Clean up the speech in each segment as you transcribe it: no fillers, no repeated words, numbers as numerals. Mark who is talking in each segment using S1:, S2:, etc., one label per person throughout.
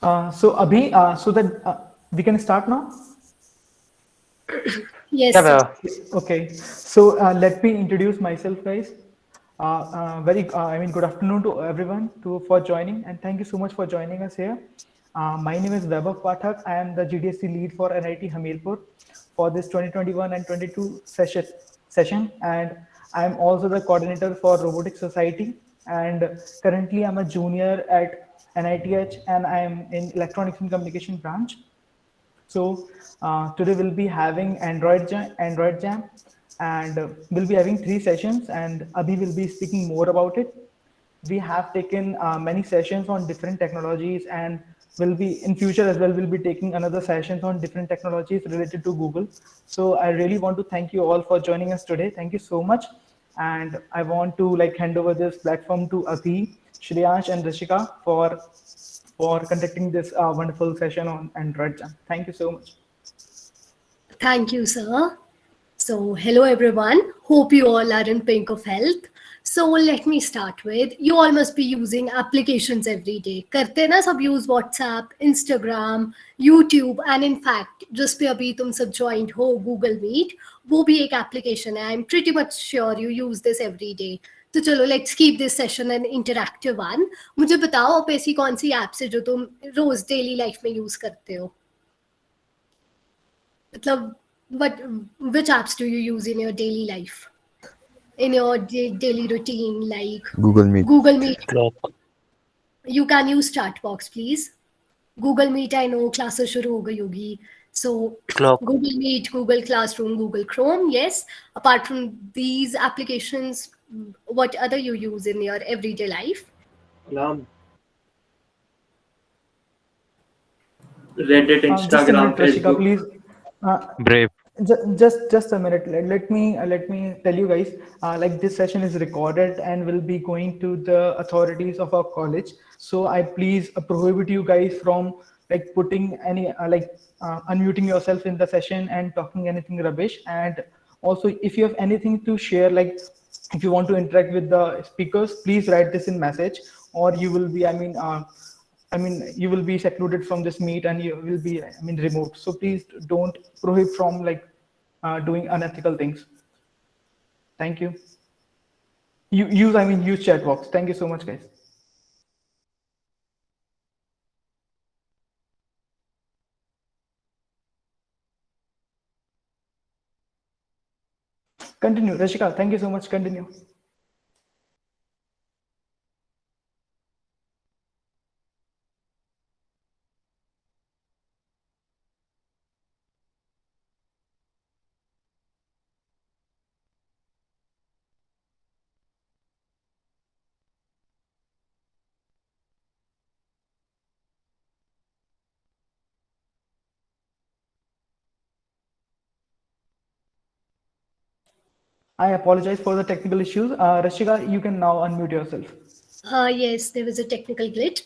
S1: So Abhi, so that we can start now.
S2: Yes,
S3: Yeah,
S2: sir.
S3: well,
S1: Okay. So let me introduce myself, guys. I mean, good afternoon to everyone for joining, and thank you so much for joining us here. My name is Vaibhav Pathak. I am the GDSC lead for NIT Hamirpur for this 2021 and 22 session, and I am also the coordinator for Robotics Society. And currently, I'm a junior at NITH, and I am in Electronics and Communication branch. So today we'll be having Android Jam, and we'll be having three sessions, and Abhi will be speaking more about it. We have taken many sessions on different technologies, and will be in future as well. We'll be taking another sessions on different technologies related to Google. So I really want to thank you all for joining us today. Thank you so much, and I want to like hand over this platform to Abhi, Shreyansh, and Rishika for conducting this wonderful session on Android Jam. Thank you so much.
S2: Thank you, sir. So, hello everyone. Hope you all are in pink of health. So, let me start with you all must be using applications every day. करते हैं ना सब use WhatsApp, Instagram, YouTube and in fact जिस पे अभी तुम सब joined हो Google Meet वो भी एक application है. I'm pretty much sure you use this every day. तो चलो let's keep this session an interactive one. मुझे बताओ आप ऐसी कौन सी apps है जो तुम रोज daily life में use करते हो? मतलब what which apps do you use in your daily life, in your daily routine, like
S4: Google Meet.
S2: Google Meet?
S3: clock,
S2: You can use chat box please. Google Meet, I know classes शुरू हो गई होगी, so
S3: clock,
S2: Google Meet, Google Classroom, Google Chrome, yes. Apart from these applications, what other you use in your everyday life?
S5: Alarm, Reddit,
S1: Just a minute,
S5: Instagram,
S1: Rashika,
S5: Facebook.
S1: please. Uh,
S4: Brave.
S1: just a minute. Let me tell you guys. Like this session is recorded and will be going to the authorities of our college. So I please prohibit you guys from like putting any unmuting yourself in the session and talking anything rubbish. And also, if you have anything to share, like if you want to interact with the speakers, please write this in message, or you will be. You will be secluded from this meet and you will be, removed. So please don't prohibit from like doing unethical things. Thank you. Use chat box. Thank you so much, guys. Continue, Rashika. Thank you so much. Continue. I apologize for the technical issues. Rashika, you can now unmute yourself.
S2: Yes, there was a technical glitch.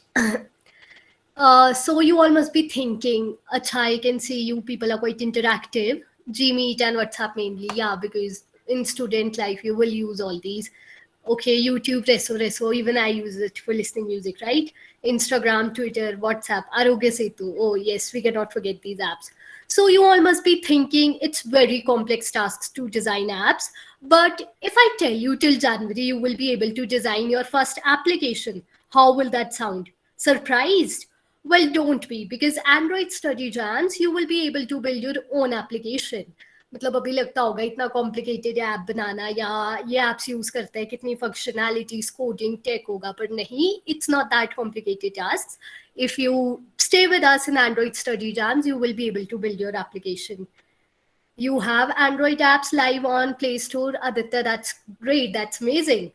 S2: So you all must be thinking, Acha, I can see you people are quite interactive. Gmeet and WhatsApp mainly, yeah, because in student life you will use all these. Okay, YouTube, Reso, even I use it for listening music, right? Instagram, Twitter, WhatsApp, Arogya Setu. Oh yes, we cannot forget these apps. So you all must be thinking it's very complex tasks to design apps. But if I tell you till January you will be able to design your first application, how will that sound? Surprised? Well, don't be, because Android Study Jams, you will be able to build your own application. मतलब अभी लगता होगा इतना complicated app बनाना या ये apps use करते हैं कितनी फंक्शनैलिटीज कोडिंग टेक होगा, पर नहीं, it's not that complicated task. If you stay with us in Android Study Jams, you will be able to build your application. You have Android apps live on Play Store, Aditya. That's great. That's amazing.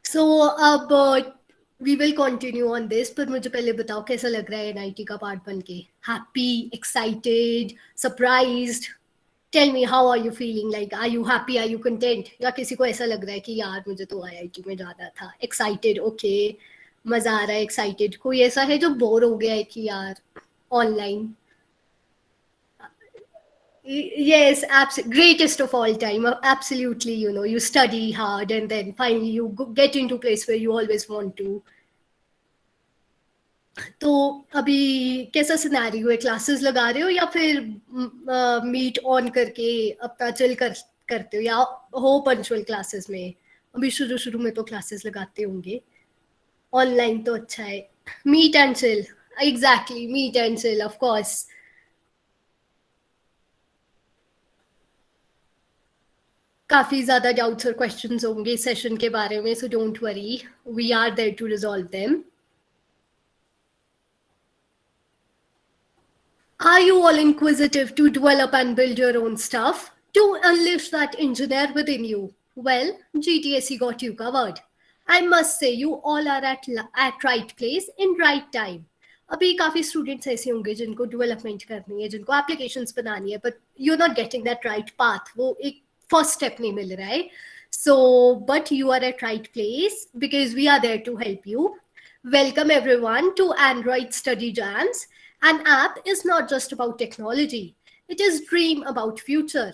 S2: So अब we will continue on this, पर मुझे पहले बताओ कैसा लग रहा है NIT का पार्ट बन के? Happy, excited, surprised? Tell me, how are you feeling? Like are you happy, are you content, या किसी को ऐसा लग रहा है कि यार मुझे तो आईआईटी में जाना था? एक्साइटेड, ओके, मजा आ रहा है, एक्साइटेड. कोई ऐसा है जो बोर हो गया है कि यार online? Yes, greatest of all time. Absolutely, you study hard and then finally you get into a place where you always want to. तो अभी कैसा सिनेरियो है, क्लासेस लगा रहे हो या फिर मीट ऑन करके अपना चिल करते हो, या हो पंचुअल क्लासेस में? अभी शुरू शुरू में तो क्लासेस लगाते होंगे, ऑनलाइन तो अच्छा है। Meet and chill, exactly, meet and chill, of course. काफी ज्यादा डाउट्स और क्वेश्चंस होंगे सेशन के बारे में, so don't worry, we are there to resolve them. Are you all inquisitive to develop and build your own stuff? To unleash that engineer within you? Well, GTSC got you covered. I must say, you all are at right place in right time. अभी काफी students ऐसे होंगे जिनको development करनी है, जिनको applications बनानी है, but you are not getting that right path, वो एक फर्स्ट स्टेप नहीं मिल रहा है. So, but you are at right place because we are there to help you. Welcome everyone to Android Study Jams. An app is not just about technology. It is dream about future.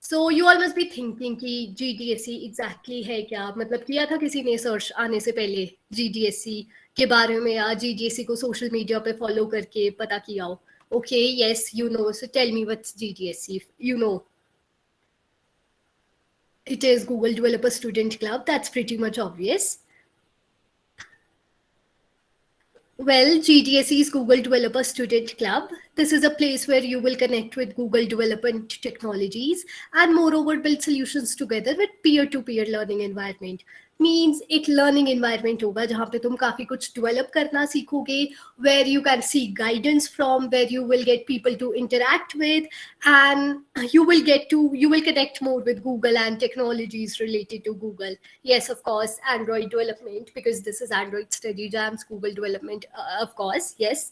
S2: So you all must be thinking कि GDSC exactly है क्या, मतलब किया था किसी ने search आने से पहले GDSC के बारे में, या GDSC को सोशल मीडिया पे फॉलो करके पता किया हो? Okay, yes, you know. So tell me what's GDSC. You know, it is Google Developer Student Club. That's pretty much obvious. Well, GDSC is Google Developer Student Club. This is a place where you will connect with Google development technologies and moreover build solutions together with peer-to-peer learning environment. Means एक learning environment होगा जहाँ पे तुम काफी कुछ develop करना सीखोगे, where you can seek guidance from, where you will get people to interact with, and you will connect more with Google and technologies related to Google. Yes, of course, Android development, because this is Android Study Jams, Google development, of course, yes.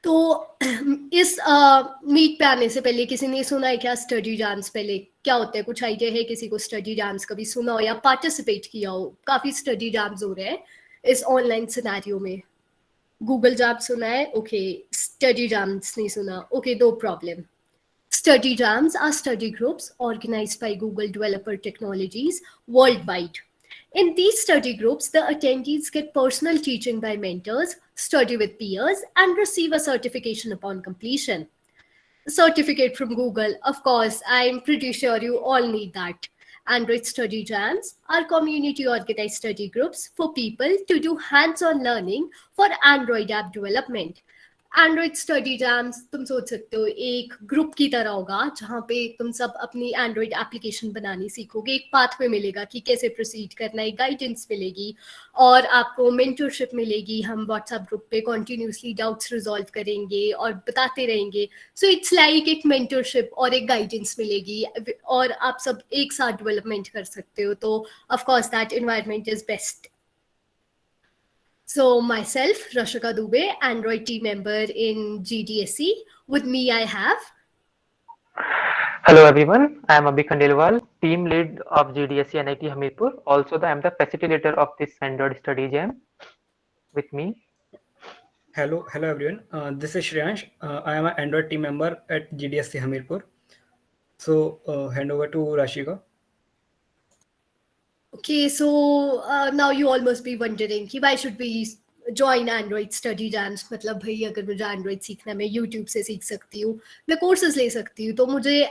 S2: तो इस meet पे आने से पहले किसी ने सुना है क्या स्टडी जैम्स पहले क्या होते हैं? कुछ आइडिया है किसी को? स्टडी जैम्स कभी सुना हो या पार्टिसिपेट किया हो? काफी स्टडी जैम्स हो रहे हैं इस ऑनलाइन सिनेरियो में. गूगल जैम सुना है, ओके. स्टडी जैम्स नहीं सुना, okay, no problem. Study jams are study groups organized by Google Developer Technologies worldwide. In these study groups, the attendees get personal teaching by mentors, study with peers, and receive a certification upon completion. Certificate from Google, of course, I'm pretty sure you all need that. Android Study Jams are community organized study groups for people to do hands-on learning for Android app development. Android study jams तुम सोच सकते हो एक group की तरह होगा जहाँ पे तुम सब अपनी एंड्रॉइड एप्लीकेशन बनानी सीखोगे. एक पाथवे मिलेगा कि कैसे प्रोसीड करना है, गाइडेंस मिलेगी और आपको मेंटरशिप मिलेगी. हम व्हाट्सएप ग्रुप पे कॉन्टिन्यूसली डाउट्स रिजॉल्व करेंगे और बताते रहेंगे. सो इट्स लाइक एक मेंटरशिप और एक गाइडेंस मिलेगी और आप सब एक साथ डेवलपमेंट कर सकते हो. तो of course that environment is best. So myself, Rashika Dubey, Android team member in GDSC. With me I have...
S3: Hello everyone, I am Abhi Khandelwal, team lead of GDSC NIT Hamirpur. Also, I am the facilitator of this Android Study Jam. With me.
S4: Hello everyone. This is Shreyansh. I am an Android team member at GDSC Hamirpur. So hand over to Rashika.
S2: Okay, so now you all must be wondering कि why should we join Android Study Jams? मतलब भाई अगर मुझे Android सीखना है, मैं YouTube से सीख सकती हूँ, मैं courses ले सकती हूँ, तो मुझे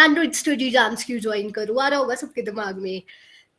S2: Android Study Jams क्यों join करूँ? आ रहा होगा सबके दिमाग में.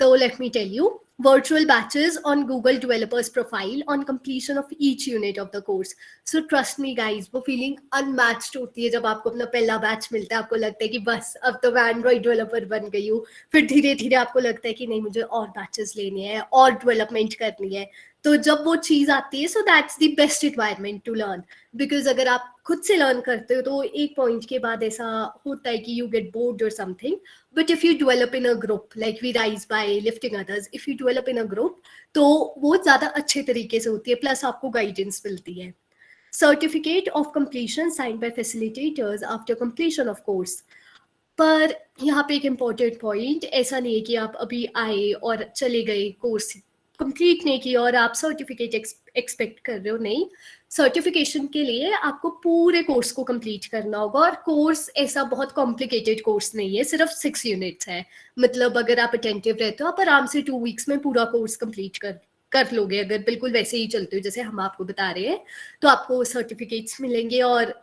S2: So let me tell you, virtual batches on Google developers profile on completion of each unit of the course. So trust me guys, वो feeling unmatched होती है जब आपको अपना पहला बैच मिलता है. आपको लगता है कि बस अब तो मैं एंड्रॉइड डेवलपर बन गई हूँ. फिर धीरे धीरे आपको लगता है कि नहीं, मुझे और बैचेस लेने हैं और डेवलपमेंट करनी है. तो जब वो चीज आती है, so that's the best environment to learn. Because अगर आप खुद से लर्न करते हो तो एक पॉइंट के बाद ऐसा होता है कि यू गेट बोर्ड और something. But if you develop in a group like we rise by lifting others, if you develop in a group तो वो ज्यादा अच्छे तरीके से होती है, प्लस आपको गाइडेंस मिलती है. Certificate of completion signed by facilitators after completion of course. पर यहाँ पे एक इम्पोर्टेंट पॉइंट, ऐसा नहीं है कि आप अभी आए और चले गए, कोर्स कंप्लीट नहीं किया और आप सर्टिफिकेट एक्सपेक्ट कर रहे हो. नहीं, सर्टिफिकेशन के लिए आपको पूरे कोर्स को कंप्लीट करना होगा, और कोर्स ऐसा बहुत कॉम्प्लिकेटेड कोर्स नहीं है, सिर्फ 6 यूनिट्स है। मतलब अगर आप अटेंटिव रहते हो, आप आराम से 2 वीक्स में पूरा कोर्स कंप्लीट कर लोगे। अगर बिल्कुल वैसे ही चलते हो जैसे हम आपको बता रहे हैं, तो आपको सर्टिफिकेट्स मिलेंगे, और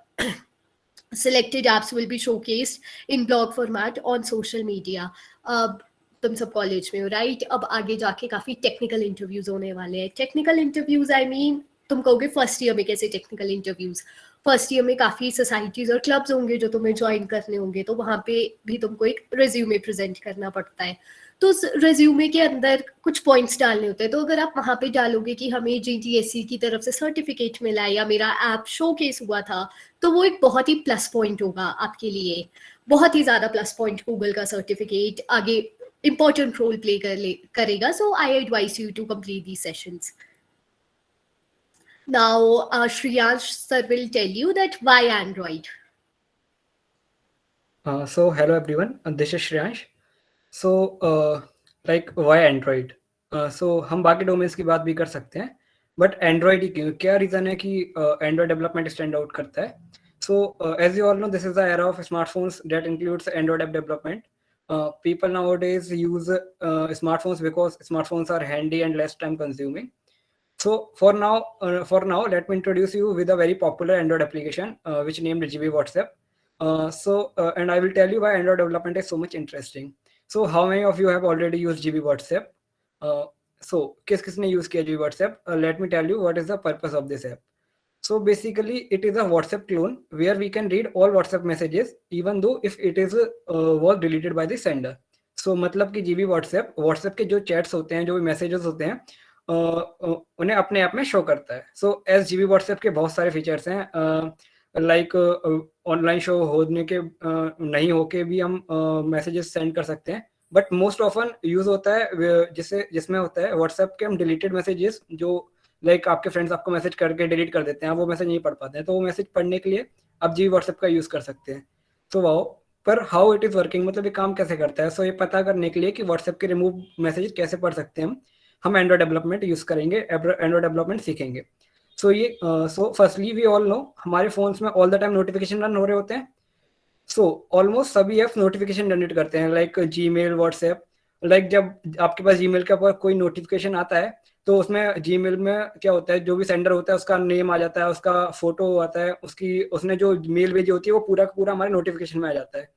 S2: selected apps will be showcased in blog format on social media. अब तुम सब कॉलेज में हो, राइट? अब आगे जाके काफी टेक्निकल इंटरव्यूज होने वाले हैं। टेक्निकल इंटरव्यूज आई मीन, तुम कहोगे फर्स्ट ईयर में कैसे टेक्निकल इंटरव्यूज? फर्स्ट ईयर में काफी सोसाइटीज और क्लब्स होंगे जो तुम्हें ज्वाइन करने होंगे, तो वहां पे भी तुमको एक रिज्यूमे प्रेजेंट करना पड़ता है। तो उस रिज्यूमे के अंदर कुछ पॉइंट्स डालने होते हैं। तो अगर आप वहां पे डालोगे कि हमें GDSE की तरफ से सर्टिफिकेट मिला है या मेरा ऐप शोकेस हुआ था, तो वो एक बहुत ही प्लस पॉइंट होगा आपके लिए, बहुत ही ज्यादा प्लस पॉइंट। गूगल का सर्टिफिकेट आगे important role play करेगा. So I advise you to complete these sessions. Now, Shriyansh sir will tell you that why Android.
S4: So hello everyone, this is Shriyansh. So like why Android? So हम बाकी domains की बात भी कर सकते हैं, but Android ही क्यों? क्या रीजन है कि एंड्रॉइड डेवलपमेंट स्टैंड आउट करता है? So as you all know, this is the era of smartphones that includes Android app development. People nowadays use smartphones because smartphones are handy and less time consuming. So for now, let me introduce you with a very popular Android application which named GB WhatsApp. And I will tell you why Android development is so much interesting. So how many of you have already used GB WhatsApp? So किसने use किया GB WhatsApp? Let me tell you what is the purpose of this app. So basically, it is a WhatsApp clone where we can read all WhatsApp messages, even though if it is was deleted by the sender. So मतलब कि GB WhatsApp के जो chats होते हैं, जो भी messages होते हैं, उन्हें अपने आप में शो करता है. So as GB WhatsApp के बहुत सारे फीचर्स हैं, लाइक ऑनलाइन शो होने के नहीं होके भी हम मैसेजेस सेंड कर सकते हैं, बट मोस्ट ऑफन यूज होता है जिसमें होता है व्हाट्सएप के हम डिलीटेड मैसेजेस, जो लाइक आपके फ्रेंड्स आपको मैसेज करके डिलीट कर देते हैं, वो मैसेज नहीं पढ़ पाते हैं, तो वो मैसेज पढ़ने के लिए आप जी व्हाट्सएप का यूज कर सकते हैं. तो वाओ, पर हाउ इट इज वर्किंग, मतलब ये काम कैसे करता है? सो ये पता करने के लिए कि व्हाट्सएप के रिमूव मैसेज कैसे पढ़ सकते हैं हम एंड्रॉइड डेवलपमेंट यूज करेंगे, एंड्रॉइड डेवलपमेंट सीखेंगे. So firstly we all know हमारे फोन्स में all the time notification run हो रहे होते हैं. सो ऑलमोस्ट सभी ऐप्स नोटिफिकेशन जनरेट करते हैं, लाइक जीमेल, व्हाट्सएप. लाइक जब आपके पास जीमेल के ऊपर कोई नोटिफिकेशन आता है, तो उसमें जीमेल में क्या होता है, जो भी सेंडर होता है उसका नेम आ जाता है, उसका फोटो आता है, उसने जो मेल भेजी होती है वो पूरा पूरा हमारे नोटिफिकेशन में आ जाता है.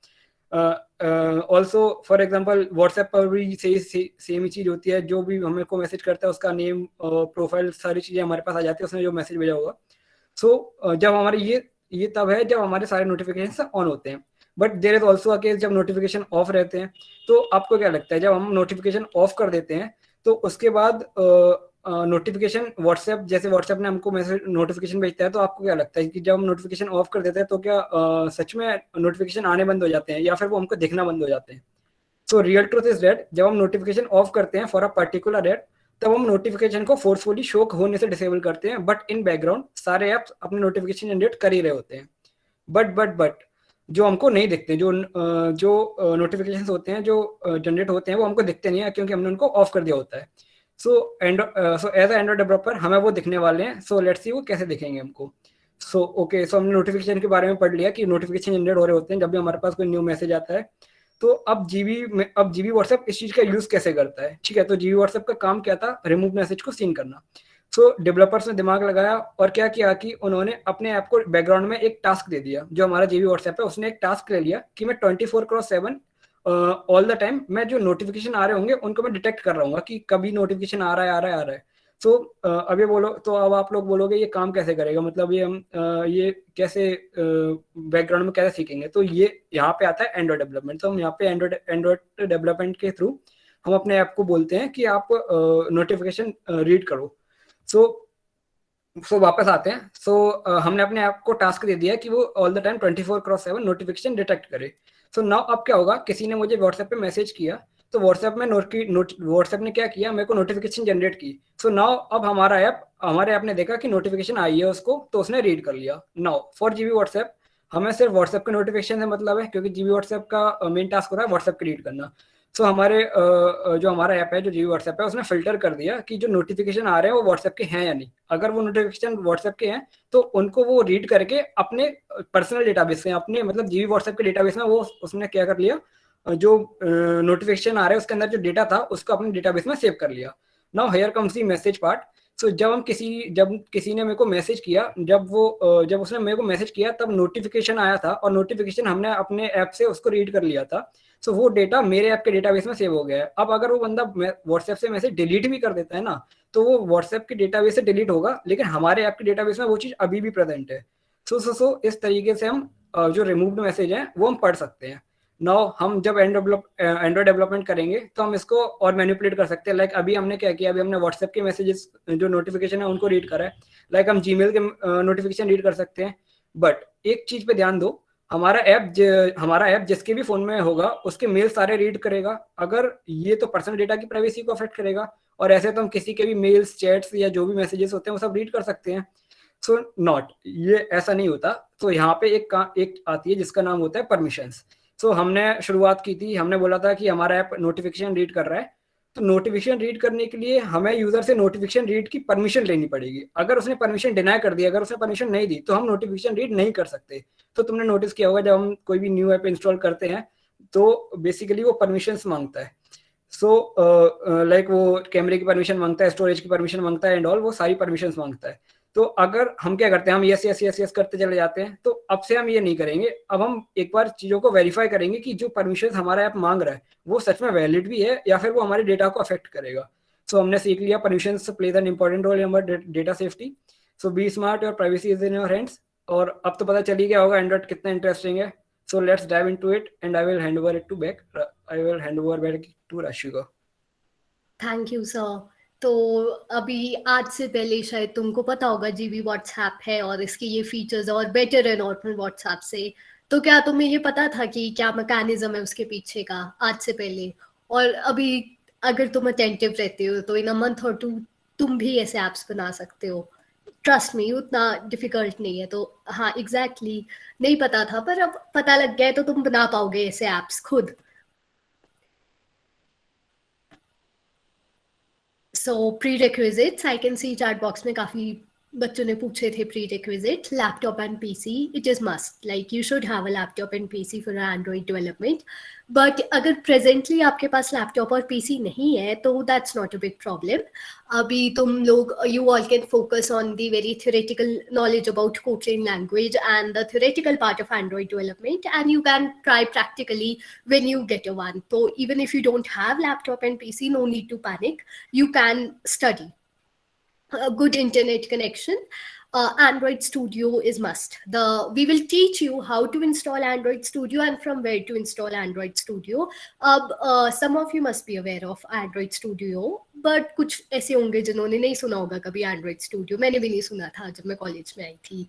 S4: ऑल्सो फॉर एग्जाम्पल व्हाट्सएप पर भी सेम ही चीज होती है, जो भी हमें को मैसेज करता है उसका नेम, प्रोफाइल, सारी चीजें हमारे पास आ जाती है, उसने जो मैसेज भेजा होगा. सो जब हमारे ये तब है जब हमारे सारे नोटिफिकेशन ऑन होते हैं. But there is also a case जब नोटिफिकेशन ऑफ रहते हैं. तो आपको क्या लगता है, जब हम नोटिफिकेशन ऑफ कर देते हैं तो उसके बाद नोटिफिकेशन जैसे व्हाट्सएप ने हमको मैसेज नोटिफिकेशन भेजता है, तो आपको क्या लगता है कि जब हम नोटिफिकेशन ऑफ कर देते हैं तो क्या सच में नोटिफिकेशन आने बंद हो जाते हैं या फिर वो हमको दिखना बंद हो जाते हैं? So real truth is that जब हम नोटिफिकेशन ऑफ करते हैं फॉर अ पर्टिकुलर एप, तब हम नोटिफिकेशन को फोर्सफुली शो होने से डिसेबल करते हैं, बट इन बैकग्राउंड सारे ऐप्स अपने नोटिफिकेशन जनरेट कर ही रहे होते हैं. बट जो हमको नहीं दिखते, जो नोटिफिकेशंस होते हैं जो जनरेट होते हैं, वो हमको दिखते नहीं है क्योंकि हमने उनको ऑफ कर दिया होता है. So as a Android developer हमें वो दिखने वाले हैं. सो लेट्स सी वो कैसे दिखेंगे हमको. सो हमने नोटिफिकेशन के बारे में पढ़ लिया कि नोटिफिकेशन जनरेट हो रहे होते हैं जब भी हमारे पास कोई न्यू मैसेज आता है. तो अब जीबी व्हाट्सएप इस चीज का यूज कैसे करता है? ठीक है, तो जीबी व्हाट्सएप का काम क्या था? रिमूव मैसेज को सीन करना. सो डेवलपर्स ने दिमाग लगाया और क्या किया कि उन्होंने अपने ऐप को बैकग्राउंड में एक टास्क दे दिया. जो हमारा जीबी व्हाट्सएप है उसने एक टास्क ले लिया कि मैं 24/7 ऑल द टाइम मैं जो नोटिफिकेशन आ रहे होंगे उनको मैं डिटेक्ट कर रहा हूँ कि कभी नोटिफिकेशन आ रहा है. सो अब ये बोलो, तो अब आप लोग बोलोगे ये काम कैसे करेगा, मतलब ये हम ये कैसे बैकग्राउंड में कैसे सीखेंगे? तो ये यहाँ पे आता है एंड्रॉइड डेवलपमेंट. तो हम यहाँ पे एंड्रॉइड डेवलपमेंट के थ्रू हम अपने ऐप को बोलते हैं कि आप नोटिफिकेशन रीड करो. सो वापस आते हैं. हमने अपने ऐप को टास्क दे दिया कि वो all the time 24/7 notification detect करे. सो नाउ अब क्या होगा, किसी ने मुझे व्हाट्सएप पे मैसेज किया, तो व्हाट्सएप में व्हाट्सएप ने क्या किया, मेरे को नोटिफिकेशन जनरेट की. सो नाउ अब हमारे ऐप ने देखा कि नोटिफिकेशन आई है उसको, तो उसने रीड कर लिया. नाउ फॉर जीबी व्हाट्सएप हमें सिर्फ व्हाट्सएप के नोटिफिकेशन से मतलब है, क्योंकि जीबी व्हाट्सएप का मेन टास्क होता है व्हाट्सएप के रीड करना. सो हमारे जो हमारा ऐप है, जो जीवी व्हाट्सएप है, उसने फिल्टर कर दिया कि जो नोटिफिकेशन आ रहे हैं वो व्हाट्सएप के हैं या नहीं। अगर वो नोटिफिकेशन व्हाट्सएप के हैं तो उनको वो रीड करके अपने पर्सनल डेटाबेस में, अपने मतलब जीवी व्हाट्सएप के डेटाबेस में वो उसने क्या कर लिया, जो नोटिफिकेशन आ रहा है उसके अंदर जो डेटा था उसको अपने डेटाबेस में सेव कर लिया। Now here comes the message part. So जब किसी ने मेरे को मैसेज किया, जब उसने मेरे को मैसेज किया तब नोटिफिकेशन आया था, और नोटिफिकेशन हमने अपने ऐप से उसको रीड कर लिया था। सो वो डेटा मेरे ऐप के डेटाबेस में सेव हो गया है। अब अगर वो बंदा व्हाट्सएप से मैसेज डिलीट भी कर देता है ना, तो वो व्हाट्सएप के डेटाबेस से डिलीट होगा, लेकिन हमारे ऐप के डेटाबेस में वो चीज अभी भी प्रेजेंट है। सो इस तरीके से हम जो रिमूव्ड मैसेज है वो हम पढ़ सकते हैं। नाउ हम जब एंड्रॉइड डेवलपमेंट करेंगे तो हम इसको और मैनिपुलेट कर सकते हैं। लाइक अभी हमने क्या किया, अभी हमने व्हाट्सएप के मैसेजेस जो नोटिफिकेशन है उनको रीड करा है। लाइक हम जीमेल के नोटिफिकेशन रीड कर सकते हैं। बट एक चीज पे ध्यान दो, हमारा ऐप जिसके भी फोन में होगा उसके मेल सारे रीड करेगा। अगर ये तो पर्सनल डेटा की प्राइवेसी को अफेक्ट करेगा, और ऐसे तो हम किसी के भी मेल्स, चैट्स या जो भी मैसेजेस होते हैं वो सब रीड कर सकते हैं। सो नॉट, ये ऐसा नहीं होता। तो यहाँ पे एक आती है जिसका नाम होता है परमिशंस। सो हमने शुरुआत की थी, हमने बोला था कि हमारा ऐप नोटिफिकेशन रीड कर रहा है, तो नोटिफिकेशन रीड करने के लिए हमें यूजर से नोटिफिकेशन रीड की परमिशन लेनी पड़ेगी। अगर उसने परमिशन डिनाई कर दी, अगर उसने परमिशन नहीं दी, तो हम नोटिफिकेशन रीड नहीं कर सकते। तो तुमने नोटिस किया होगा जब हम कोई भी न्यू ऐप इंस्टॉल करते हैं तो बेसिकली वो परमिशंस मांगता है। सो लाइक वो कैमरे की परमिशन मांगता है, स्टोरेज की परमिशन मांगता है एंड ऑल, वो सारी परमिशंस मांगता है। तो अगर हम क्या करते हैं, हम यस यस यस यस करते चले जाते हैं, तो अब से हम ये नहीं करेंगे। अब हम एक बार चीजों को वेरीफाई करेंगे कि जो परमिशन हमारा ऐप मांग रहा है वो सच में वैलिड भी है या फिर वो हमारे डेटा को अफेक्ट करेगा। सो हमने सीख लिया permission plays an important role in our data safety. So be smart, your privacy is in your hands. और अब तो पता चल ही गया होगा एंड्रॉइड कितना इंटरेस्टिंग है। So let's dive into it and I will hand over back to Rashika.
S2: Thank you sir. तो अभी आज से पहले शायद तुमको पता होगा जीवी व्हाट्सएप है और इसके ये फीचर्स और बेटर है नॉर्मल व्हाट्सएप से। तो क्या तुम्हें ये पता था कि क्या मैकेनिज्म है उसके पीछे का आज से पहले? और अभी अगर तुम अटेंटिव रहते हो तो इन अ मंथ और टू तुम भी ऐसे ऐप्स बना सकते हो। ट्रस्ट मी, उतना डिफिकल्ट नहीं है। तो हाँ, एग्जैक्टली नहीं पता था, पर अब पता लग गया है तो तुम बना पाओगे ऐसे ऐप्स खुद। So prerequisites, I can see chat box में काफी बच्चों ने पूछे थे prerequisite, laptop and PC. It is must, like you should have a laptop and PC for Android development. But अगर प्रेजेंटली आपके पास लैपटॉप और पीसी नहीं है तो that's not a big problem. अभी तुम लोग, you all can focus on the very theoretical knowledge about Kotlin language and the theoretical part of Android development, and you can try practically when you get a one. So even if you don't have laptop and PC, no need to panic. You can study. A good internet connection. Android Studio is must. We will teach you how to install Android Studio and from where to install Android Studio. Some of you must be aware of Android Studio, but कुछ ऐसे होंगे जिन्होंने नहीं सुना होगा कभी Android Studio। मैंने भी नहीं सुना था जब मैं कॉलेज में आई थी।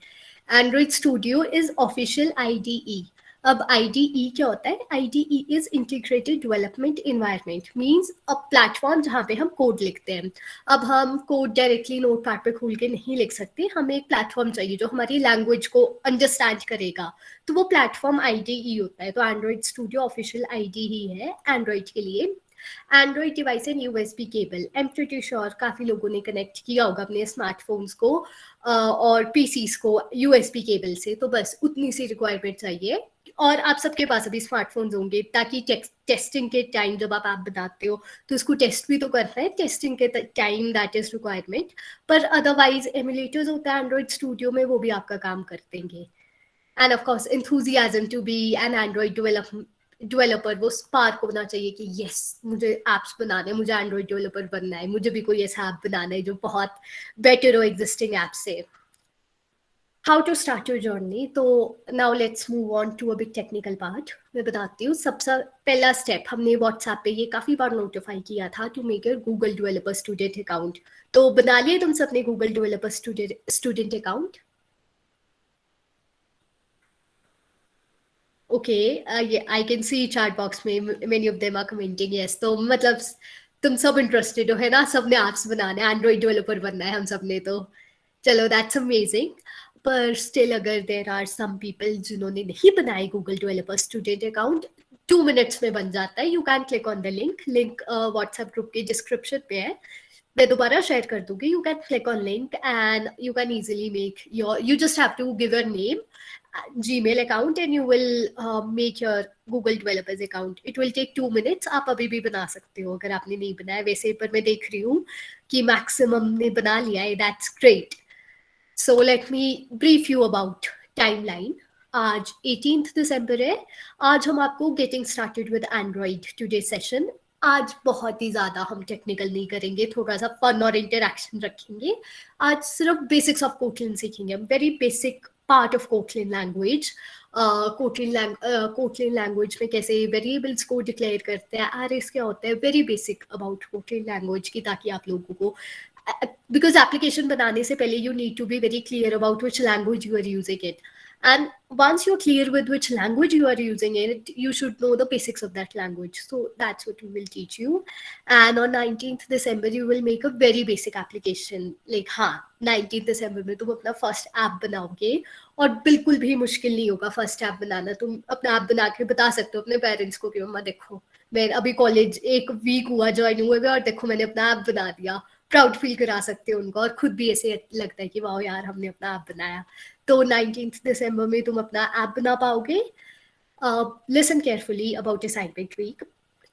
S2: Android Studio is official IDE. अब IDE क्या होता है? IDE is Integrated Development Environment, means a platform जहाँ पे हम कोड लिखते हैं। अब हम कोड डायरेक्टली नोटपैड पे खोल के नहीं लिख सकते, हमें एक प्लेटफॉर्म चाहिए जो हमारी लैंग्वेज को अंडरस्टैंड करेगा, तो वो प्लेटफॉर्म IDE होता है। तो एंड्रॉइड स्टूडियो ऑफिशियल IDE ही है एंड्रॉइड के लिए। Android device and USB cable, I am pretty sure काफी लोगों ने कनेक्ट किया होगा अपने स्मार्टफोन्स को और PCs को USB केबल से, तो बस उतनी सी रिक्वायरमेंट चाहिए। और आप सबके पास अभी स्मार्टफोन्स होंगे ताकि टेस्टिंग के टाइम जब आप ऐप बनाते हो तो उसको टेस्ट भी तो करना है, टेस्टिंग के टाइम दैट इज रिक्वायरमेंट। पर अदरवाइज एमुलेटर्स होता है एंड्रॉइड स्टूडियो में, वो भी आपका काम कर देंगे। End of course enthusiasm to be an Android developer, वो स्पार्क होना चाहिए कि यस मुझे एप्स बनाने हैं, मुझे एंड्रॉइड डेवलपर बनना है, मुझे भी कोई ऐसा ऐप बनाना है जो बहुत बेटर हो एग्जिस्टिंग ऐप से। How to start your journey. तो now let's move on to a big technical part. मैं बताती हूँ। सबसे पहला स्टेप, हमने व्हाट्सएप पे ये काफी बार नोटिफाई किया था to make your Google developer student account. तो बना लिए तुम सबने Google developer student account? Okay, I can see chat box में many of them are commenting yes. तो मतलब तुम सब इंटरेस्टेड हो, है ना? सबने ऐप्स बनाने, एंड्रॉइड डेवलपर बनना है हम सबने। तो चलो, दैट्स अमेजिंग। पर स्टिल अगर देर आर सम पीपल जिन्होंने नहीं बनाए Google developer student account, 2 minutes में बन जाता है. You can click on the link WhatsApp group के डिस्क्रिप्शन पे है, मैं दोबारा शेयर कर दूंगी. You can click on link and you can easily make you just have to give your name, Gmail account, and you will make your Google developers account. It will take 2 minutes. आप अभी भी बना सकते हो अगर आपने नहीं बनाया वैसे, पर मैं देख रही हूँ कि मैक्सिमम ने बना लिया है. That's great. So let me brief you about timeline. आज 18th दिसंबर है. आज हम आपको getting started with Android today session. आज बहुत ही ज्यादा हम टेक्निकल नहीं करेंगे, थोड़ा सा फन और इंटरेक्शन रखेंगे. आज सिर्फ बेसिक्स ऑफ कोटलिन सीखेंगे हम, very basic part of Kotlin language. Kotlin language में कैसे वेरिएबल्स को डिक्लेयर करते हैं, एरेस क्या होता है, very basic about Kotlin language की, ताकि आप लोगों को, because application बनाने से पहले you need to be very clear about which language you are using it, and once you're clear with which language you are using it, you should know the basics of that language. So that's what we will teach you. And on 19th December you will make a very basic application. Like 19th December में तुम अपना first app बनाओगे, और बिल्कुल भी मुश्किल नहीं होगा फर्स्ट ऐप बनाना. तुम अपना ऐप बना के बता सकते हो अपने पेरेंट्स को कि मम्मा देखो मैं अभी कॉलेज 1 वीक हुआ ज्वाइन हुए और देखो मैंने अपना ऐप बना दिया. प्राउड फील करा सकते हो उनको, और खुद भी ऐसे लगता है कि वाह यार हमने अपना ऐप बनाया. तो 19th दिसंबर में तुम अपना ऐप बना पाओगे. Listen carefully about assignment week.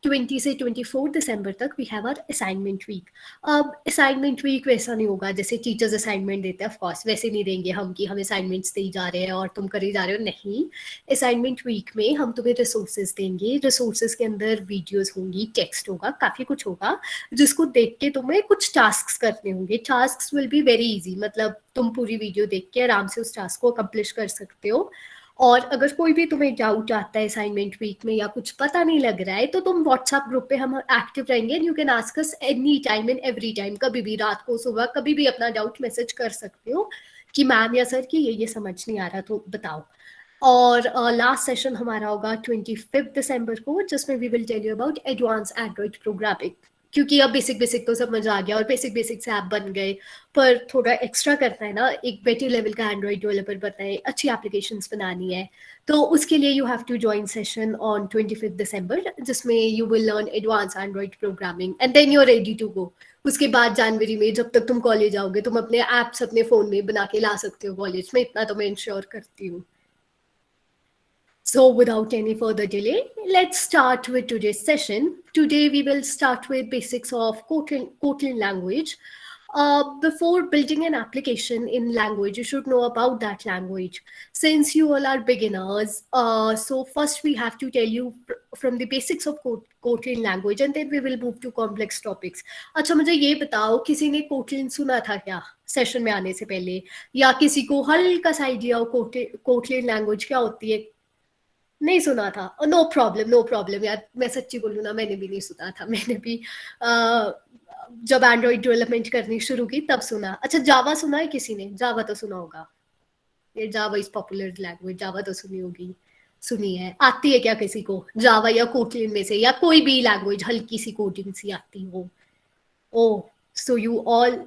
S2: 20 से 24 दिसंबर तक we have our assignment week. अब असाइनमेंट वीक वैसा नहीं होगा जैसे टीचर्स असाइनमेंट देते हैं, ऑफ कोर्स वैसे नहीं देंगे हम कि हम असाइनमेंट्स दे जा रहे हैं और तुम कर ही जा रहे हो. नहीं, असाइनमेंट वीक में हम तुम्हें रिसोर्सेज देंगे. रिसोर्सेज के अंदर वीडियोस होंगी, टेक्स्ट होगा, काफ़ी कुछ होगा जिसको देख के तुम्हें कुछ टास्क करने होंगे. Task will be very easy, मतलब तुम पूरी वीडियो देख के आराम से उस टास्क को अकम्प्लिश कर सकते हो. और अगर कोई भी तुम्हें डाउट आता है असाइनमेंट वीक में या कुछ पता नहीं लग रहा है, तो तुम व्हाट्सएप ग्रुप पे हम एक्टिव रहेंगे and you can ask us any time and every time. कभी भी, रात को, सुबह, कभी भी अपना डाउट मैसेज कर सकते हो कि मैम या सर कि ये समझ नहीं आ रहा तो बताओ. और लास्ट सेशन हमारा होगा 25 दिसंबर को, जिसमें we will tell you about advance Android programming. क्योंकि अब बेसिक बेसिक तो समझ आ गया और बेसिक बेसिक से ऐप बन गए, पर थोड़ा एक्स्ट्रा करना है ना, एक बेटर लेवल का एंड्रॉइड डेवलपर बनना है, अच्छी एप्लीकेशंस बनानी है. तो उसके लिए you have to join session on 25 दिसंबर, जिसमें you will learn advance Android programming and then you are ready to go. उसके बाद जनवरी में जब तक तुम कॉलेज आओगे, तुम अपने ऐप्स अपने फ़ोन में बना के ला सकते हो कॉलेज में, इतना तो मैं इंश्योर करती हूँ. So without any further delay, let's start with today's session. Today we will start with basics of Kotlin language. Before building an application in language, you should know about that language. Since you all are beginners, so first we have to tell you from the basics of Kotlin language, and then we will move to complex topics. अच्छा, मुझे ये बताओ, किसी ने Kotlin सुना था क्या session में आने से पहले, या किसी को हल्का सा आइडिया हो Kotlin लैंग्वेज क्या होती है? नहीं सुना था. नो प्रॉब्लम यार, मैं सच्ची बोलूँ ना, मैंने भी नहीं सुना था. मैंने भी जब एंड्रॉइड डेवलपमेंट करनी शुरू की तब सुना. अच्छा, जावा सुना है किसी ने? जावा तो सुना होगा, ये जावा इज पॉपुलर लैंग्वेज, जावा तो सुनी होगी. सुनी है? आती है क्या किसी को जावा या कोटलिन में से, या कोई भी लैंग्वेज हल्की सी कोडिंग सी आती हो? Oh, so you all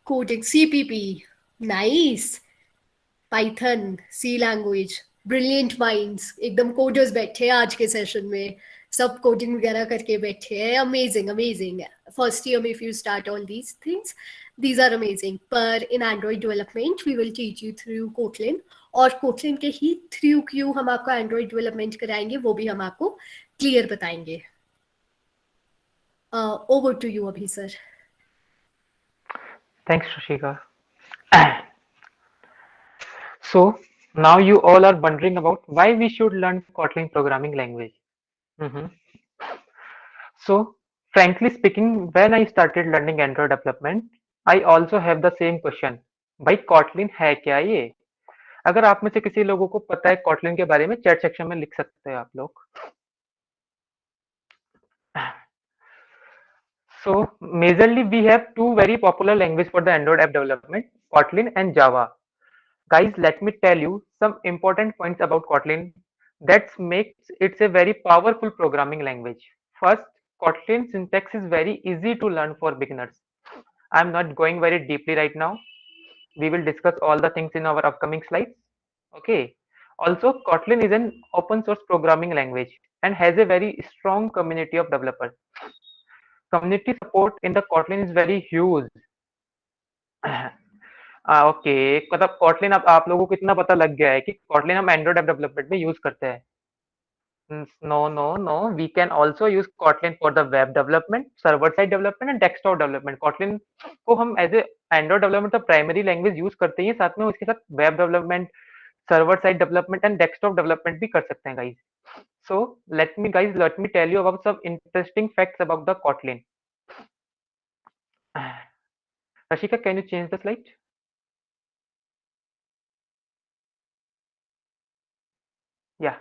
S2: coding, CPP, nice. Python, C language, brilliant minds, एकदम कोडर्स बैठे हैं आज के सेशन में, सब कोडिंग वगैरह करके बैठे हैं. अमेजिंग. फर्स्ट ईयर में if you start all these things, these are amazing. पर in Android development we will teach you through Kotlin, और कोटलिन के ही थ्रू क्यों हम आपको एंड्रॉइड डेवलपमेंट कराएंगे वो भी हम आपको क्लियर बताएंगे. ओवर टू यू अभी sir.
S3: Thanks, Rishika. So now you all are wondering about why we should learn Kotlin programming language. So frankly speaking, when I started learning Android development, I also have the same question. भाई Kotlin है क्या ये? अगर आप में से किसी लोगों को पता है Kotlin के बारे में, चैट सेक्शन में लिख सकते हैं आप लोग. So majorly we have two very popular languages for the Android app development, Kotlin and Java. Guys, let me tell you some important points about Kotlin that makes it a very powerful programming language. First, Kotlin syntax is very easy to learn for beginners. I'm not going very deeply right now. We will discuss all the things in our upcoming slides. Okay. Also, Kotlin is an open source programming language and has a very strong community of developers. Community support in the Kotlin is very huge. Okay, मतलब Kotlin अब आप लोगों को इतना पता लग गया है कि Kotlin हम एंड्रॉइड ऐप डेवलपमेंट में यूज करते हैं. No. We can also use Kotlin for the web development, server-side development and desktop development. Kotlin को हम एज ए एंड्रॉइड डेवलपमेंट का प्राइमरी लैंग्वेज यूज करते हैं, साथ में उसके साथ web development, server-side development and desktop development भी कर सकते हैं, guys. So let me tell you about some interesting facts about the Kotlin. Rashika, can you change the slide? Yeah.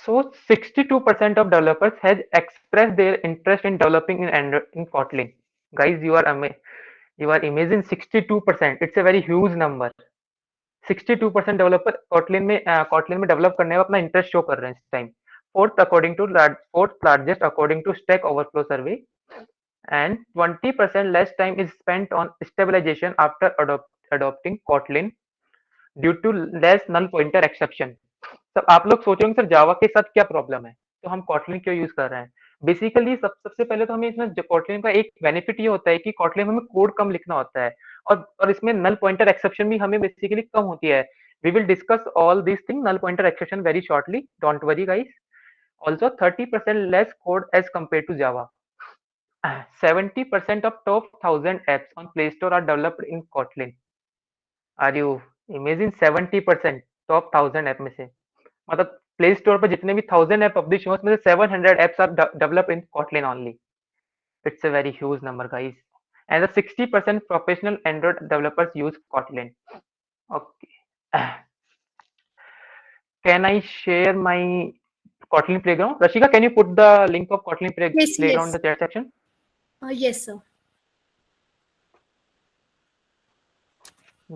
S3: So 62% of developers has expressed their interest in developing in Kotlin. Guys, you are amazing. 62%. It's a very huge number. 62% developer Kotlin में develop करने में अपना interest show कर रहे हैं इस time. Fourth largest according to Stack Overflow survey, and 20% less time is spent on stabilization after adopting Kotlin due to less null pointer exception. सब आप लोग सोच रहे होंगे सर जावा के साथ क्या प्रॉब्लम है, तो हम Kotlin क्यों यूज कर रहे हैं. बेसिकली सबसे पहले तो हमें इसमें Kotlin का एक बेनिफिट ये होता है कि Kotlin में हमें कोड कम लिखना होता है, और इसमें नल पॉइंटर एक्सेप्शन भी हमें बेसिकली कम होती है. We will discuss all this thing null pointer exception very shortly, don't worry guys. Also 30% less code as compared to Java. 70% of top 1000 apps on Play Store are developed in Kotlin. Are you imagine 70% top 1000 app में से, मतलब play store पर जितने भी 1000 app publish हुए उसमें से 700 apps are developed in Kotlin only. It's a very huge number, guys. And the 60% professional Android developers use Kotlin. Okay. Can I share my Kotlin playground? Rashika, can you put the link of Kotlin
S2: Yes,
S3: playground in
S2: yes.
S3: the chat section?
S2: Yes, sir.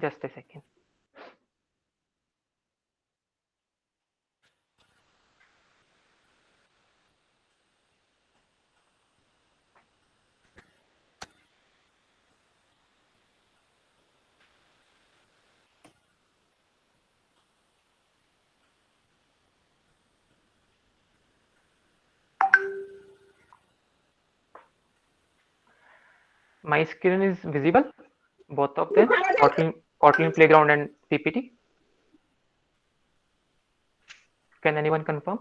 S3: Just a second. My screen is visible, both of them, Kotlin playground and PPT. Can anyone confirm?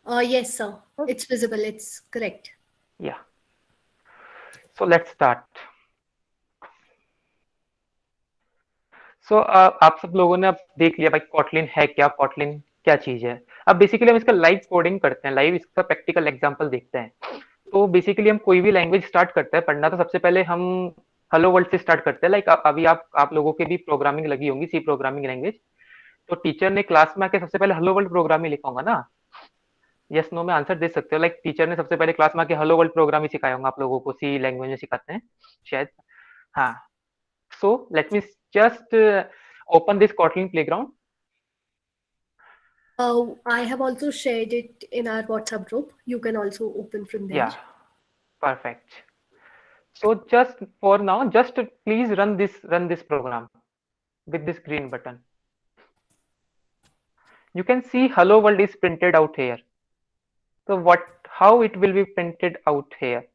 S2: Yes, sir. It's visible. It's correct.
S3: Yeah. So let's start. So आप सब लोगों ने अब देख लिया भाई Kotlin है क्या, Kotlin क्या चीज है. अब बेसिकली हम इसका लाइव कोडिंग करते हैं, लाइव इसका प्रैक्टिकल एग्जांपल देखते हैं. तो बेसिकली हम कोई भी लैंग्वेज स्टार्ट करते हैं पढ़ना, तो सबसे पहले हम हेलो वर्ल्ड से स्टार्ट करते हैं. लाइक अभी आप लोगों के भी प्रोग्रामिंग लगी होंगी, सी प्रोग्रामिंग लैंग्वेज. तो टीचर ने क्लास में आके सबसे पहले हेलो वर्ल्ड प्रोग्रामिंग लिखा होगा ना. यस नो में आंसर दे सकते हो. लाइक टीचर ने सबसे पहले क्लास में आके हेलो वर्ल्ड प्रोग्रामिंग सिखाया होगा आप लोगों को, सी लैंग्वेज में सिखाते हैं शायद. हाँ. So let me just open this Kotlin playground.
S2: I have also shared it in our WhatsApp group. You can also open from there.
S3: Yeah, perfect. So just for now, just please run this program with this green button. You can see hello world is printed out here. So how it will be printed out here?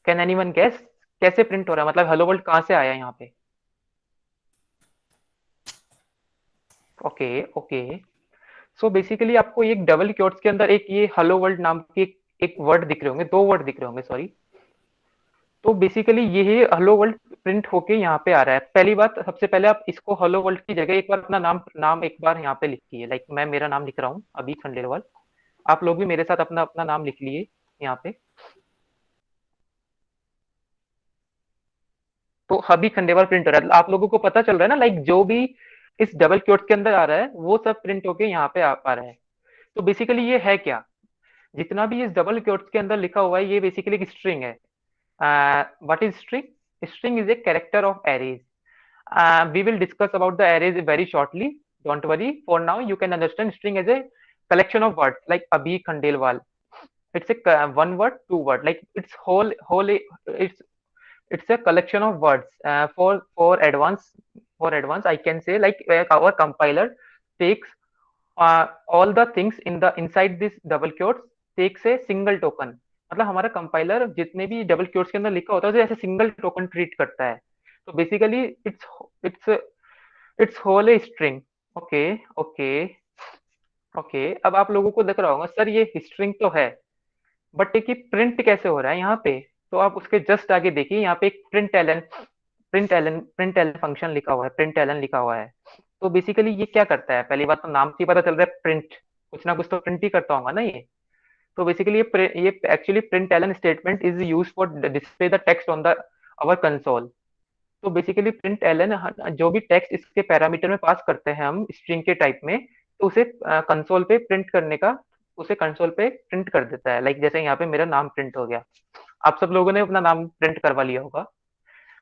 S3: Can anyone guess? कैसे print हो रहा है, मतलब hello world कहाँ से आया यहाँ पे? ओके. सो बेसिकली आपको एक डबल क्योट्स के अंदर एक ये हेलो वर्ल्ड नाम की एक वर्ड दिख रहे होंगे, 2 वर्ड दिख रहे होंगे, सॉरी. तो बेसिकली ये हेलो वर्ल्ड प्रिंट होके यहाँ पे आ रहा है. पहली बात, सबसे पहले आप इसको हेलो वर्ल्ड की जगह एक बार अपना नाम एक बार यहाँ पे लिखिए. लाइक मैं मेरा नाम लिख रहा हूँ अभी खंडेलवाल. आप लोग भी मेरे साथ अपना नाम लिख लिए यहाँ पे. तो अभी खंडेवाल प्रिंट हो रहा है. आप लोगों को पता चल रहा है ना, लाइक जो भी इस डबल क्योट्स के अंदर आ रहा है वो सब प्रिंट होके यहाँ पे आ रहा है. तो बेसिकली ये है क्या, जितना भी इस डबल क्योट्स के अंदर लिखा हुआ है ये बेसिकली एक स्ट्रिंग है. What is string? String is a character of arrays. We will discuss about the arrays very shortly. Don't worry. For now, you can understand string as a collection of words, like Abhi Khandelwal. It's a one word, two word. Like it's a collection of words. For advanced more advanced, I can say like our compiler takes all the things in the inside this double quotes takes a single token. मतलब हमारा compiler जितने भी double quotes के अंदर लिखा होता है उसे ऐसे सिंगल टोकन ट्रीट करता है. तो basically it's it's whole a string. Okay okay okay. अब आप लोगों को दिख रहा होगा सर ये स्ट्रिंग तो है बट ये प्रिंट कैसे हो रहा है यहाँ पे. तो आप उसके जस्ट आगे देखिए यहाँ पे एक प्रिंट एलन फंक्शन लिखा हुआ है, प्रिंट एलन लिखा हुआ है. तो बेसिकली ये क्या करता है, पहली बात तो नाम से ही पता चल रहा है प्रिंट, कुछ ना कुछ तो प्रिंट ही करता होगा ना ये. तो बेसिकली ये actually print L N statement is use for display the text on the our console. तो बेसिकली प्रिंट एलन जो भी टेक्स्ट इसके पैरामीटर में पास करते हैं हम स्ट्रिंग के टाइप में, तो उसे कंसोल पे प्रिंट करने का उसे कंसोल पे प्रिंट कर देता है. लाइक जैसे यहाँ पे मेरा नाम प्रिंट हो गया, आप सब लोगों ने अपना नाम प्रिंट करवा लिया होगा.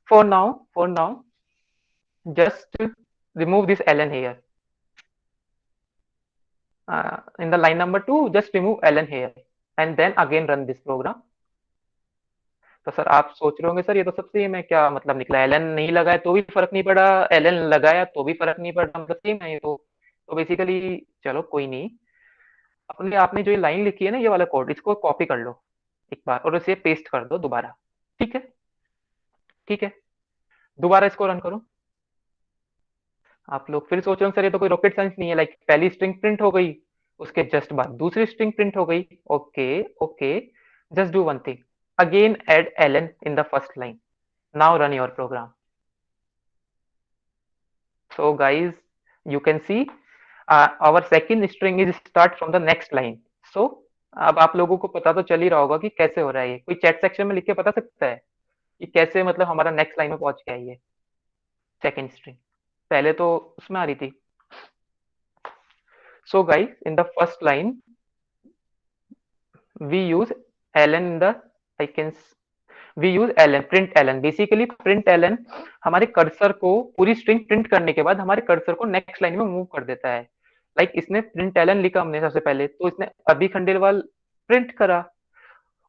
S3: For now just remove this ln here. In the line number 2 just remove ln here and then again run this program. तो सर आप सोच रहे होंगे सर ये तो सब सेम है, क्या मतलब निकला, एलन नहीं लगाया तो भी फर्क नहीं पड़ा, एलन लगाया तो भी फर्क नहीं पड़ा, मतलब सेम है ये तो बेसिकली चलो कोई नहीं. आपने जो ये लाइन लिखी है ना, ये वाला कोड, इसको कॉपी कर लो एक बार और इसे पेस्ट कर दो दोबारा. ठीक है ठीक है, दोबारा इसको रन करो. आप लोग फिर सोच रहे हो सर ये तो कोई रॉकेट साइंस नहीं है, लाइक पहली स्ट्रिंग प्रिंट हो गई, उसके जस्ट बाद दूसरी स्ट्रिंग प्रिंट हो गई. Okay okay, just do one thing, again add ln in the first line. Now run your program. So guys, you can see our second string is start from the next line. So अब आप लोगों को पता तो चल ही रहा होगा कि कैसे हो रहा है ये. कोई चैट सेक्शन में लिख के बता सकता है कि कैसे मतलब हमारा नेक्स्ट लाइन में पहुंच गया ये सेकंड स्ट्रिंग, पहले तो उसमें आ रही थी. So guys, in the first line we use ln in the we use ln, print ln. Basically print ln हमारे कर्सर को पूरी स्ट्रिंग प्रिंट करने के बाद हमारे कर्सर को नेक्स्ट लाइन में मूव कर देता है. लाइक इसने प्रिंट ln लिखा हमने सबसे पहले, तो इसने अभी खंडेलवाल प्रिंट करा,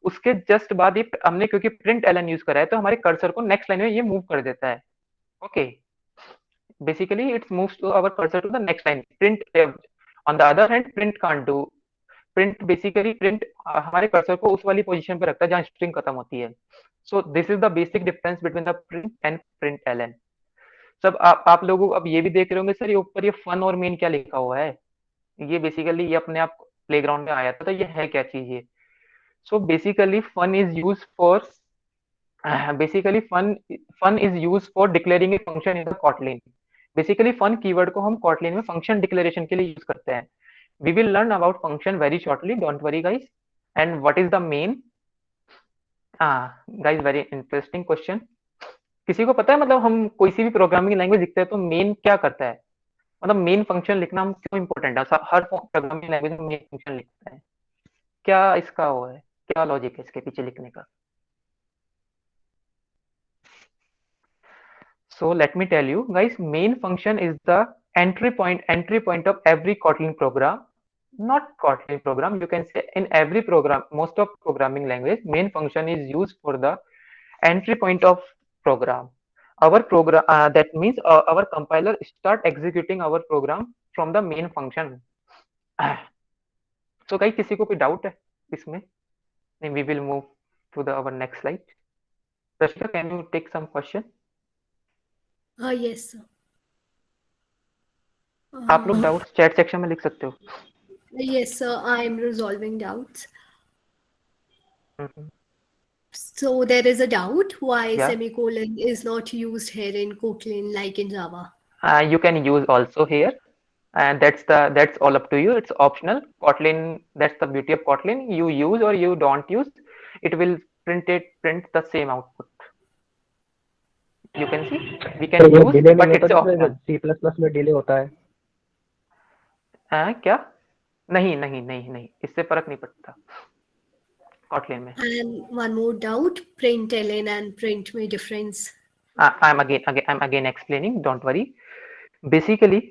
S3: उसके जस्ट बाद ये हमने क्योंकि प्रिंट ln यूज करा है तो हमारे कर्सर को नेक्स्ट लाइन में ये मूव कर देता है. Okay, basically it's moves to our cursor to the next line. Print on the other hand print can't do. Print basically print हमारे कर्सर को उस वाली पोजीशन पे रखता है जहां स्ट्रिंग खत्म होती है. So this is the basic difference between the print and print ln. सब आप लोगों आप ये भी देख रहे होंगे सर ये ऊपर ये फन और मेन क्या लिखा हुआ है, ये बेसिकली ये अपने आप प्लेग्राउंड में आया था, तो ये है क्या चीज ये. So basically fun is use for basically fun is use for declaring a function in the Kotlin. Basically fun keyword को हम कॉटलिन में फंक्शन डिक्लेरेशन के लिए यूज करते हैं. We will learn about function very shortly, don't worry guys. And what is the main? Guys, very interesting question. किसी को पता है मतलब हम कोई सी भी प्रोग्रामिंग लैंग्वेज लिखते हैं तो मेन क्या करता है, मतलब मेन फंक्शन लिखना हम क्यों इंपॉर्टेंट है, हर प्रोग्रामिंग लैंग्वेज में मेन फंक्शन लिखता है, क्या इसका वो है, क्या लॉजिक है इसके पीछे लिखने का. So let me tell you guys, main function is the entry point of every Kotlin program. Not Kotlin program, you can say in every program, most of programming language, main function is used for the entry point of program. Our program that means our compiler start executing our program from the main function. So guys, किसी को कोई doubt है इसमें? Then we will move to the our next slide. Rashika, can you take some question?
S2: Yes, sir.
S3: आप लोग doubts chat section में लिख सकते हो.
S2: Yes, sir. I am resolving doubts.
S3: Mhm.
S2: So there is a doubt why
S3: Yeah.
S2: semicolon is not used here in Kotlin like in Java.
S3: You can use also here, and that's all up to you. It's optional. Kotlin, that's the beauty of Kotlin. You use or you don't use, it will print the same output. You can see we can use, but it's optional.
S5: C++ में delay होता है.
S3: क्या? नहीं, इससे फर्क नहीं पड़ता Kotlin में.
S2: And one more doubt, print ln and print में difference.
S3: I'm again explaining. Don't worry. Basically,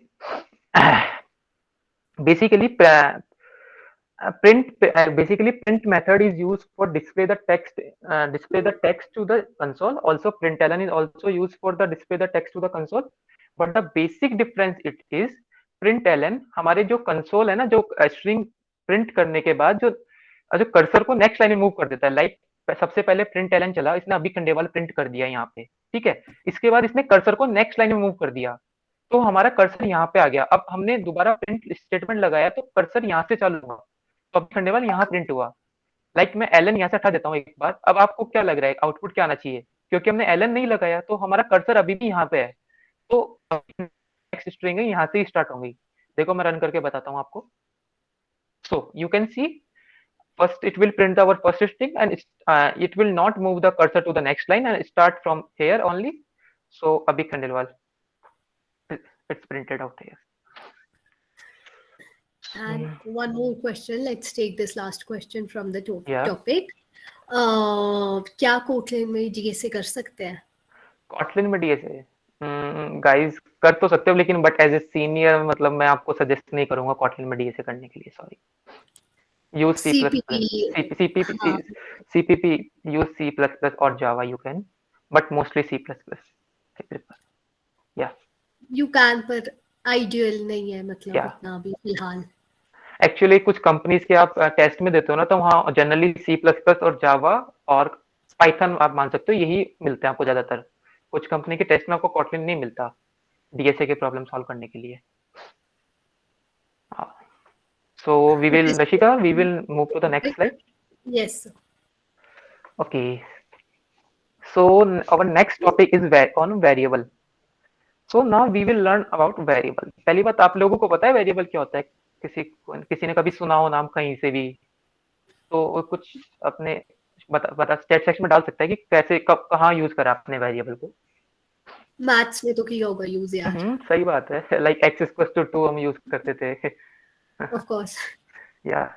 S3: print method is used for display the text to the console. Also println is also used for the display the text to the console. But the basic difference it is println हमारे जो console है ना, जो string print करने के बाद जो जो कर्सर को नेक्स्ट लाइन में मूव कर देता है, लाइक सबसे पहले println चला, इसने अभी खंडेवाल प्रिंट कर दिया यहाँ पे, ठीक है, इसके बाद इसने कर्सर को नेक्स्ट लाइन में मूव कर दिया, तो हमारा कर्सर यहाँ पे आ गया। अब हमने दोबारा प्रिंट स्टेटमेंट लगाया तो कर्सर यहाँ से चालू हुआ, तो अभी खंडेवाल यहाँ प्रिंट हुआ। लाइक मैं एलन यहाँ से हटा देता हूँ एक बार। अब आपको क्या लग रहा है आउटपुट क्या आना चाहिए? क्योंकि हमने एलन नहीं लगाया तो हमारा कर्सर अभी भी यहाँ पे है, तो नेक्स्ट स्ट्रिंग है यहाँ से ही स्टार्ट होंगी। देखो मैं रन करके बताता हूँ आपको। So you can see first it will print our first string and it will not move the cursor to the next line and start from here only. So abhi Khandelwal, it's printed out here.
S2: And one more question. Let's take this last question from the
S3: Yeah.
S2: topic. क्या Kotlin में DSA कर सकते हैं?
S3: Kotlin में DSA guys कर तो सकते हो, लेकिन बट एज ए सीनियर मतलब मैं आपको सजेस्ट नहीं करूंगा Kotlin में डीएसए करने के लिए, sorry. use C++,
S2: CPP,
S3: CPP, use C++ or Java you can, but mostly C++. I prefer. Yeah.
S2: You can, पर आइडियल नहीं है मतलब
S3: Yeah.
S2: इतना भी फिलहाल।
S3: एक्चुअली कुछ कंपनीज के आप टेस्ट में देते हो ना, तो वहाँ जनरली C++ और जावा और पाइथन आप मान सकते हो, यही मिलते हैं आपको ज्यादातर। कुछ कंपनी के टेस्ट में आपको कॉटलिन नहीं मिलता डीएसए के प्रॉब्लम सॉल्व करने के लिए। So we will, Rashika, we will move to the next slide.
S2: Yes.
S3: Okay. So our next topic is on variable. So now we will learn about variable. पहली बात, आप लोगों को पता है वेरिएबल क्या होता है? किसी ने कभी सुना हो नाम कहीं से भी, तो कुछ अपने बता स्टेट सेक्शन में डाल सकता है कि कैसे कब कहाँ यूज करा आपने वेरिएबल को।
S2: मैथ्स में तो किया होगा यूज यार।
S3: सही बात है, लाइक x = 2 हम यूज करते थे।
S2: Of course.
S3: Yeah.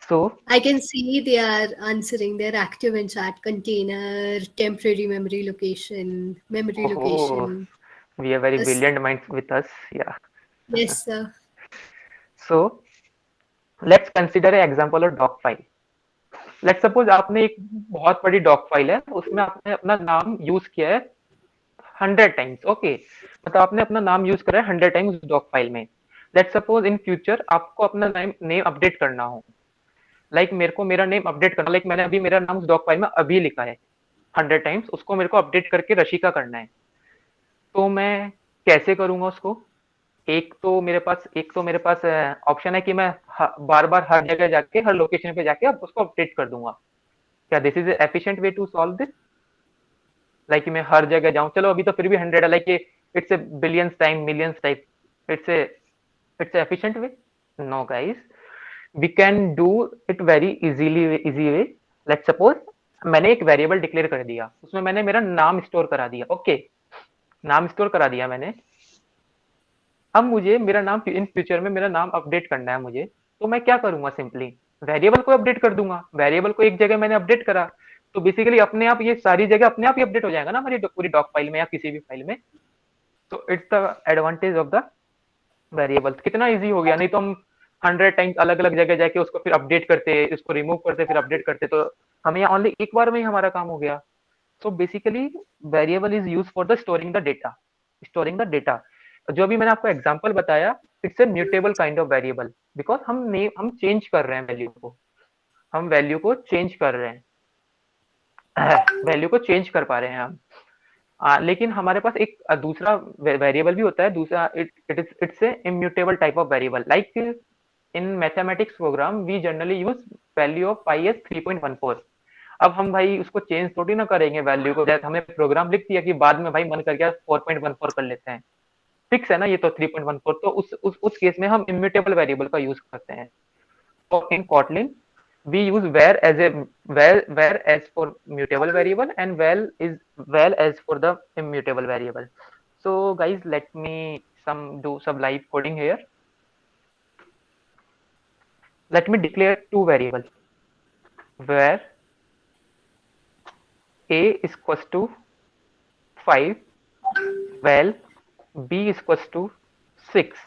S3: So
S2: I can see they are answering. They're active in chat. Container, temporary memory location, memory location.
S3: We have very
S2: Yes.
S3: brilliant minds with us. Yeah.
S2: Yes, sir.
S3: So let's consider an example of doc file. Let's suppose आपने एक बहुत बड़ी doc file है, उसमें आपने अपना नाम use किया है 100 टाइम्स। ओके, मतलब आपने अपना नाम यूज करा है 100 टाइम्स doc file में। लेट्स सपोज इन फ्यूचर आपको अपना नेम अपडेट करना हो, लाइक मेरे को मेरा नेम अपडेट करना, लाइक मैंने अभी मेरा नाम उस डॉक फाइल में अभी लिखा है 100 टाइम्स, उसको मेरे को अपडेट करके रशिका करना है, तो मैं कैसे करूंगा उसको? एक तो मेरे पास ऑप्शन है कि मैं बार बार हर जगह जाके हर लोकेशन पे जाके अब उसको अपडेट कर दूंगा। क्या this is efficient way to solve this? Like मैं हर जगह जाऊं, चलो अभी तो फिर भी 100 है, like it's a billions time, millions type, it's an efficient way? No guys, we can do it very easy way. Let's suppose मैंने एक वेरिएबल डिक्लेयर कर दिया, उसमें मैंने मेरा नाम स्टोर करा दिया। ओके, नाम स्टोर करा दिया मैंने। अब मुझे मेरा नाम इन फ्यूचर में मेरा नाम अपडेट करना है मुझे, तो मैं क्या करूंगा? सिंपली वेरिएबल को अपडेट कर दूंगा। वेरिएबल को एक जगह मैंने अपडेट करा, तो बेसिकली अपने आप ये सारी जगह अपने आप ही अपडेट हो जाएगा ना हमारी पूरी डॉक फाइल में या किसी भी फाइल में। तो it's the advantage of the variable. कितना इजी हो गया, नहीं तो हम 100 टाइम्स अलग अलग जगह जाके उसको फिर अपडेट करते, इसको रिमूव करते, फिर अपडेट करते, तो हमें ओनली एक बार में ही हमारा काम हो गया। So basically variable is use for the storing the data. जो अभी मैंने आपको एग्जांपल बताया, it's a mutable kind of variable, because हम चेंज कर रहे हैं वैल्यू को चेंज कर रहे हैं, वैल्यू को चेंज कर पा रहे हैं हम। लेकिन हमारे पास एक दूसरा वेरिएबल भी होता है, दूसरा it's a immutable type of variable. Like in mathematics program we generally use value of pi as 3.14। अब हम भाई उसको चेंज थोड़ी ना करेंगे वैल्यू को, जैसे हमें प्रोग्राम लिख दिया कि बाद में भाई मन कर गया 4.14 कर लेते हैं, फिक्स है ना ये तो 3.14, तो उस केस में हम इम्यूटेबल वेरिएबल का यूज करते हैं। तो इन Kotlin we use where as for mutable variable and val as for the immutable variable. So guys, let me do some live coding here. Let me declare two variables, where a is equals to 5, val b is equals to 6,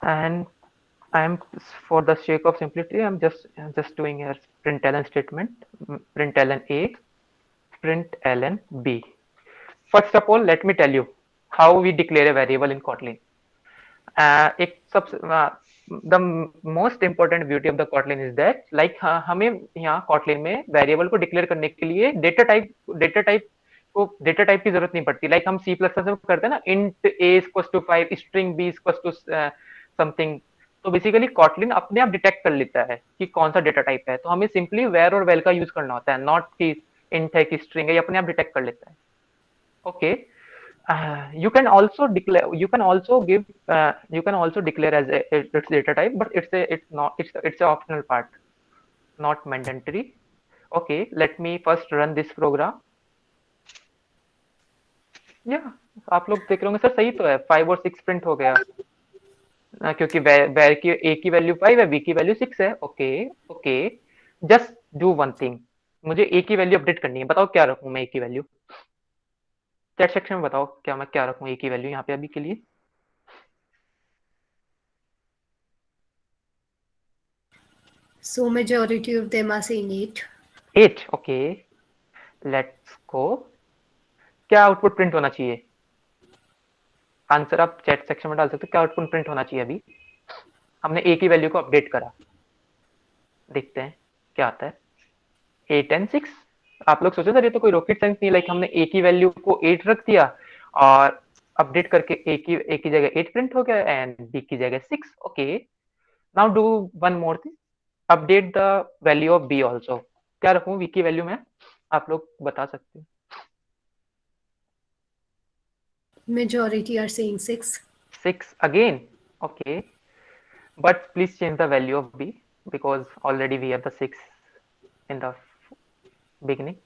S3: and I'm, for the sake of simplicity, I'm just doing here println statement, println a, println b. first of all, let me tell you how we declare a variable in Kotlin. एक सब the most important beauty of the Kotlin is that like हमें यहाँ Kotlin में variable को declare करने के लिए data type की जरूरत नहीं पड़ती. लाइक हम C++ में करते हैं ना, int a equals to 5, string b equals to something. तो बेसिकली Kotlin अपने आप डिटेक्ट कर लेता है कि कौन सा डेटा टाइप है. तो हमें सिंपली वेर और वेल का यूज करना होता है, नॉट कि int है कि string है. ये अपने आप डिटेक्ट कर लेता है. Okay. You can also declare as its data type, but it's a optional part, not mandatory. Okay, let me first run this program. आप लोग देख रहे होंगे सर, सही तो है, 5 और 6 प्रिंट हो गया. क्योंकि वेर की a की वैल्यू 5 है, b की वैल्यू 6 है. Okay, just do one thing. मुझे a की वैल्यू अपडेट करनी है. बताओ क्या रखूं मैं a की वैल्यू. चैट सेक्शन में बताओ मैं क्या रखूं a की वैल्यू यहाँ पे अभी के लिए.
S2: So majority of them are saying 8.
S3: 8. Okay, let's go. क्या आउटपुट प्रिंट होना चाहिए? आंसर आप चैट सेक्शन में डाल सकते हो. क्या आउटपुट प्रिंट होना चाहिए? अभी हमने a की वैल्यू को अपडेट करा, देखते हैं क्या आता है. 8 and 6. आप लोग सोचो सर ये तो कोई रॉकेट साइंस नहीं. लाइक हमने a की वैल्यू को 8 रख दिया और अपडेट करके a की जगह 8 प्रिंट हो गया एंड b की जगह 6. Okay, now do one more thing, update the value of b also. क्या रखूं b की वैल्यू में? आप लोग बता सकते हो.
S2: Majority are saying 6.
S3: 6 again. Okay, but please change the value of b because already we have the 6 in the beginning.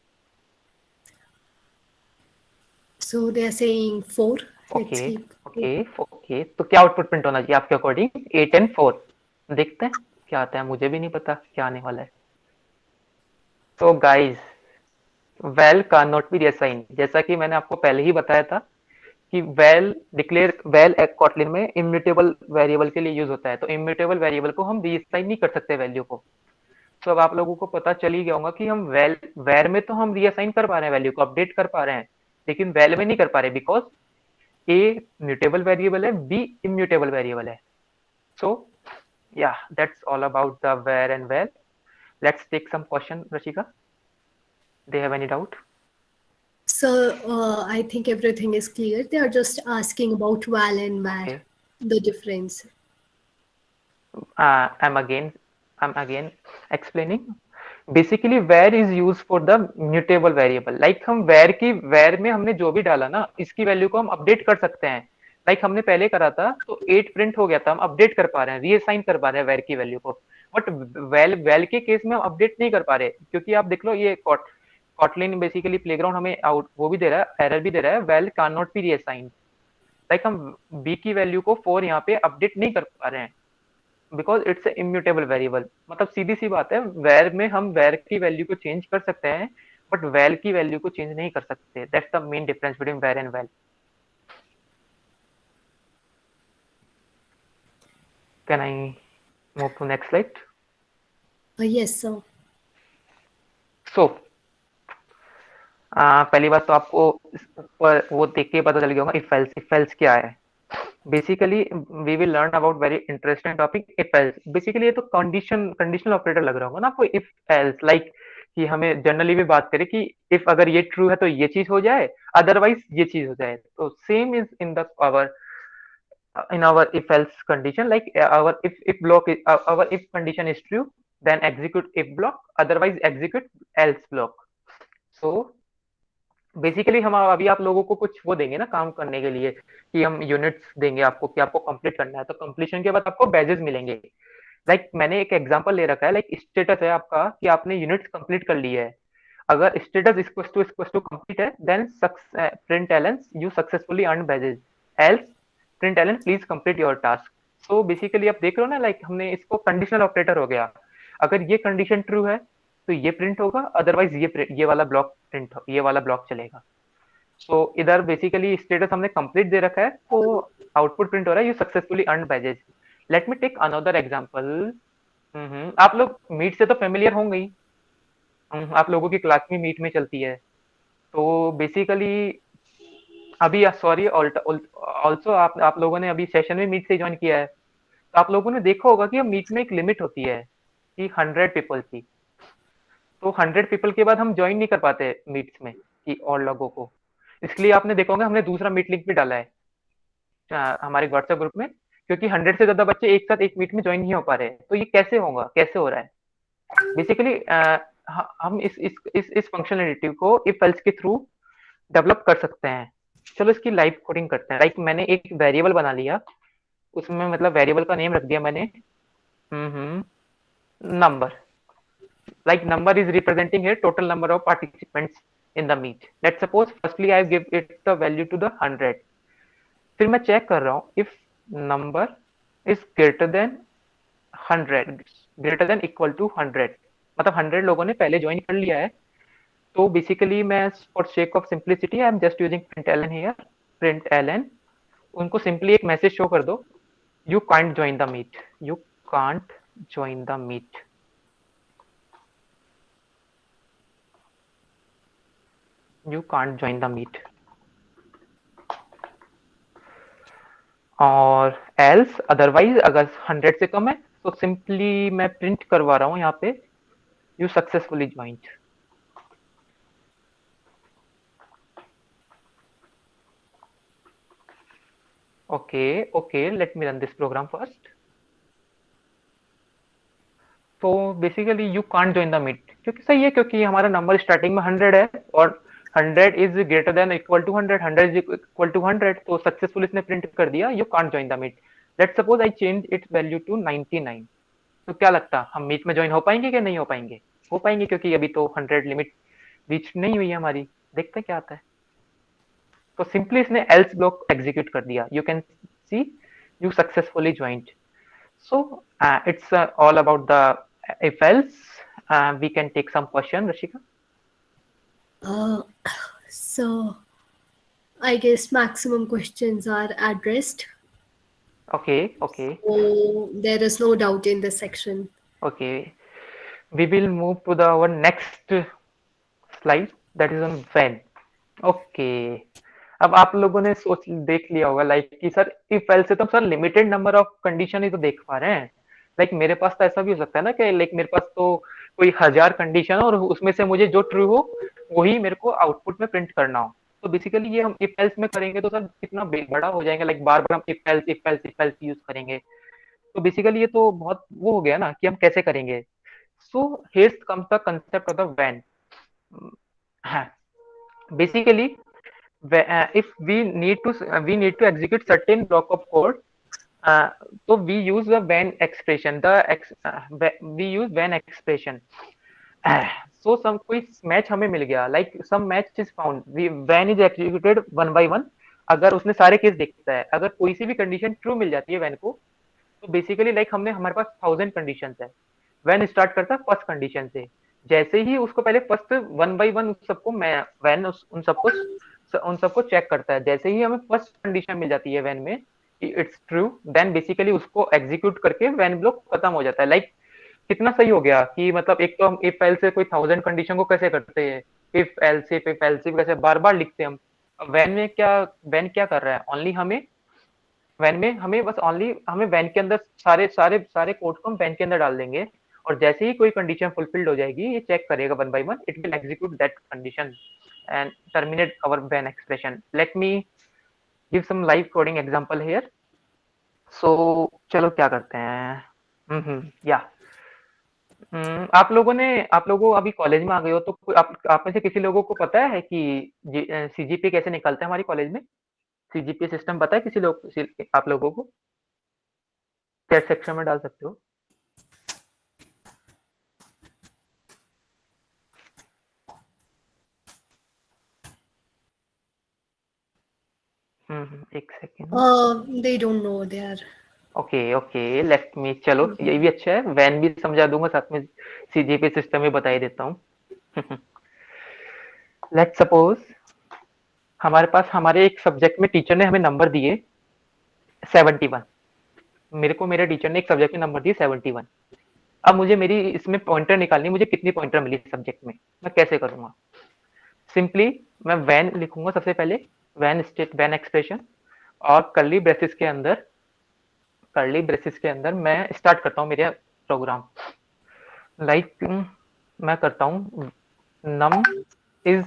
S2: So they are saying 4. Let's
S3: okay
S2: keep
S3: okay. तो क्या आउटपुट प्रिंट होना चाहिए आपके अकॉर्डिंग? 8 and 4. देखते हैं क्या आता है. मुझे भी नहीं पता क्या आने वाला है. तो guys, well can not B reassign. जैसा कि मैंने आपको पहले ही बताया था कि वेल कोटलिन में इम्यूटेबल वेरिएबल के लिए यूज होता है. तो इम्यूटेबल वेरिएबल को हम रीअसाइन नहीं कर सकते वैल्यू को. तो अब आप लोगों को पता चल ही गया होगा कि हम वेर में तो हम रीअसाइन कर पा रहे हैं, वैल्यू को अपडेट कर पा रहे हैं, लेकिन वेल में नहीं कर पा रहे बिकॉज a म्यूटेबल वेरिएबल है, b इम्यूटेबल वेरिएबल है. So yeah that's all about the var and val. Let's take some question. Rashika, they have any doubt?
S2: So I think everything is clear. They are just asking about val and var,
S3: Okay.
S2: the difference.
S3: I'm again explaining. Basically var is used for the mutable variable. Like हम var में हमने जो भी डाला ना, इसकी value को हम अपडेट कर सकते हैं. लाइक हमने पहले करा था तो 8 प्रिंट हो गया था, हम अपडेट कर पा रहे हैं, रीअसाइन कर पा रहे हैं var की वैल्यू को. बट वेल के केस में हम अपडेट नहीं कर पा रहे, क्योंकि आप देख लो ये कॉटलिन बेसिकली प्लेग्राउंड हमें आउट वो भी दे रहा है, एरर भी दे रहा है, val can not be reassigned. Like हम b की वैल्यू को 4 यहाँ पे अपडेट नहीं कर पा रहे हैं बिकॉज इट्स इम्यूटेबल वेरिएबल. मतलब सीधी सी बात है, वेर में हम वेर की वैल्यू को चेंज कर सकते हैं बट वेल की वैल्यू को चेंज नहीं कर सकते. That's the main difference between var and val. Can I move to next slide?
S2: Yes, sir.
S3: So पहली बात तो आपको ऊपर वो देख के पता चल गया होगा इफ एल्स क्या है. Basically we will learn about very interesting topic, if else. Basically ये तो कंडीशनल ऑपरेटर लग रहा होगा ना आपको. इफ एल्स लाइक कि हमें जनरली भी बात करें कि इफ अगर ये ट्रू है तो ये चीज हो जाए, अदरवाइज ये चीज हो जाए. तो same is in the our if else condition. Like our if condition is true, then execute if block, otherwise execute else block. So basically हम अभी आप लोगों को कुछ वो देंगे ना काम करने के लिए, कि हम यूनिट्स देंगे आपको कि आपको कंप्लीट करना है. तो कंप्लीशन के बाद आपको बैजेस मिलेंगे. लाइक मैंने एक एग्जांपल ले रखा है, लाइक स्टेटस है आपका कि आपने यूनिट्स कंप्लीट कर ली है. अगर स्टेटस इक्वल्स टू कंप्लीट है, then println you successfully earn badges, else println please complete your task. So basically आप देख रहे हो ना, लाइक हमने इसको कंडीशनल ऑपरेटर हो गया. अगर ये कंडीशन ट्रू है तो ये प्रिंट होगा, अदरवाइज ये वाला ब्लॉक चलेगा. सो इधर बेसिकली स्टेटस हमने कंप्लीट दे रखा है तो आउटपुट प्रिंट हो रहा है, you successfully earn badges. Let me take another example. आप लोग मीट से तो फेमिलियर होंगे ही. आप लोगों की क्लास में मीट में चलती है. तो बेसिकली अभी सॉरी ऑल्सो आप लोगों ने अभी सेशन में मीट से ज्वाइन किया है, तो आप लोगों ने देखा होगा कि मीट में एक लिमिट होती है कि 100 पीपल की। तो 100 पीपल के बाद हम ज्वाइन नहीं कर पाते मीट्स में कि और लोगों को। इसलिए आपने देखा होगा हमने दूसरा मीट लिंक भी डाला है हमारे व्हाट्सएप ग्रुप में, क्योंकि 100 से ज्यादा बच्चे एक साथ एक मीट में ज्वाइन नहीं हो पा रहे हैं। तो ये कैसे होगा, कैसे हो रहा है? बेसिकली हम इस फंक्शनलिटी को इफ एल्स के थ्रू डेवलप कर सकते हैं। चलो इसकी लाइव कोडिंग करते हैं। लाइक मैंने एक वेरिएबल बना लिया, उसमें मतलब वेरिएबल का नेम रख दिया मैंने number. Like number is representing here total number of participants in the meet. Let's suppose firstly I give it the value to the 100. फिर मैं चेक कर रहा हूँ if number is greater than 100, greater than equal to 100, मतलब 100 लोगों ने पहले join कर लिया है। तो बेसिकली मैं for sake of simplicity I am just using println here, println, उनको सिंपली एक मैसेज शो कर दो, you can't join the meet, you can't join the meet। You can't join the meet। और else अदरवाइज अगर 100 से कम है तो simply मैं प्रिंट करवा रहा हूँ यहाँ पे you successfully joined। Okay, let me run this program first। तो basically you can't join the meet, क्योंकि सही है, क्योंकि हमारा नंबर स्टार्टिंग में 100 है और 100 is greater than equal to 100, 100 is equal to 100, तो सक्सेसफुल इसने प्रिंट कर दिया you can't join the meet. Let's suppose I change its value to 99। तो क्या लगता हम मीट में ज्वाइन हो पाएंगे कि नहीं हो पाएंगे? हो पाएंगे, क्योंकि अभी तो 100 लिमिट रीच नहीं हुई है हमारी। देखते हैं क्या आता है। तो सिंपली इसने एल्स ब्लॉक एग्जीक्यूट कर दिया, you can see you successfully joined. So it's all about the if else। We can take some question, Rashika।
S2: So I guess maximum questions are addressed.
S3: Okay,
S2: So there is no doubt in this section.
S3: okay, we will move to our next slide, that is on when। Okay, अब आप लोगों ने सोच देख लिया होगा like कि sir if else से तो sir limited number of condition ही तो देख पा रहे हैं। लाइक मेरे पास तो ऐसा भी हो सकता है ना कि लाइक मेरे पास तो कोई 1000 कंडीशन और उसमें से मुझे जो ट्रू हो वही मेरे को आउटपुट में प्रिंट करना हो। तो बेसिकली ये हम इफ एल्स में करेंगे तो सर कितना बड़ा हो जाएगा, लाइक बार बार हम इफ एल्स यूज करेंगे। तो बेसिकली ये तो बहुत वो हो गया ना कि हम कैसे करेंगे। So here's comes the concept of the when. Basically if we need to execute certain block of code, so we use the when expression, we use when expression। so some कोई मैच हमें मिल गया, like some match is found, when is executed one by one। अगर उसने सारे case देखता है, अगर कोई सी भी कंडीशन ट्रू मिल जाती है when को, तो बेसिकली लाइक हमारे पास 1000 कंडीशन है। when स्टार्ट करता है फर्स्ट कंडीशन से, जैसे ही उसको पहले फर्स्ट वन बाई वन सबको when उन सबको चेक करता है। जैसे ही हमें फर्स्ट कंडीशन मिल जाती है व्हेन में इट्स ट्रू, देन बेसिकली उसको एग्जीक्यूट करके व्हेन ब्लॉक खत्म हो जाता है। लाइक कितना सही हो गया कि मतलब एक तो हम इफ एल्स से कोई 1000 कंडीशन को कैसे करते हैं, इफ एल्स कैसे बार बार लिखते हैं हम। व्हेन में क्या कर रहा है, ओनली हमें व्हेन में हमें बस ओनली हमें व्हेन के अंदर सारे कोड को हम व्हेन के अंदर डाल देंगे, और जैसे ही कोई कंडीशन फुलफिल्ड हो जाएगी ये चेक करेगा one by one, it will execute that condition and terminate our when expression। Let me give some live coding example here। so चलो क्या करते हैं। या आप लोगों अभी कॉलेज में आ गए हो, तो आप में से किसी लोगों को पता है कि सीजीपी कैसे निकलता है हमारी कॉलेज में? सीजीपी सिस्टम पता है आप लोगों को? चैट सेक्शन में डाल सकते हो। एक second.
S2: They don't know they are।
S3: Okay let me, चलो ये भी अच्छा है, वैन भी समझा दूंगा, साथ में सीजीपी सिस्टम भी बता ही देता हूँ। लेट्स सपोज हमारे एक सब्जेक्ट में टीचर ने हमें नंबर दिए 71। मेरे टीचर ने एक सब्जेक्ट में नंबर दिए 71। अब मुझे मेरी इसमें पॉइंटर निकालनी, मुझे कितनी पॉइंटर मिली सब्जेक्ट में, मैं कैसे करूंगा? सिंपली मैं वैन लिखूंगा सबसे पहले, वैन एक्सप्रेशन, और कर्ली ब्रेसेस के अंदर मैं स्टार्ट करता हूँ मेरा प्रोग्राम। लाइक मैं करता हूँ num is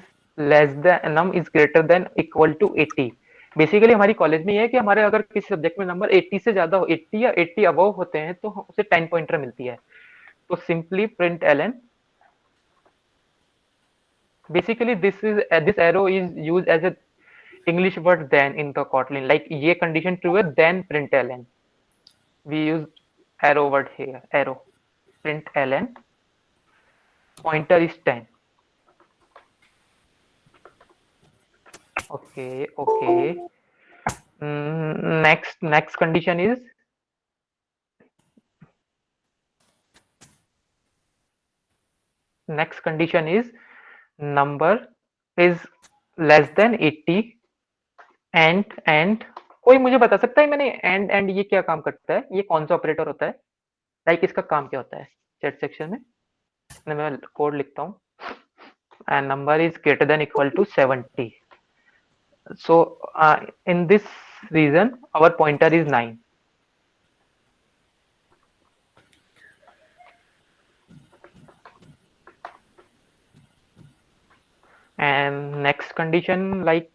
S3: greater than equal to 80। Basically हमारी कॉलेज में ये है कि हमारे अगर किसी सब्जेक्ट में नंबर 80 से ज्यादा 80 या 80 अबव होते हैं तो उसे 10 पॉइंटर मिलती है। तो simply println, basically this arrow is use as a English word then in the Kotlin. Like ये कंडीशन ट्रू है, then println we use arrow word here, arrow println pointer is 10। okay next condition is number is less than 80 and कोई मुझे बता सकता है मैंने and ये क्या काम करता है, ये कौन सा ऑपरेटर होता है, लाइक इसका काम क्या होता है चैट सेक्शन में मैं कोड लिखता हूँ। And number is greater than equal to 70। So in this reason our pointer is 9। And next condition, like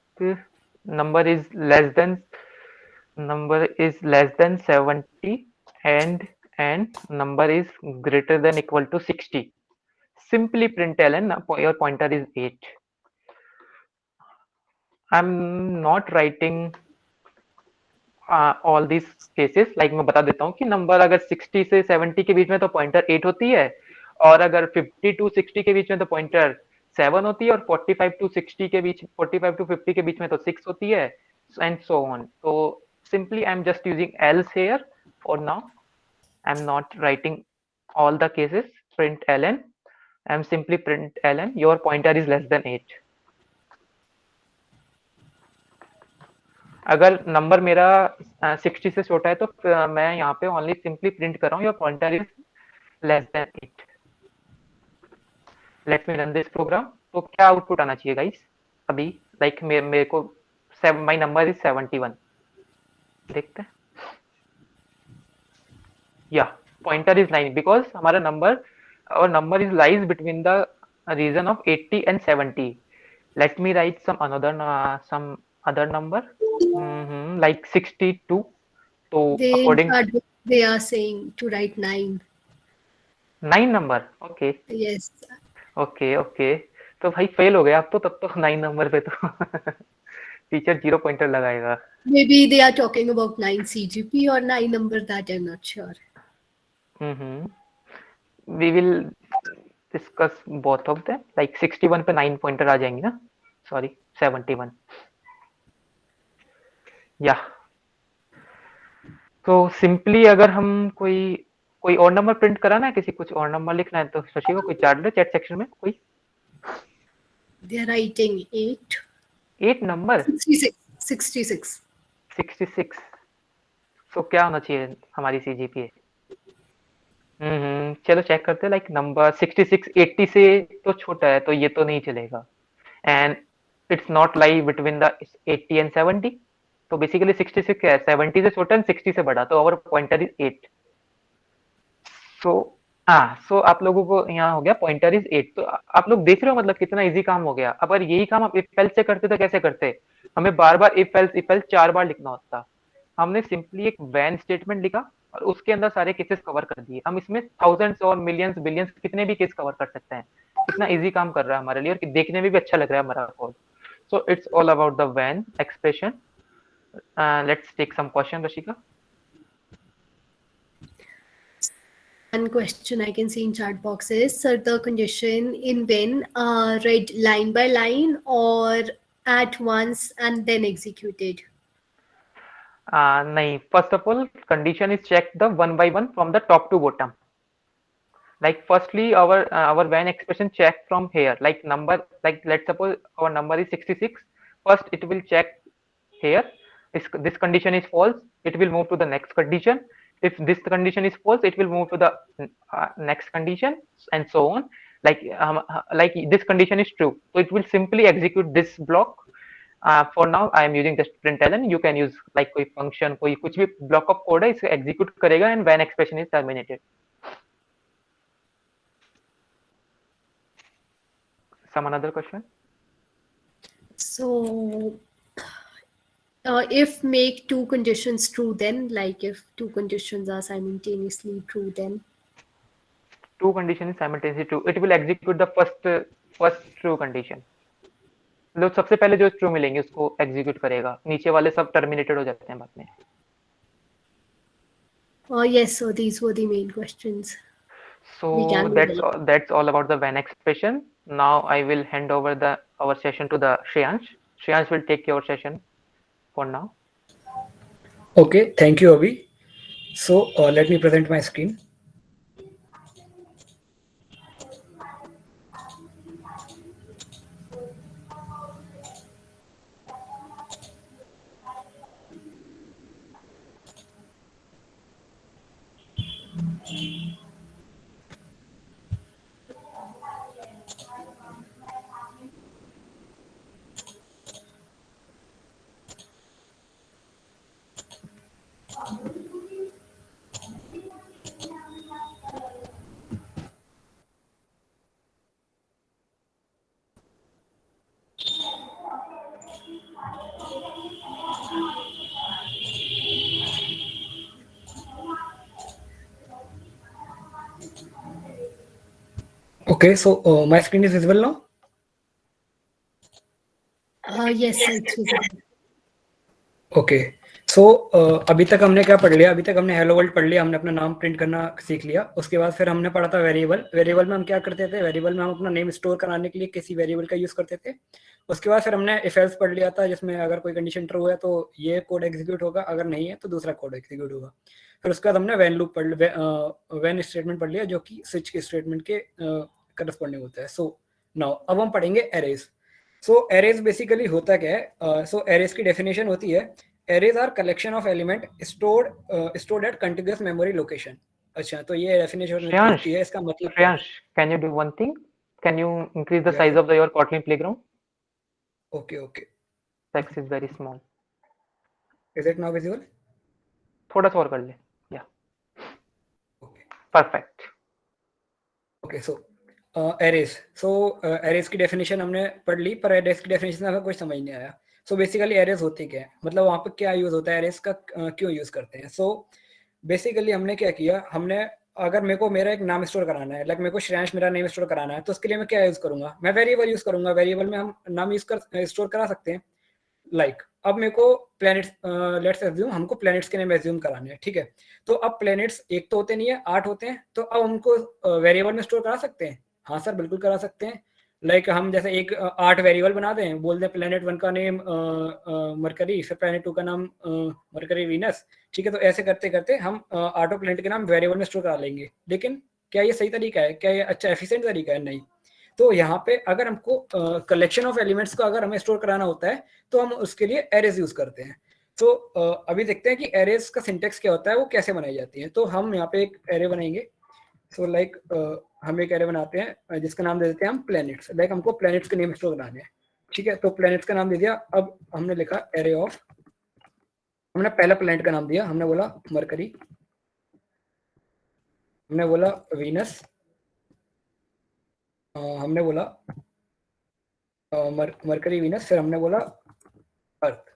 S3: number is less than 70 and number is greater than equal to 60। Simply print ln your pointer is 8। I'm not writing all these cases, like मैं बता देता हूँ कि number अगर 60 से 70 के बीच में तो पॉइंटर 8 होती है, और अगर 50 टू 60 के बीच में तो पॉइंटर 7 होती है, और 45 टू 50 के बीच में तो 6 होती है, एंड सो ऑन। तो simply I am just using else here for now. I am not writing all the cases। print ln, I am simply print ln your pointer is less than 8। अगर number मेरा 60 से छोटा है तो मैं यहाँ पे ओनली सिंपली प्रिंट कर रहा हूँ your pointer is less than 8। Let me run this program. तो क्या आउटपुट आना चाहिए गाइस अभी, लाइक मेरे को माय नंबर इज 71। देखते हैं, या पॉइंटर इज 9 बिकॉज हमारा number is lies between the region of 80 and 70। Let me write some other number, like 62। तो according
S2: they are saying to write 9
S3: number। okay
S2: yes
S3: okay तो भाई fail हो गया आप तो, तब तो 9 नंबर पे तो टीचर 0 पॉइंटर लगाएगा।
S2: maybe they are talking about 9 CGP or 9 number, that I'm not sure।
S3: we will discuss both of them। like 61 पे 9 पॉइंटर आ जाएंगे ना, सॉरी 71। या तो सिंपली अगर हम कोई और नंबर प्रिंट कराना है, किसी कुछ और नंबर लिखना है तो शशि को कोई चार्ट दे चैट सेक्शन में। कोई
S2: they are writing
S3: 8 नंबर 66। तो क्या होना चाहिए हमारी सीजीपीए? चलो चेक करते हैं। लाइक नंबर 66 80 से तो छोटा है तो ये तो नहीं चलेगा, and it's not lie between the 80 and 70। तो बेसिकली 66 है, 70 से छोटा एंड 60 से बड़ा, तो आवर पॉइंटर इज 8। सो आप लोगों को यहाँ हो गया पॉइंटर इज 8। तो आप लोग देख रहे हो मतलब कितना इजी काम हो गया। अब अगर यही काम आप इफ एल्स से करते तो कैसे करते, हमें बार बार इफ एल्स 4 बार लिखना होता। हमने सिंपली एक व्हेन स्टेटमेंट लिखा और उसके अंदर सारे केसेस कवर कर दिए। हम इसमें थाउजेंड्स और मिलियंस बिलियंस कितने भी केस कवर कर सकते हैं। कितना इजी काम कर रहा है हमारे लिए और देखने में भी अच्छा लग रहा है हमारा code. So it's all about the when expression. Let's take some question, Rashika।
S2: One question I can see in chat box is, sir, the condition in when read line by line or at once and then executed?
S3: nahin, first of all condition is checked the one by one from the top to bottom। like firstly our when expression check from here, like number, like let's suppose our number is 66। first it will check here, if this condition is false it will move to the next condition, if this condition is false it will move to the next condition, and so on। like this condition is true so it will simply execute this block For now I am using just println. You can use like कोई function, कोई कुछ भी block of code है, इसे execute करेगा and when expression is terminated. Some another question?
S2: So, if make two conditions true, then like if two conditions are simultaneously true, then
S3: Two conditions simultaneously true. It will execute the first true condition. तो सबसे पहले जो true मिलेंगे उसको execute करेगा, नीचे वाले सब टर्मिनेटेड हो जाते हैं बाद में.
S2: yes, so these were the main questions.
S3: So
S2: We can do that.
S3: that's all about the when expression. Now I will hand over our session to the Shreyansh. Shreyansh will take your session for now.
S4: Okay, thank you, Abhi. So let me present my screen. Okay, so my screen is visible now.
S2: Yes, it's visible.
S4: Okay so अभी तक हमने क्या पढ़ लिया? अभी तक हमने hello world पढ़ लिया, हमने अपना नाम प्रिंट करना सीख लिया. उसके बाद फिर हमने पढ़ा था वेरिएबल में हम क्या करते थे? वेरिएबल में हम अपना नेम स्टोर कराने के लिए किसी वेरिएबल का यूज करते थे. उसके बाद फिर हमने इफ एल्स पढ़ लिया था, जिसमें अगर कोई कंडीशन ट्रू है तो ये कोड एग्जीक्यूट होगा, अगर नहीं है तो दूसरा कोड एग्जीक्यूट होगा. फिर उसके बाद हमने व्हेन लूप व्हेन स्टेटमेंट पढ़ लिया, जो कि स्विच के स्टेटमेंट के करस्पॉन्डिंग होता है. सो नाउ अब हम पढ़ेंगे एरेज. सो एरेज बेसिकली होता क्या है? सो एरेज की डेफिनेशन होती है, arrays are collection of element stored at continuous memory location. अच्छा, तो ये डेफिनेशन होती है. इसका मतलब
S3: Shreyansh, can you do one thing? Can you increase the
S4: Yeah,
S3: size of your Kotlin playground?
S4: Okay.
S3: Text is very small.
S4: Is it now visible?
S3: थोड़ा सा और कर ले. Yeah.
S4: Okay.
S3: Perfect.
S4: Okay, so arrays. So arrays की definition हमने पढ़ ली, पर arrays की डेफिनेशन हमें कुछ समझ नहीं आया. सो बेसिकली एरेज होती क्या है, मतलब वहाँ पे क्या यूज होता है, एरेज का क्यों यूज करते हैं. सो बेसिकली हमने क्या किया, हमने अगर मेरे को मेरा एक नाम स्टोर कराना है, लाइक मेरे को श्रेयांश मेरा नेम स्टोर कराना है, तो उसके लिए मैं क्या यूज करूंगा? मैं वेरिएबल यूज करूंगा. वेरिएबल में हम नाम यूज कर स्टोर करा सकते हैं. लाइक अब मेरे को प्लैनेट्स, लेट्स अज्यूम हमको प्लैनेट्स के नेम एज्यूम कराने हैं, ठीक है. तो अब प्लैनेट्स एक तो होते नहीं है, 8 होते हैं. तो अब हमको वेरिएबल में स्टोर करा सकते हैं. हाँ सर, बिल्कुल करा सकते हैं. लाइक हम जैसे एक 8 वेरिएबल बना दें, बोल दें प्लैनेट 1 का नेम मरकरी, फिर प्लैनेट 2 का नाम मरकरी वीनस, ठीक है. तो ऐसे करते करते हम 8 प्लैनेट के नाम वेरिएबल में स्टोर करा लेंगे. लेकिन क्या ये सही तरीका है? क्या ये अच्छा एफिशिएंट तरीका है? नहीं. तो यहाँ पे अगर हमको कलेक्शन ऑफ एलिमेंट्स को अगर हमें स्टोर कराना होता है, तो हम उसके लिए एरेज यूज करते हैं. तो अभी देखते हैं कि एरेज का सिंटेक्स क्या होता है, वो कैसे बनाई जाती है. तो हम यहाँ पे एक एरे बनाएंगे. सो लाइक हम एक एरे बनाते हैं जिसका नाम दे देते हैं हम प्लैनेट्स. लाइक हमको प्लैनेट्स के नेम स्टोर कराने हैं, ठीक है. तो प्लैनेट्स का नाम दे दिया. अब हमने लिखा एरे ऑफ, हमने पहला प्लैनेट का नाम दिया, हमने बोला मरकरी, हमने बोला वीनस, हमने बोला मरकरी वीनस, फिर हमने बोला अर्थ,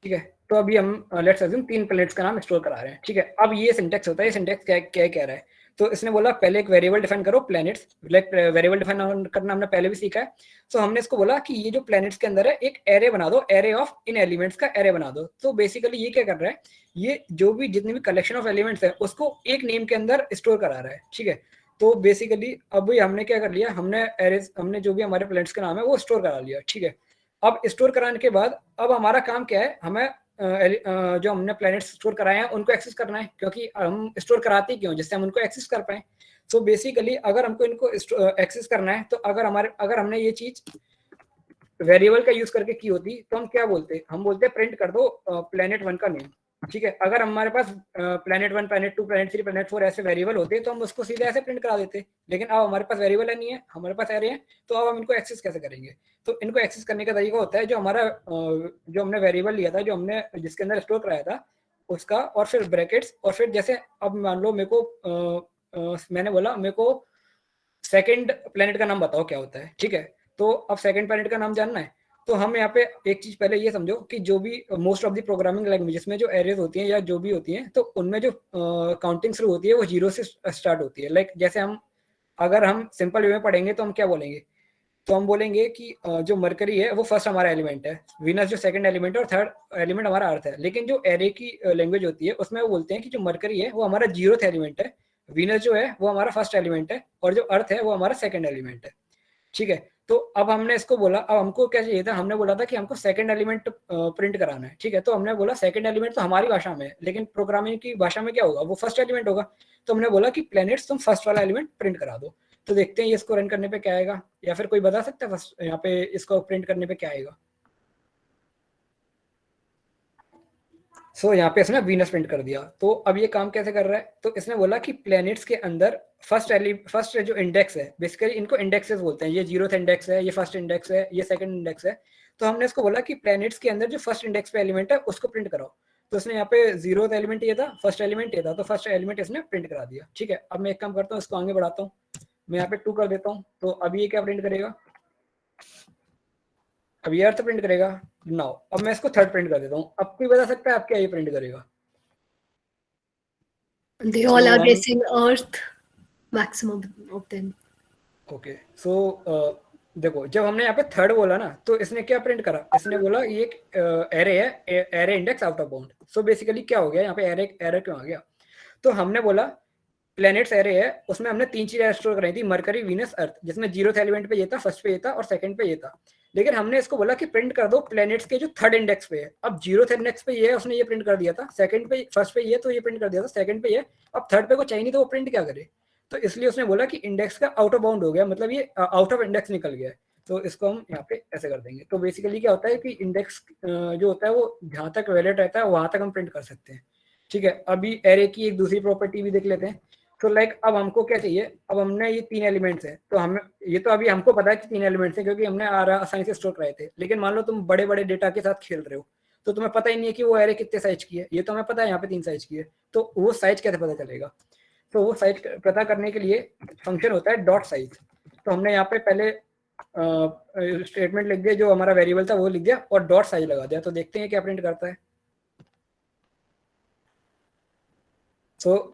S4: ठीक है. तो अभी हम लेट्स अज्यूम 3 प्लैनेट्स का नाम स्टोर करा रहे हैं, ठीक है. अब ये सिंटेक्स होता है. ये सिंटेक्स क्या कह रहा है? तो इसने बोला पहले एक वेरिएबल डिफाइन करो प्लैनेट्स. लाइक वेरिएबल डिफाइन करना हमने पहले भी सीखा है. सो हमने इसको बोला कि ये जो प्लैनेट्स के अंदर है एक एरे बना दो, एरे ऑफ इन एलिमेंट्स का एरे बना दो. तो बेसिकली ये क्या कर रहा है, ये जो भी जितने भी कलेक्शन ऑफ एलिमेंट्स है उसको एक नेम के अंदर स्टोर करा रहा है, ठीक है. तो बेसिकली अब हमने क्या कर लिया, हमने एरेज, हमने जो भी हमारे प्लैनेट्स का नाम है वो स्टोर करा लिया, ठीक है. अब स्टोर कराने के बाद अब हमारा काम क्या है, हमें जो हमने प्लैनेट्स स्टोर कराए हैं उनको एक्सेस करना है, क्योंकि हम स्टोर कराते क्यों? जिससे हम उनको एक्सेस कर पाए. सो बेसिकली अगर हमको इनको एक्सेस करना है, तो अगर हमने ये चीज वेरिएबल का यूज करके की होती, तो हम क्या बोलते? हम बोलते प्रिंट कर दो प्लैनेट 1 का नेम. ठीक है, अगर हमारे पास planet 1, planet 2, planet 3, planet 4 ऐसे वेरिएबल होते तो हम उसको सीधे ऐसे प्रिंट करा देते, लेकिन अब हमारे पास वेरिएबल नहीं है, हमारे पास एरे है, तो अब हम इनको एक्सेस कैसे करेंगे? तो इनको एक्सेस करने का तरीका होता है जो हमारा जो हमने वेरिएबल लिया था, जो हमने जिसके अंदर स्टोर कराया था उसका, और फिर ब्रैकेट्स, और फिर जैसे अब मान लो मेरे को मैंने बोला मेरे को सेकंड प्लेनेट का नाम बताओ क्या होता है, ठीक है, तो अब सेकंड प्लेनेट का नाम जानना है, तो हम यहाँ पे एक चीज पहले ये समझो कि जो भी most of the programming languages में जो एरेज होती हैं या जो भी होती हैं, तो उनमें जो काउंटिंग शुरू होती है वो 0 से स्टार्ट होती है। लाइक जैसे हम अगर हम सिंपल वे में पढ़ेंगे तो हम क्या बोलेंगे, तो हम बोलेंगे कि जो मरकरी है वो फर्स्ट हमारा एलिमेंट है, वीनस जो सेकंड एलिमेंट है, और थर्ड एलिमेंट हमारा अर्थ है। लेकिन जो एरे की लैंग्वेज होती है उसमें वो बोलते हैं कि जो मरकरी है वो हमारा 0th एलिमेंट है, वीनस जो है वो हमारा फर्स्ट एलिमेंट है, और जो अर्थ है वो हमारा सेकंड एलिमेंट है, ठीक है। तो अब हमने इसको बोला, अब हमको क्या चाहिए था, हमने बोला था कि हमको सेकंड एलिमेंट प्रिंट कराना है, ठीक है, तो हमने बोला सेकंड एलिमेंट तो हमारी भाषा में है, लेकिन प्रोग्रामिंग की भाषा में क्या होगा, वो फर्स्ट एलिमेंट होगा, तो हमने बोला कि प्लैनेट्स तुम फर्स्ट वाला एलिमेंट प्रिंट करा दो। तो देखते हैं ये इसको रन करने पे क्या आएगा, या फिर कोई बता सकता है फर्स्ट यहाँ पे इसको प्रिंट करने पे क्या आएगा? सो यहाँ पे इसने वीनस प्रिंट कर दिया। तो अब ये काम कैसे कर रहा है, तो इसने बोला कि प्लैनेट्स के अंदर फर्स्ट जो इंडेक्स है, बेसिकली इनको इंडेक्सेस बोलते हैं, ये 0th इंडेक्स है, ये फर्स्ट इंडेक्स है, ये सेकंड इंडेक्स है, तो हमने इसको बोला कि प्लैनेट्स के अंदर जो फर्स्ट इंडेक्स पे एलिमेंट है उसको प्रिंट कराओ। तो इसने यहाँ पे 0th एलिमेंट ये था, फर्स्ट एलिमेंट ये था, तो फर्स्ट एलिमेंट इसने प्रिंट करा दिया, ठीक है। अब मैं एक काम करता हूँ, इसको आगे बढ़ाता हूँ, मैं यहाँ पे 2 कर देता हूँ, तो अभी ये क्या प्रिंट करेगा, अब ये अर्थ प्रिंट करेगा। नाउ अब मैं इसको थर्ड प्रिंट कर देता हूँ, अब कोई बता सकता है आप क्या ये प्रिंट करेगा?
S2: They all
S4: So
S2: are
S4: हम
S2: guessing Earth, maximum of them.
S4: Okay, so देखो जब हमने यहाँ पे थर्ड बोला ना, तो इसने क्या प्रिंट करा, इसने बोला ये एक एरे है, array index out of bound. So basically क्या हो गया यहाँ पे, एरे एरे क्यों आ गया, तो हमने बोला प्लैनेट्स एरे है, उसमें हमने 3 चीजें स्टोर कराई थी, मरकरी, वीनस, अर्थ, जिसमें 0th एलिमेंट पे ये था, फर्स्ट पे ये था, और सेकंड पे ये था। लेकिन हमने इसको बोला कि प्रिंट कर दो प्लैनेट्स के जो थर्ड इंडेक्स पे है। अब 0th इंडेक्स पे ये है, उसने ये प्रिंट कर दिया था, सेकंड पे फर्स्ट पे ये, तो ये प्रिंट कर दिया था, सेकंड पे ये, अब थर्ड पे को चाहिए नहीं, तो वो प्रिंट क्या करे, तो इसलिए उसने बोला कि इंडेक्स का आउट ऑफ बाउंड हो गया, मतलब ये आउट ऑफ इंडेक्स निकल गया है, तो इसको हम यहाँ पे ऐसे कर देंगे। तो बेसिकली क्या होता है कि इंडेक्स जो होता है वो जहाँ तक वैलिड रहता है वहां तक हम प्रिंट कर सकते हैं, ठीक है। अभी एरे की एक दूसरी प्रॉपर्टी भी देख लेते हैं। तो लाइक अब हमको क्या चाहिए, अब हमने ये 3 एलिमेंट्स हैं, तो हमें ये तो अभी हमको पता है कि 3 एलिमेंट्स हैं क्योंकि हमने आसानी से स्टोर कराए थे। लेकिन मान लो तुम बड़े बड़े डेटा के साथ खेल रहे हो, तो तुम्हें पता ही नहीं है कि वो एरे कितने साइज की है, ये तो हमें पता है यहाँ पे 3 साइज की है, तो वो साइज कैसे पता चलेगा, तो वो साइज पता करने के लिए फंक्शन होता है डॉट साइज। तो हमने यहाँ पे पहले स्टेटमेंट लिख दिया, जो हमारा वेरिएबल था वो लिख दिया और डॉट साइज लगा दिया, तो देखते हैं क्या प्रिंट करता है। तो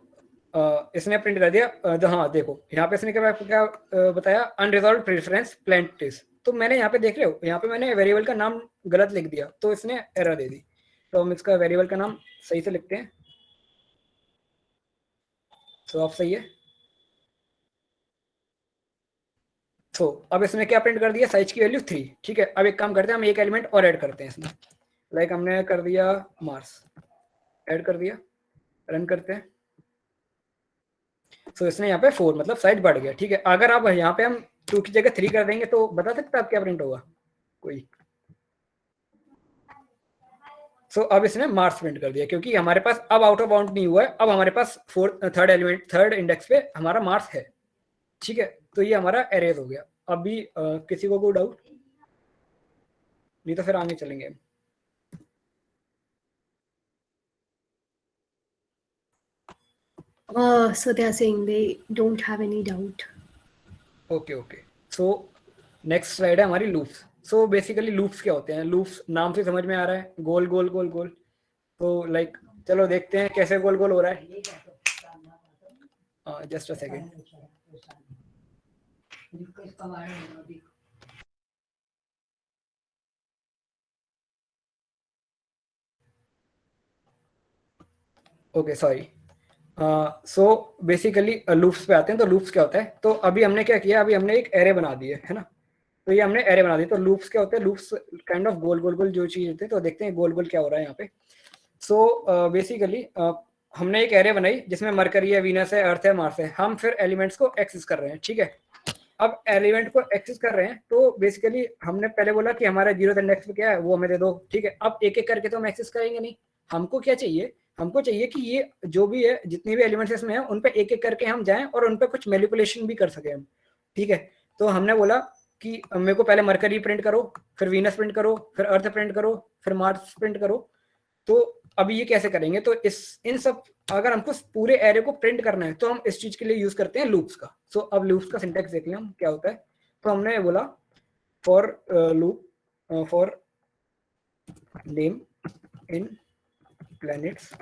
S4: इसने प्रिंट कर दिया, हाँ देखो यहाँ पे इसने क्या बताया, अनरिजॉल्व प्रेफरेंस प्लेंटिस। तो मैंने यहाँ पे देख रहे हो, यहाँ पे मैंने वेरिएबल का नाम गलत लिख दिया, तो इसने एरर दे दी। तो हम इसका वेरिएबल का नाम सही से लिखते हैं, तो आप सही है। तो अब इसने क्या प्रिंट कर दिया, साइज की वैल्यू 3, ठीक है। अब एक काम करते हैं, हम एक एलिमेंट और ऐड करते हैं इसमें, लाइक हमने कर दिया मार्स, ऐड कर दिया, रन करते हैं। तो इसने यहाँ पे 4 मतलब साइज बढ़ गया, ठीक है। अगर आप यहाँ पे हम 2 की जगह 3 कर देंगे तो बता सकते हैं आप क्या प्रिंट होगा कोई? सो अब इसने मार्स प्रिंट कर दिया, क्योंकि हमारे पास अब आउट ऑफ बाउंड नहीं हुआ है, अब हमारे पास थर्ड एलिमेंट थर्ड इंडेक्स पे हमारा मार्स है, ठीक है। तो ये हमारा एरेज हो गया। अभी किसी को कोई डाउट नहीं तो फिर आगे चलेंगे।
S2: So they are saying they don't have any doubt.
S4: Okay okay, so next slide है हमारी लूप्स। सो बेसिकली लूप्स क्या होते हैं, लूप्स नाम से समझ में आ रहा है, गोल गोल गोल गोल। तो लाइक चलो देखते हैं कैसे गोल गोल हो रहा है। Just a second. Okay sorry. So basically loops पे आते हैं। तो लूप्स क्या होता है, तो अभी हमने क्या किया, अभी हमने एक एरे बना दी है ना, तो ये हमने एरे बना दी। तो लूप्स क्या होते हैं, लूप्स काइंड ऑफ गोल गोल गोल जो चीज होती है। तो देखते हैं गोल गोल क्या हो रहा है यहाँ पे। सो बेसिकली हमने एक एरे बनाई जिसमें मरकरी है, वीनस है, अर्थ है, मार्स है। हम फिर एलिमेंट्स को एक्सेस कर रहे हैं, ठीक है। अब एलिमेंट को एक्सेस कर रहे हैं, तो बेसिकली हमने पहले बोला कि हमारा 0th इंडेक्स पे क्या है वो हमें दे दो, ठीक है। अब एक एक करके तो हम एक्सेस करेंगे नहीं, हमको क्या चाहिए, हमको चाहिए कि ये जो भी है, जितने भी एलिमेंट्स इसमें है, उन पे एक एक करके हम जाएं और उन पे कुछ मैनिपुलेशन भी कर सके हम, ठीक है। तो हमने बोला कि मेरे को पहले मरकरी प्रिंट करो, फिर वीनस प्रिंट करो, फिर अर्थ प्रिंट करो, फिर मार्स प्रिंट करो। तो अभी ये कैसे करेंगे, तो इन सब अगर हमको पूरे एरे को प्रिंट करना है तो हम इस चीज के लिए यूज करते हैं लूप्स का। सो अब लूप्स का सिंटैक्स देख लें हम क्या होता है। तो हमने बोला for loop for name in planets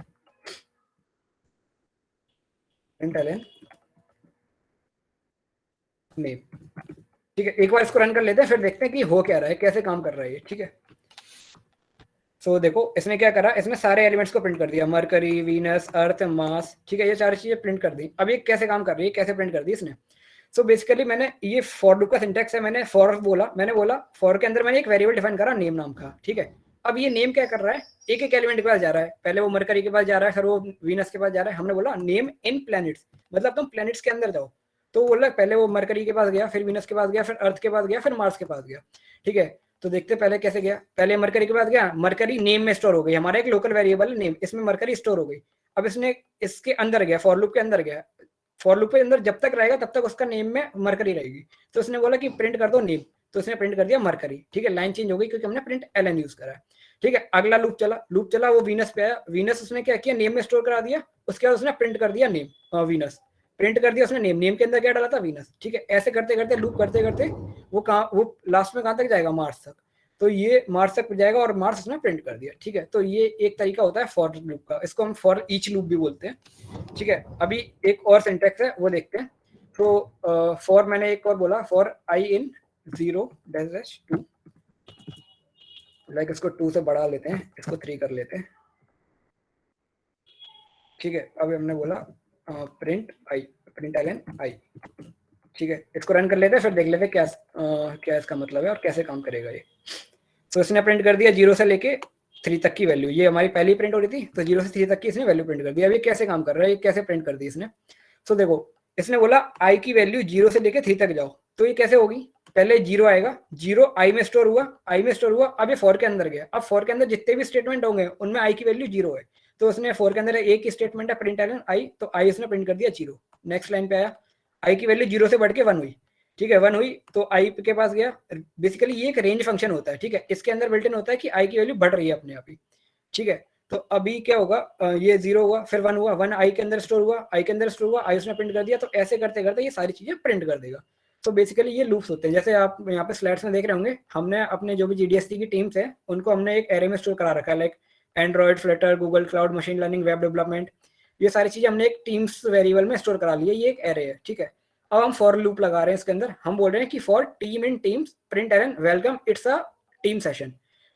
S4: println name, ठीक है। एक बार इसको रन कर लेते हैं, फिर देखते हैं कि हो क्या रहा है, कैसे काम कर रहा है ये, ठीक है। सो देखो इसने क्या करा, इसने सारे एलिमेंट्स को प्रिंट कर दिया, मरकरी, वीनस, अर्थ, मास, ठीक है, ये सारी चीजें प्रिंट कर दी। अब ये कैसे काम कर रही है, कैसे प्रिंट कर दी इसने। सो बेसिकली मैंने ये फॉर लूप का सिंटैक्स है, मैंने फॉर बोला, मैंने बोला फॉर के अंदर मैंने एक वेरिएबल डिफाइन करा नेम नाम का, ठीक है। अब ये नेम क्या कर रहा है, एक एक एलिमेंट के पास जा रहा है, पहले वो मरकरी के पास जा रहा है, फिर वो वीनस के पास जा रहा है। हमने बोला नेम इन प्लैनेट्स, मतलब तुम प्लैनेट्स के अंदर जाओ। तो बोला पहले वो मरकरी के पास गया, फिर वीनस के पास गया, फिर अर्थ के पास गया, फिर मार्स के पास गया, ठीक है। तो देखते पहले कैसे गया, पहले मरकरी के पास गया, मरकरी नेम में स्टोर हो गई, हमारा एक लोकल वेरिएबल है नेम, इसमें मरकरी स्टोर हो गई। अब इसने इसके अंदर गया, फॉर लूप के अंदर गया, फॉर लूप के अंदर जब तक रहेगा तब तक उसका नेम में मरकरी रहेगी। तो उसने बोला कि प्रिंट कर दो नेम, तो उसने प्रिंट कर दिया मरकरी, ठीक है। लाइन चेंज हो गई क्योंकि हमने प्रिंट एलएन यूज करा है, ठीक है। अगला लूप चला, वो वीनस पे आया, वीनस उसने क्या किया, नेम में स्टोर करा दिया, उसके बाद उसने प्रिंट कर दिया नेम, वीनस प्रिंट कर दिया उसने नेम के अंदर क्या डाला था, वीनस, ठीक है। ऐसे करते करते लूप करते करते वो लास्ट में कहाँ तक जाएगा, मार्स तक। तो ये मार्स तक जाएगा और मार्स उसने प्रिंट कर दिया, ठीक है। तो ये एक तरीका होता है फॉर लूप का, इसको हम फॉर ईच लूप भी बोलते हैं, ठीक है। अभी एक और सिंटैक्स है वो देखते हैं। तो फॉर मैंने एक और बोला, फॉर आई इन 0-2, लाइक इसको 2 से बढ़ा लेते हैं, इसको 3 कर लेते हैं, ठीक है। अब हमने बोला प्रिंट एलएन आई, ठीक है। इसको रन कर लेते हैं, फिर देख लेते हैं क्या इसका मतलब है और कैसे काम करेगा ये। तो इसने प्रिंट कर दिया 0 से लेके 3 तक की वैल्यू, ये हमारी पहली प्रिंट हो रही थी, तो 0 से 3 तक की इसने वैल्यू प्रिंट कर दी। अब ये कैसे काम कर रहा है, ये कैसे प्रिंट कर दी इसने। तो देखो इसने बोला आई की वैल्यू 0 से लेके 3 तक जाओ, तो ये कैसे होगी, पहले 0 आएगा, 0 आई में स्टोर हुआ, अब ये फॉर के अंदर गया। अब फॉर के अंदर जितने भी स्टेटमेंट होंगे उनमें आई की वैल्यू 0 है, तो उसने फॉर के अंदर एक ही स्टेटमेंट है प्रिंट एलएन आई, तो आई उसने प्रिंट कर दिया 0। नेक्स्ट लाइन पे आया, आई की वैल्यू 0 से बढ़ के 1 हुई, ठीक है, 1 हुई, तो आई के पास गया। बेसिकली ये एक रेंज फंक्शन होता है, ठीक है, इसके अंदर बिल्ट इन होता है कि आई की वैल्यू बढ़ रही है अपने आप ही, ठीक है। तो अभी क्या होगा, ये 0 हुआ, फिर 1 हुआ, 1 आई के अंदर स्टोर हुआ, आई उसने प्रिंट कर दिया। तो ऐसे करते करते ये सारी चीजें प्रिंट कर देगा। तो बेसिकली ये लूप्स होते हैं, जैसे आप यहाँ पे स्लाइड्स में देख रहे होंगे, हमने अपने जो भी जीडीएसटी की टीम्स है उनको हमने एक एरे में स्टोर करा रखा है, like Android, Flutter, Google cloud, machine learning, web development, ये सारी चीजें हमने एक टीम्स वेरिएबल में स्टोर करा ली है, ये एक एरे है, ठीक है। अब हम फॉर लूप लगा रहे हैं इसके अंदर, हम बोल रहे हैं कि for team in teams println welcome it's a team session,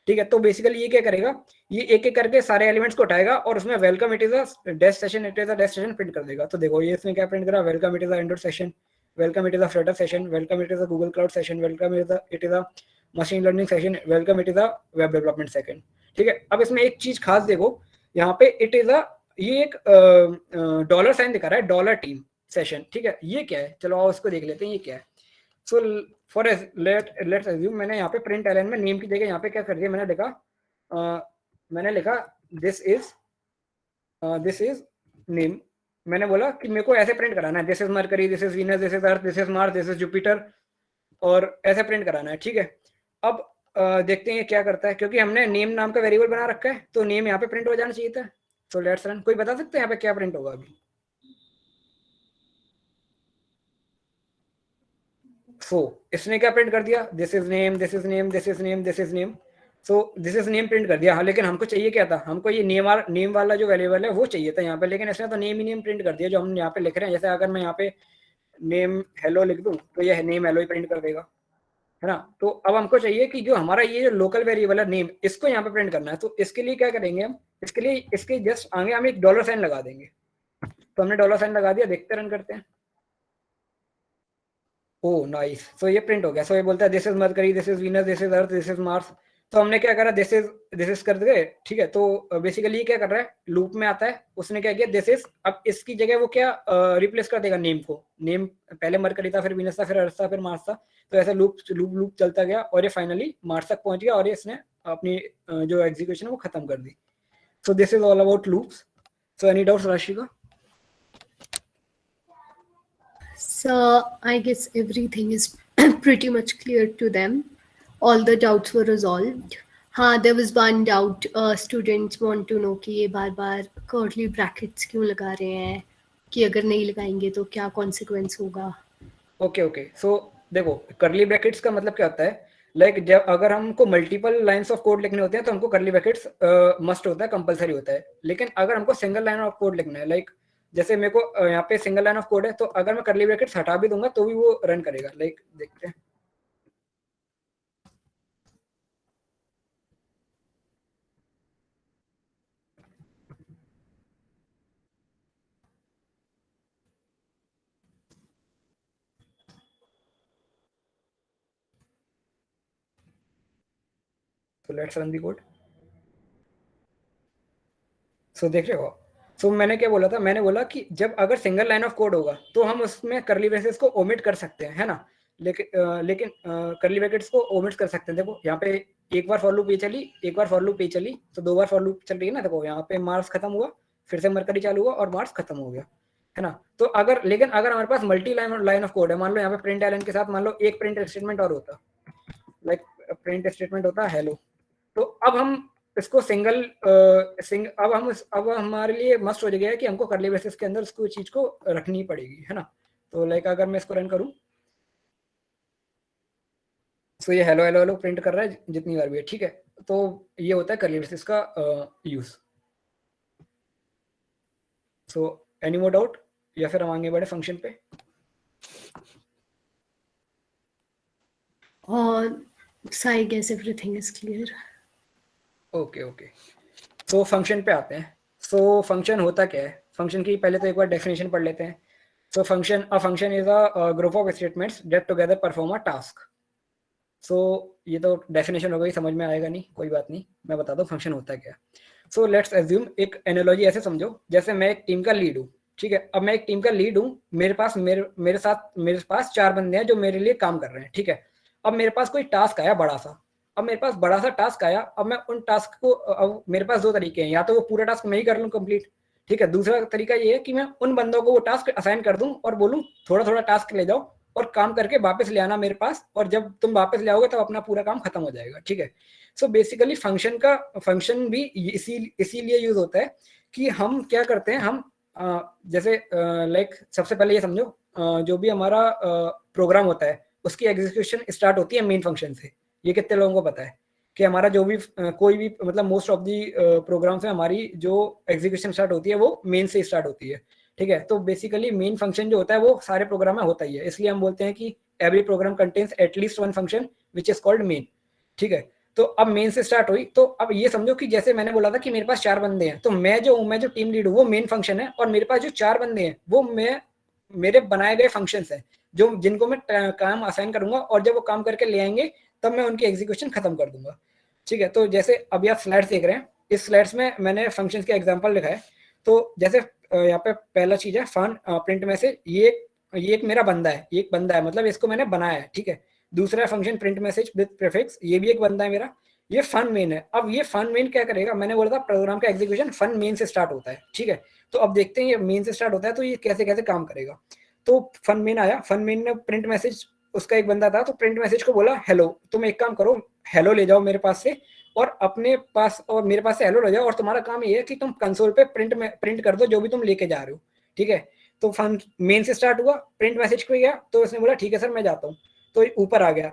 S4: ठीक है। तो बेसिकली ये क्या करेगा, ये एक एक करके सारे एलिमेंट्स को उठाएगा और उसमें welcome it is a desk session, print कर देगा। तो देखो ये इसमें क्या प्रिंट करा, welcome it is a Android session, welcome it is a Flutter session, welcome it is a Google cloud session, welcome it is a machine learning session, welcome it is a web development session, ठीक है। अब इसमें एक चीज खास देखो, यहाँ पे इट इज अ, ये एक डॉलर साइन दिखा रहा है, डॉलर टीम सेशन, ठीक है। ये क्या है, चलो आओ उसको देख लेते हैं ये क्या है। सो फॉर लेट्स अज्यूम मैंने यहाँ पे प्रिंट एलएन में नेम की जगह यहाँ पे क्या कर दिया, मैंने लिखा दिस इज नेम। मैंने बोला कि मेरे को ऐसे प्रिंट कराना है, this is mercury, this is Venus, this is earth, this is Mars, this is Jupiter, और ऐसे प्रिंट कराना है, ठीक है। अब देखते हैं क्या करता है, क्योंकि हमने नेम नाम का वेरिएबल बना रखा है, तो नेम यहाँ पे प्रिंट हो जाना चाहिए था। सो लेट्स रन, कोई बता सकते हैं यहाँ पे क्या प्रिंट होगा अभी। सो इसने क्या प्रिंट कर दिया, this is name, this is name, this is name, this is name. So this is name print कर दिया। हाँ, लेकिन हमको चाहिए क्या था, हमको ये नेम वाला जो वेरिएबल है वो चाहिए था यहाँ पे, लेकिन इसने तो नेम ही नेम प्रिंट कर दिया जो हम यहाँ पे लिख रहे हैं। जैसे अगर मैं यहाँ पे नेम हेलो लिख दूं तो ये नेम हेलो ही प्रिंट कर देगा, है ना। तो अब हमको चाहिए कि जो हमारा ये जो लोकल वेरिएबल है नेम, इसको यहाँ पे प्रिंट करना है। तो इसके लिए क्या करेंगे हम, इसके लिए इसके जस्ट आगे हम एक डॉलर साइन लगा देंगे। तो हमने डॉलर साइन लगा दिया, देखते रन करते हैं। ओह नाइस, सो ये प्रिंट हो गया। सो ये बोलता है this is mercury, this is Venus, this is earth, this is Mars. तो हमने क्या करा, दिस इज कर दिए, ठीक है। तो बेसिकली ये क्या कर रहा है, लूप में आता है, उसने क्या किया दिस इज, अब इसकी जगह वो क्या रिप्लेस कर देगा नेम को। नेम पहले मरकरी था, फिर वीनस था, फिर अर्थ था, फिर मार्स था। तो ऐसा लूप चलता गया और ये फाइनली मार्स तक पहुंच गया और ये इसने अपनी जो एग्जीक्यूशन है वो खत्म कर दी। So this is all about loops. So any doubts, Rashika?
S2: So I guess everything is pretty much clear to them. All the doubts were resolved. हाँ, there was one doubt. Students want to know कि ये बार-बार curly brackets क्यों लगा रहे हैं, कि अगर नहीं लगाएंगे तो क्या consequence होगा.
S4: ओके सो देखो, कर्ली ब्रैकेट्स का मतलब क्या होता है, लाइक जब अगर हमको मल्टीपल लाइंस ऑफ कोड लिखने होते हैं तो हमको कर्ली ब्रैकेट्स मस्ट होता है, कंपलसरी होता है. लेकिन अगर हमको सिंगल लाइन ऑफ कोड लिखना है, लाइक जैसे मेरे को यहाँ पे सिंगल लाइन ऑफ कोड है, तो अगर मैं कर्ली ब्रैकेट्स हटा भी दूंगा तो भी वो रन करेगा. लाइक देखते हैं. So let's run the code. So देख रहे हो. So मैंने क्या बोला था, मैंने बोला कि जब अगर सिंगल लाइन ऑफ कोड होगा तो हम उसमें कर्ली ब्रेसेस को ओमिट कर सकते हैं, है ना. लेकिन कर्ली ब्रैकेट्स को ओमिट कर सकते हैं. देखो यहाँ पे एक बार फॉर लूप ये चली, एक बार फॉर लूप ये चली, तो 2 बार फॉर लूप चल रही है ना. देखो यहाँ पे मार्क्स खत्म हुआ, फिर से मरकरी चालू हुआ और मार्क्स खत्म हो गया, है ना. तो लेकिन अगर हमारे पास मल्टी लाइन ऑफ कोड है, मान लो यहाँ पे प्रिंट एलन के साथ मान लो एक प्रिंट स्टेटमेंट और होता, लाइक प्रिंट स्टेटमेंट होता हेलो, तो अब हम इसको अब हमारे लिए मस्ट हो गया है कि हमको कर्ली ब्रेसेस के अंदर उसको चीज को रखनी पड़ेगी, है ना. तो लाइक अगर मैं इसको रन करूं, तो ये हेलो हेलो हेलो प्रिंट कर रहा है जितनी बार भी है, ठीक है. तो ये होता है कर्ली ब्रेसेस का use. So any more doubt, या फिर हम आगे बढ़े फंक्शन पे.
S2: So I guess everything is clear.
S4: Okay so function पे आते हैं. सो फंक्शन होता क्या है, फंक्शन की पहले तो एक बार डेफिनेशन पढ़ लेते हैं. So function is a group of statements that together perform a task. So ये तो डेफिनेशन हो गई, समझ में आएगा नहीं, कोई बात नहीं, मैं बता दूं फंक्शन होता क्या. सो लेट्स एज्यूम, एक एनालॉजी ऐसे समझो जैसे मैं एक टीम का लीड हूँ, ठीक है. अब मैं एक टीम का लीड हूँ, मेरे पास 4 बंदे हैं जो मेरे लिए काम कर रहे हैं, ठीक है. अब मेरे पास कोई टास्क आया बड़ा सा, टास्क आया. अब मैं उन टास्क को, अब मेरे पास 2 तरीके हैं, या तो वो पूरा टास्क मैं ही कर लूँ कंप्लीट, ठीक है. दूसरा तरीका ये है कि मैं उन बंदों को वो टास्क असाइन कर दूं और बोलूं थोड़ा थोड़ा टास्क ले जाओ और काम करके वापस ले आना मेरे पास, और जब तुम वापस ले आओगे तब अपना पूरा काम खत्म हो जाएगा, ठीक है. सो बेसिकली फंक्शन भी इसीलिए यूज होता है कि हम क्या करते हैं, हम जैसे लाइक सबसे पहले ये समझो, जो भी हमारा प्रोग्राम होता है उसकी एग्जीक्यूशन स्टार्ट होती है मेन फंक्शन से. ये कितने लोगों को पता है कि हमारा जो भी कोई भी मतलब मोस्ट ऑफ दी प्रोग्राम से हमारी जो एग्जीक्यूशन स्टार्ट होती है वो मेन से स्टार्ट होती है, ठीक है. तो बेसिकली मेन फंक्शन जो होता है वो सारे प्रोग्राम में होता ही है, इसलिए हम बोलते हैं कि every programme contains at least one function which is called main, ठीक है. तो अब मेन से स्टार्ट हुई, तो अब ये समझो कि जैसे मैंने बोला था कि मेरे पास 4 बंदे हैं, तो मैं जो टीम लीड हूँ वो मेन फंक्शन है, और मेरे पास जो 4 बंदे हैं वो मेरे बनाए गए फंक्शंस हैं जिनको मैं काम असाइन करूंगा, और जब वो काम करके ले आएंगे तब मैं उनकी एग्जीक्यूशन खत्म कर दूंगा, ठीक है. तो जैसे अभी आप स्लाइड्स देख रहे हैं, इस स्लाइड्स में मैंने फंक्शंस के एग्जांपल लिखा है. तो जैसे यहाँ पे पहला चीज है फन प्रिंट मैसेज, ये एक मेरा बंदा है, ये एक बंदा है, मतलब इसको मैंने बनाया है, ठीक है. दूसरा function print message with prefix, ये भी एक बंदा है मेरा, ये फन मेन है. अब ये फन मेन क्या करेगा, मैंने बोला था प्रोग्राम का एग्जीक्यूशन फन मेन से स्टार्ट होता है, ठीक है. तो अब देखते हैं ये मेन से स्टार्ट होता है तो ये कैसे कैसे काम करेगा. तो फन मेन आया, फन मेन ने प्रिंट मैसेज, उसका एक बंदा था, तो प्रिंट मैसेज को बोला हेलो, तुम एक काम करो, हेलो ले जाओ मेरे पास से और अपने पास और मेरे पास से हेलो ले जाओ, और तुम्हारा काम ये है कि तुम कंसोल पे प्रिंट कर दो जो भी तुम लेके जा रहे हो, ठीक है. तो फन मेन से स्टार्ट हुआ, प्रिंट मैसेज पे गया, तो इसने बोला ठीक है सर मैं जाता हूँ, तो ऊपर आ गया,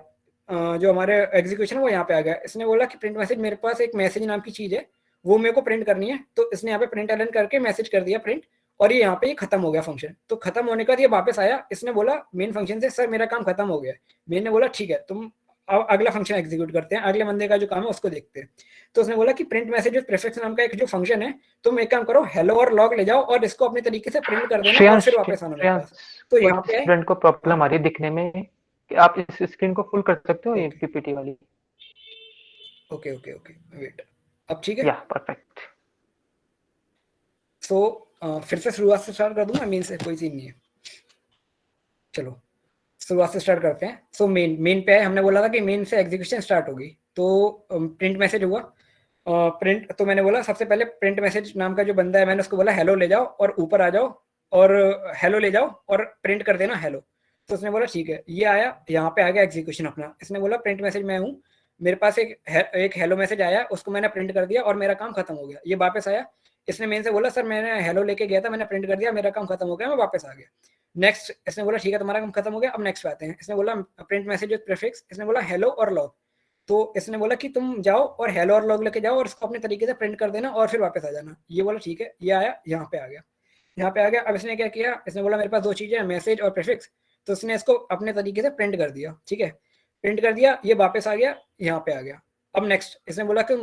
S4: जो हमारे एग्जीक्यूशन है वो यहाँ पे आ गया. इसने बोला कि प्रिंट मैसेज, मेरे पास एक मैसेज नाम की चीज है वो मेरे को प्रिंट करनी है, तो इसने यहाँ पे प्रिंट एलन करके मैसेज कर दिया प्रिंट, और ये यहाँ पे ये खत्म हो गया फंक्शन. तो खत्म होने के बाद ये वापस आया, इसने बोला मेन फंक्शन से सर मेरा काम खत्म हो गया. मेन ने बोला ठीक है तुम अगला फंक्शन एग्जीक्यूट करते हैं, अगले बंदे का जो काम है उसको देखते हैं. तो उसने बोला कि प्रिंट मैसेज विद प्रीफिक्स नाम का एक जो फंक्शन है, तुम एक काम करो हेलो और लॉग ले जाओ और इसको अपने तरीके से प्रिंट कर देना और फिर वापस आना मेरे पास. तो यहाँ पे
S3: स्टूडेंट को प्रॉब्लम आ रही है दिखने में, कि आप इस स्क्रीन को फुल कर सकते हो, ये पीपीटी वाली.
S4: ओके वेट, अब ठीक है.
S3: या परफेक्ट.
S4: सो फिर से शुरुआत से स्टार्ट कर दूंगा, मेन से कोई सीन नहीं है. चलो शुरुआत से स्टार्ट करते हैं. सो मेन पे है, हमने बोला था कि मेन से एग्जीक्यूशन स्टार्ट होगी, तो प्रिंट मैसेज हुआ, प्रिंट, तो मैंने बोला सबसे पहले प्रिंट मैसेज नाम का जो बंदा है, मैंने उसको बोला हेलो ले जाओ और ऊपर आ जाओ और हेलो ले जाओ और प्रिंट कर देना हेलो। तो उसने बोला ठीक है, ये आया, यहाँ पे आ गया एग्जीक्यूशन अपना। इसने बोला प्रिंट मैसेज मैं हूँ, मेरे पास एक हेलो मैसेज आया, उसको मैंने प्रिंट कर दिया और मेरा काम खत्म हो गया। ये वापस आया, इसने मेन से बोला सर मैंने हेलो लेके गया था, मैंने प्रिंट कर दिया, मेरा काम खत्म हो गया, मैं वापस आ गया। नेक्स्ट इसने बोला ठीक है तुम्हारा काम खत्म हो गया, अब नेक्स्ट पे आते हैं। इसने बोला प्रिंट मैसेज विद प्रीफिक्स, इसने बोला हेलो और लॉग। तो इसने बोला कि तुम जाओ और हेलो और लॉग लेके जाओ और इसको अपने तरीके से प्रिंट कर देना और फिर वापस आ जाना। ये बोला ठीक है, ये आया, यहाँ पे आ गया, यहाँ पे आ गया। अब इसने क्या किया, इसने बोला मेरे पास दो चीजें हैं, मैसेज और प्रीफिक्स, तो इसने इसको अपने तरीके से प्रिंट कर दिया। ठीक है, प्रिंट कर दिया, ये वापस आ गया, यहाँ पे आ गया। अब नेक्स्ट इसने बोला कि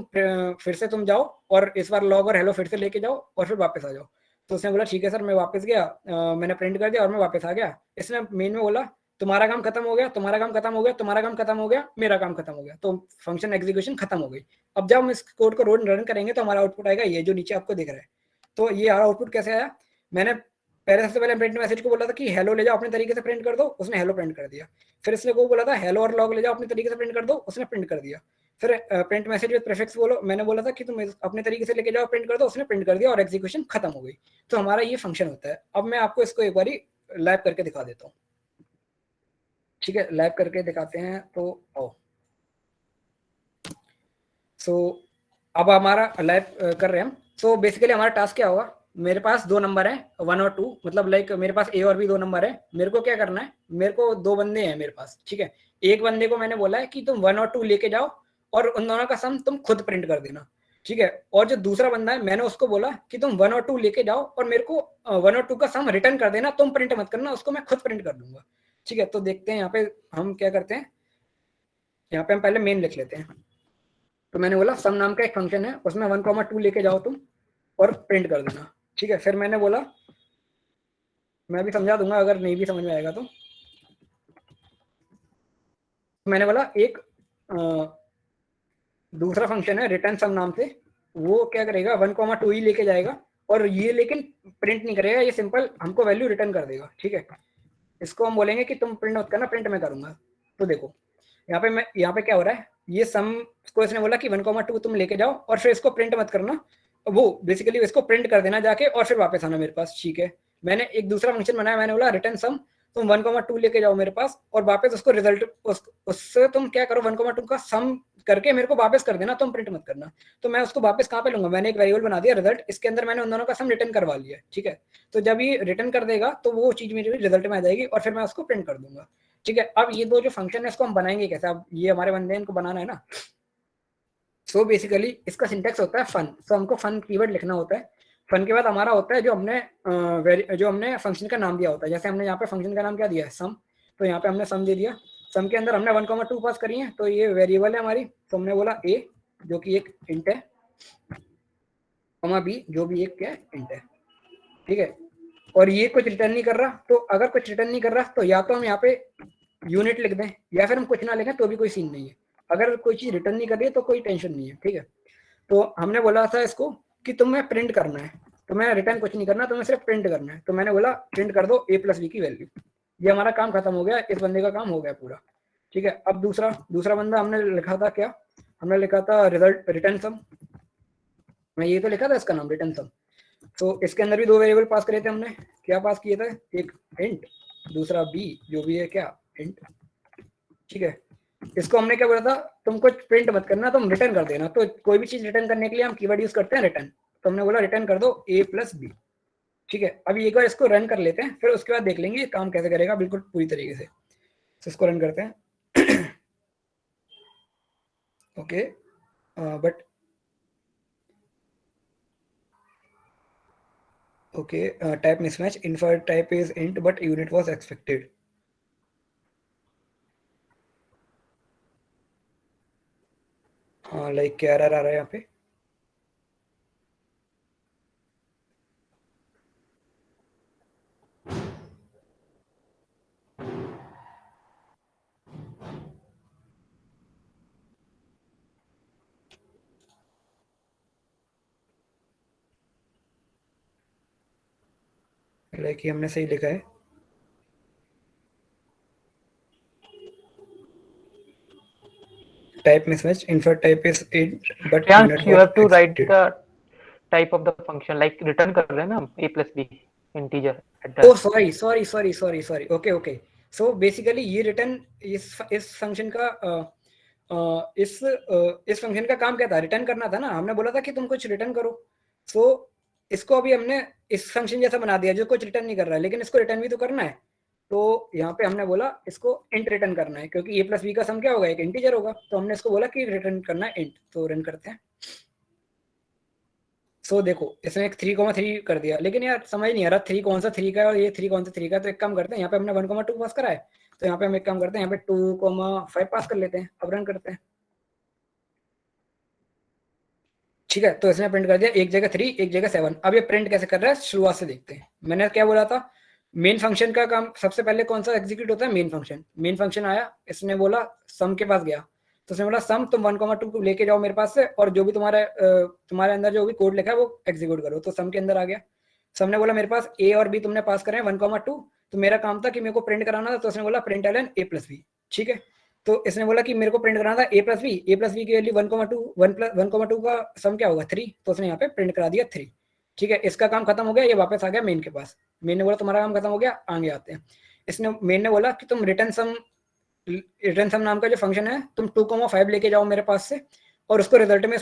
S4: फिर से तुम जाओ और इस बार लॉग और हेलो फिर से लेके जाओ और फिर वापस आ जाओ। तो उसने बोला ठीक है सर, मैं वापस गया, मैंने प्रिंट कर दिया और मैं वापस आ गया। इसने मेन में बोला तुम्हारा काम खत्म हो गया, तुम्हारा काम खत्म हो गया, तुम्हारा काम खत्म हो गया, मेरा काम खत्म हो गया, तो फंक्शन एग्जीक्यूशन खत्म हो गई। अब जब हम इस कोड को रन करेंगे तो हमारा आउटपुट आएगा ये जो नीचे आपको दिख रहा है। तो ये हमारा आउटपुट कैसे आया, मैंने पहले सबसे पहले प्रिंट मैसेज को बोला था कि हेलो ले जाओ अपने तरीके से प्रिंट कर दो, उसने हेलो प्रिंट कर दिया। फिर इसने को बोला था हेलो और लॉग ले जाओ अपने तरीके से प्रिंट कर दो, उसने प्रिंट कर दिया। फिर प्रिंट मैसेज विद प्रीफिक्स बोलो, मैंने बोला था कि तुम अपने तरीके से लेके जाओ प्रिंट कर दो, उसने प्रिंट कर दिया और एग्जीक्यूशन खत्म हो गई। तो हमारा ये फंक्शन होता है। अब मैं आपको इसको एक बारी लाइव करके दिखा देता हूँ। ठीक है, लाइव करके दिखाते हैं, तो आओ। सो अब हमारा लाइव कर रहे हैं हम। सो बेसिकली हमारा टास्क क्या होगा, मेरे पास दो नंबर है 1 और 2, मतलब लाइक मेरे पास ए और बी दो नंबर है। मेरे को क्या करना है, मेरे को दो बंदे हैं मेरे पास। ठीक है, एक बंदे को मैंने बोला है कि तुम 1 और 2 लेके जाओ और उन दोनों का सम तुम खुद प्रिंट कर देना। ठीक है, और जो दूसरा बंदा है मैंने उसको बोला कि तुम 1 और 2 लेके जाओ और मेरे को 1 और 2 का सम रिटर्न कर देना, तुम प्रिंट मत करना, उसको मैं खुद प्रिंट कर दूंगा। ठीक है, तो देखते हैं यहाँ पे हम क्या करते हैं। यहाँ पे हम पहले मेन लिख लेते हैं। तो मैंने बोला सम नाम का एक फंक्शन है, उसमें 1, 2 लेके जाओ तुम और प्रिंट कर देना। ठीक है, फिर मैंने बोला, मैं भी समझा दूंगा अगर नहीं भी समझ में आएगा तो। मैंने बोला एक दूसरा फंक्शन है रिटर्न सम नाम से, वो क्या करेगा 1, 2 ही लेके जाएगा और ये लेकिन प्रिंट नहीं करेगा, ये सिंपल हमको वैल्यू रिटर्न कर देगा। ठीक है, इसको हम बोलेंगे कि तुम प्रिंट मत करना, प्रिंट मैं करूंगा। तो देखो यहाँ पे क्या हो रहा है, ये सम को इसने बोला कि 1, 2 तुम लेके जाओ और फिर इसको प्रिंट मत करना, वो बेसिकली इसको प्रिंट कर देना जाके और फिर वापस आना मेरे पास। ठीक है, मैंने एक दूसरा फंक्शन बनाया, मैंने बोला रिटर्न सम, तुम 1, 2 लेके जाओ मेरे पास और वापस उसको रिजल्ट उससे तुम क्या करो 1, 2 का सम करके मेरे को वापस कर देना, तुम प्रिंट मत करना। तो मैं उसको वापस कहाँ पे लूंगा, मैंने एक वेरिएबल बना दिया रिजल्ट, इसके अंदर मैंने उन दोनों का सम रिटर्न करवा लिया। ठीक है, तो जब ये रिटर्न कर देगा तो वो चीज मेरी रिजल्ट में आ जाएगी और फिर मैं उसको प्रिंट कर दूंगा। ठीक है, अब ये दो जो फंक्शन है इसको हम बनाएंगे कैसे, अब ये हमारे बंदे हैं, इनको बनाना है ना। सो बेसिकली इसका सिंटेक्स होता है फन। तो हमको फन कीवर्ड लिखना होता है। फन के बाद हमारा होता है जो हमने फंक्शन का नाम दिया होता है। जैसे हमने यहाँ पे फंक्शन का नाम क्या दिया है, सम, तो यहाँ पे हमने सम दे दिया। सम के अंदर हमने 1, 2 पास करी है, तो ये वेरिएबल है हमारी, तो हमने बोला ए जो कि एक इंट है, बी जो भी एक क्या इंट है। ठीक है, और ये कुछ रिटर्न नहीं कर रहा, तो अगर कुछ रिटर्न नहीं कर रहा तो या तो हम यहाँ पे यूनिट लिख दें या फिर हम कुछ ना लिखें तो भी कोई सीन नहीं है। अगर कोई चीज रिटर्न नहीं कर रही है तो कोई टेंशन नहीं है। ठीक है, तो हमने बोला था इसको कि तुम्हें प्रिंट करना है, तुम्हें रिटर्न कुछ नहीं करना, तुम्हें सिर्फ प्रिंट करना है। तो मैंने बोला प्रिंट कर दो a + b की वैल्यू। ये हमारा काम खत्म हो गया, इस बंदे का काम हो गया पूरा। ठीक है, अब दूसरा बंदा हमने लिखा था क्या, हमने लिखा था रिजल्ट रिटर्न सम। मैं ये तो लिखा था इसका नाम रिटर्न सम। तो इसके अंदर भी दो वेरिएबल पास करे थे हमने, क्या पास किए थे, एक इंट, दूसरा b जो भी है क्या इंट। ठीक है, इसको हमने क्या बोला था, तुम कुछ प्रिंट मत करना, तुम रिटर्न कर देना। तो कोई भी चीज रिटर्न करने के लिए हम कीवर्ड यूज करते हैं रिटर्न, तो हमने बोला रिटर्न कर दो a + b। ठीक है, अभी एक बार इसको रन कर लेते हैं, फिर उसके बाद देख लेंगे ये काम कैसे करेगा बिल्कुल पूरी तरीके से। तो इसको रन करते हैं। Okay, but okay, type mismatch, infer type is int but unit was expected. हाँ, लाइक क्या एरर आ रहा है यहाँ पे, लाइक ये हमने सही लिखा है। type mismatch. Insert type is int, but
S3: Priyansh,
S4: unit
S3: you
S4: was
S3: have to write
S4: executed.
S3: the type of the function, like return कर रहे हैं ना हम a plus b integer
S4: Oh,
S3: address.
S4: sorry. Okay. So basically ये return इस function का इस function का काम क्या था? रिटर्न करना था ना. हमने बोला था कि तुम कुछ रिटर्न करो. So इसको अभी हमने इस function जैसा बना दिया जो कुछ रिटर्न नहीं कर रहा है, लेकिन इसको रिटर्न भी तो करना है. तो यहाँ पे हमने बोला इसको int रिटर्न करना है, क्योंकि a plus b का सम क्या होगा? एक इंटीजर होगा. तो हमने इसको बोला कि रिटर्न करना है int. तो रन करते हैं. सो देखो इसने एक 3,3 कर दिया, लेकिन यार समझ नहीं आ रहा 3 कौन सा 3 का है और ये 3 कौन सा 3 का है. तो एक काम करते हैं, यहाँ पे हमने 1,2 पास करा है, तो यहाँ पे हम एक काम करते हैं, यहाँ पे 2,5 पास कर लेते हैं. अब रन करते हैं. ठीक है, तो इसने प्रिंट कर दिया एक जगह 3 एक जगह 7. अब ये प्रिंट कैसे कर रहा है शुरुआत से देखते हैं. मैंने क्या बोला था, मेन फंक्शन का काम सबसे पहले कौन सा एग्जीक्यूट होता है? मेन फंक्शन आया, इसने बोला सम के पास गया, तो उसने बोला सम तुम 1,2 को लेके जाओ मेरे पास से, और जो भी तुम्हारे अंदर जो भी कोड लिखा है वो एग्जीक्यूट करो. तो सम के अंदर आ गया. सम ने बोला मेरे पास ए और बी तुमने पास करे हैं 1,2, तो मेरा काम था कि मेरे को प्रिंट कराना था. तो उसने बोला प्रिंट एलन ए प्लस बी. ठीक है, तो इसने बोला कि मेरे को प्रिंट कराना था ए प्लस बी की वैल्यू 1,2 का सम क्या होगा 3. तो उसने यहाँ पे प्रिंट करा दिया 3. ठीक है, इसका काम खत्म हो गया. ये वापस आ गया मेन के पास. मेन ने बोला तुम्हारा काम खत्म हो गया, आगे आते हैं. इसने मेन ने बोला कि तुम रिटर्न सम नाम का जो फंक्शन है तुम 2,5 लेके जाओ मेरे पास से, और उसको रिजल्ट में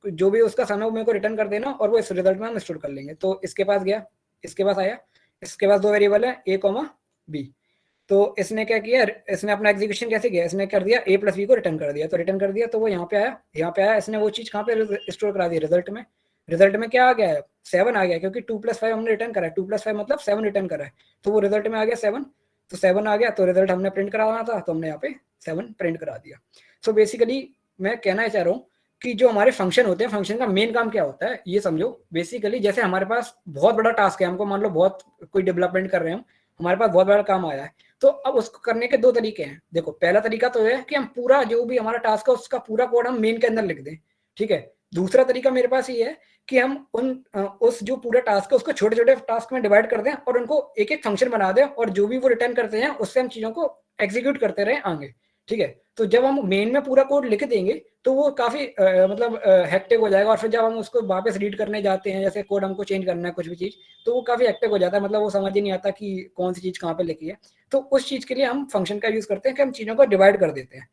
S4: जो भी उसका सम है वो मेरे को रिटर्न कर देना, और वो इस रिजल्ट में हम स्टोर कर लेंगे. तो इसके पास गया, इसके पास आया, इसके पास 2 वेरिएबल है ए बी. तो इसने क्या किया, इसने अपना एग्जीक्यूशन कैसे किया, इसने कर दिया ए प्लस बी को रिटर्न कर दिया. तो रिटर्न कर दिया तो वो यहाँ पे आया. इसने वो चीज कहाँ पे स्टोर करा दी? रिजल्ट में क्या आ गया है? 7 आ गया, क्योंकि 2+5 हमने रिटर्न करा है. 2+5 मतलब 7 रिटर्न करा है, तो वो रिजल्ट में आ गया 7. तो 7 आ गया, तो रिजल्ट हमने प्रिंट कराना था, तो हमने यहाँ पे 7 प्रिंट करा दिया. सो बेसिकली मैं कहना चाह रहा हूँ कि जो हमारे फंक्शन होते हैं, फंक्शन का मेन काम क्या होता है ये समझो. बेसिकली जैसे हमारे पास बहुत बड़ा टास्क है, हमको मान लो बहुत कोई डेवलपमेंट कर रहे हैं, हमारे पास बहुत बड़ा काम आया है, तो अब उसको करने के 2 तरीके हैं. देखो पहला तरीका तो है कि हम पूरा जो भी हमारा टास्क है उसका पूरा कोड हम मेन के अंदर लिख दें. ठीक है, दूसरा तरीका मेरे पास ये है कि हम उस जो पूरा टास्क है उसको छोटे छोटे टास्क में डिवाइड कर दें और उनको एक एक फंक्शन बना दें, और जो भी वो रिटर्न करते हैं उससे हम चीजों को एग्जीक्यूट करते रहें आगे. ठीक है, तो जब हम मेन में पूरा कोड लिख देंगे तो वो काफी मतलब हेक्टिक हो जाएगा, और फिर जब हम उसको वापस रीड करने जाते हैं, जैसे कोड हमको चेंज करना है कुछ भी चीज, तो वो काफी हेक्टिक हो जाता है, मतलब वो समझ ही नहीं आता कि कौन सी चीज कहाँ पे लिखी है. तो उस चीज के लिए हम फंक्शन का यूज करते हैं कि हम चीजों को डिवाइड कर देते हैं,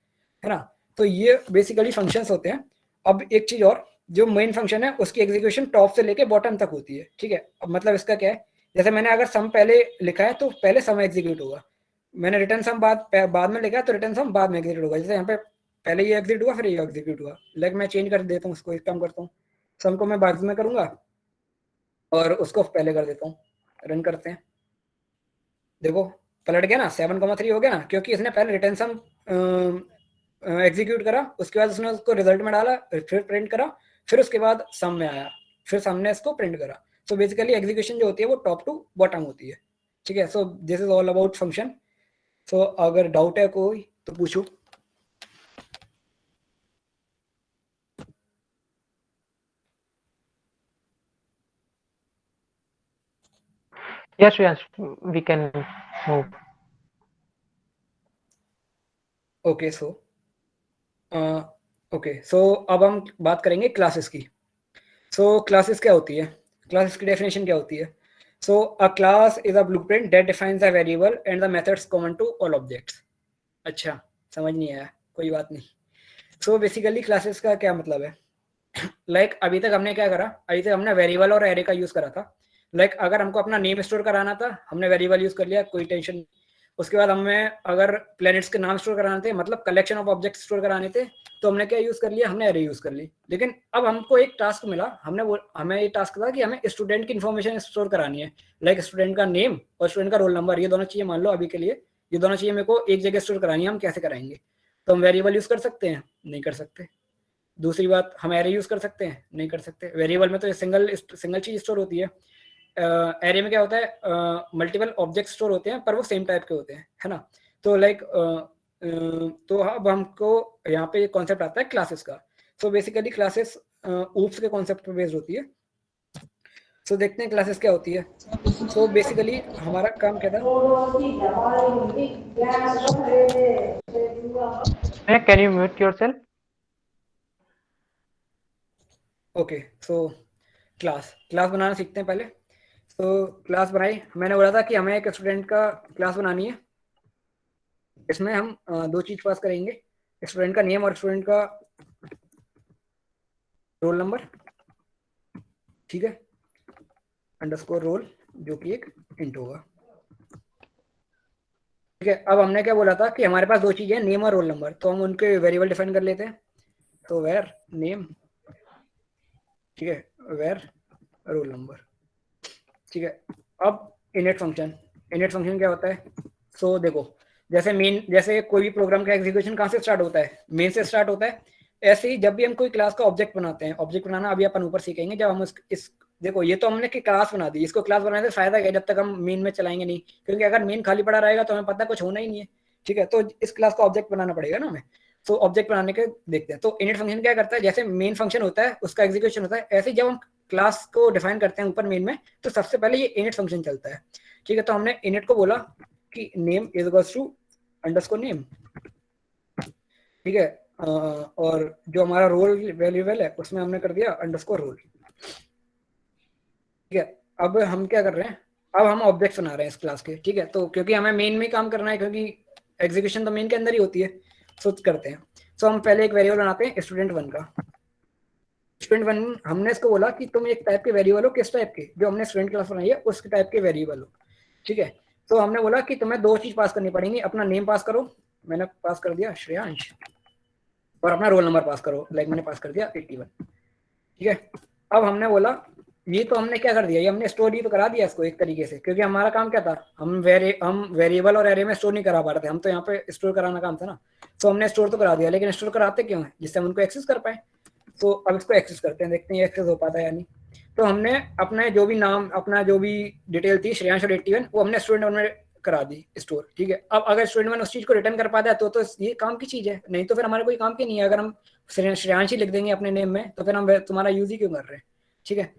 S4: है ना. तो ये बेसिकली फंक्शंस होते हैं. अब एक चीज और, जो मेन फंक्शन है उसकी एग्जीक्यूशन टॉप से लेके बॉटम तक होती है. ठीक है, अब मतलब इसका क्या है, जैसे मैंने अगर सम पहले लिखा है तो पहले सम एग्जीक्यूट होगा, मैंने रिटर्न सम बाद में लिखा है तो रिटर्न सम बाद में एग्जीक्यूट होगा. जैसे यहाँ पे पहले ये एग्जीक्यूट हुआ फिर ये एग्जीक्यूट हुआ, लाइक मैं चेंज कर देता हूँ इसको. एक काम करता हूँ, सम को मैं बाद में करूंगा और उसको पहले कर देता हूँ. रन करते हैं, देखो पलट गया ना, 7,3 हो गया ना, क्योंकि इसने पहले रिटर्न सम एग्जीक्यूट करा, उसके बाद उसने उसको रिजल्ट में डाला, फिर प्रिंट करा, फिर उसके बाद सम में आया, फिर सम ने इसको प्रिंट करा. सो बेसिकली एग्जीक्यूशन जो होती है वो टॉप टू बॉटम होती है. ठीक है, so this is all about function. So अगर डाउट है कोई तो पूछो.
S3: Yeah, Shreyansh, we can move.
S4: Okay so अब हम बात करेंगे क्लासेस की. सो क्लासेस क्या होती है, क्लासेस की डेफिनेशन क्या होती है. So a class is a blueprint that defines a variable and the methods common to all objects. अच्छा, समझ नहीं आया, कोई बात नहीं. सो बेसिकली क्लासेस का क्या मतलब है, लाइक अभी तक हमने क्या करा, अभी तक हमने वेरिएबल और एरे का यूज करा था. लाइक अगर हमको अपना नेम स्टोर कराना था हमने वेरिएबल यूज कर लिया, कोई टेंशन नहीं. उसके बाद हमें अगर प्लैनेट्स के नाम स्टोर कराने थे, मतलब कलेक्शन ऑफ ऑब्जेक्ट स्टोर कराने थे, तो हमने क्या यूज कर लिया, हमने एरे यूज कर ली. लेकिन अब हमको एक टास्क मिला, हमें ये टास्क था कि हमें स्टूडेंट की इन्फॉर्मेशन स्टोर करानी है, लाइक स्टूडेंट का नेम और स्टूडेंट का रोल नंबर. ये दोनों चीजें मान लो अभी के लिए, ये दोनों चीजें मेरे को एक जगह स्टोर करानी है. हम कैसे कराएंगे, तो हम वेरिएबल यूज कर सकते हैं? नहीं कर सकते. दूसरी बात, हम एरे यूज कर सकते हैं? नहीं कर सकते. वेरिएबल में तो सिंगल चीज स्टोर होती है, एरे में क्या होता है, मल्टीपल ऑब्जेक्ट स्टोर होते हैं पर वो सेम टाइप के होते हैं, है ना. तो लाइक तो अब हमको यहाँ पे कॉन्सेप्ट आता है क्लासेस का. सो बेसिकली क्लासेस ऊप्स के कॉन्सेप्ट पे बेस्ड होती है. सो देखते हैं क्लासेस क्या होती है. सो बेसिकली हमारा काम क्या था,
S3: Can you mute yourself?
S4: Okay, so class बनाना सीखते हैं पहले। तो क्लास बनाई, मैंने बोला था कि हमें एक स्टूडेंट का क्लास बनानी है। इसमें हम दो चीज पास करेंगे, स्टूडेंट का नेम और स्टूडेंट का रोल नंबर, ठीक है, अंडरस्कोर रोल, जो कि एक इंट होगा। ठीक है, अब हमने क्या बोला था कि हमारे पास दो चीजें, नेम और रोल नंबर, तो हम उनके वेरिएबल डिफाइन कर लेते हैं। तो वेर नेम, ठीक है, वेर रोल नंबर, ठीक है। अब इनिट फंक्शन क्या होता है? सो देखो, जैसे कोई भी प्रोग्राम का एग्जीक्यूशन कहाँ से स्टार्ट होता है? मेन से स्टार्ट होता है। ऐसे ही जब भी हम कोई क्लास का ऑब्जेक्ट बनाते हैं, ऑब्जेक्ट बनाना अभी अपन ऊपर सीखेंगे जब हम इस देखो, ये तो हमने कि क्लास बना दी, इसको क्लास बनाने से फायदा क्या, जब तक हम मेन में चलाएंगे नहीं, क्योंकि अगर मेन खाली पड़ा रहेगा तो हमें पता कुछ होना ही नहीं है। ठीक है, तो इस क्लास का ऑब्जेक्ट बनाना पड़ेगा ना हमें। तो ऑब्जेक्ट बनाने के देखते हैं। तो इनिट फंक्शन क्या करता है? जैसे मेन फंक्शन होता है उसका एग्जीक्यूशन होता है, ऐसे ही जब हम क्लास को डिफाइन करते हैं ऊपर मेन में, तो सबसे पहले ये इनिट फंक्शन चलता है। ठीक है, तो हमने इनिट को बोला कि name is equals to underscore name, ठीक है, और जो हमारा रोल वेरिएबल है उसमें हमने कर दिया अंडरस्कोर रोल। ठीक है, अब हम क्या कर रहे हैं? अब हम ऑब्जेक्ट्स बना रहे हैं इस क्लास के। ठीक है, तो क्योंकि हमें मेन में काम करना है, क्योंकि एग्जीक्यूशन तो मेन के अंदर ही होती है, सो करते हैं। सो हम पहले एक वेरिएबल बनाते हैं स्टूडेंट वन का। स्टूडेंट वन, हमने इसको बोला कि तुम एक टाइप के वेरिएबल हो। किस टाइप के? जो हमने स्टूडेंट क्लास बनाई है उस टाइप के वेरिएबल हो। ठीक है, तो हमने बोला कि तुम्हें दो चीज पास करनी पड़ेंगी, अपना नेम पास करो, मैंने पास कर दिया श्रेयांश, और अपना रोल नंबर पास करो, लाइक मैंने पास कर दिया 81। ठीक है, अब हमने बोला, ये तो हमने क्या कर दिया, ये हमने स्टोर ही तो करा दिया इसको एक तरीके से, क्योंकि हमारा काम क्या था, हम वेरिएबल और एरे में स्टोर नहीं करा पा रहे थे, हम तो यहाँ पे स्टोर कराना काम था ना। तो हमने स्टोर तो करा दिया, लेकिन स्टोर कराते क्यों है? जिससे हम उनको एक्सेस कर पाए। तो अब इसको एक्सेस करते हैं, देखते हैं एक्सेस हो पाता है या नहीं। तो हमने अपने जो भी नाम, अपना जो भी डिटेल थी श्रेयांश और 81, वो हमने स्टूडेंट वन में करा दी स्टोर। ठीक है, अब अगर स्टूडेंट वन उस चीज को रिटर्न कर पाता है तो ये काम की चीज है, नहीं तो फिर हमारे कोई काम की नहीं है। अगर हम श्रेयांश ही लिख देंगे अपने नेम में तो फिर हम तुम्हारा यूज ही क्यों कर रहे हैं? ठीक है,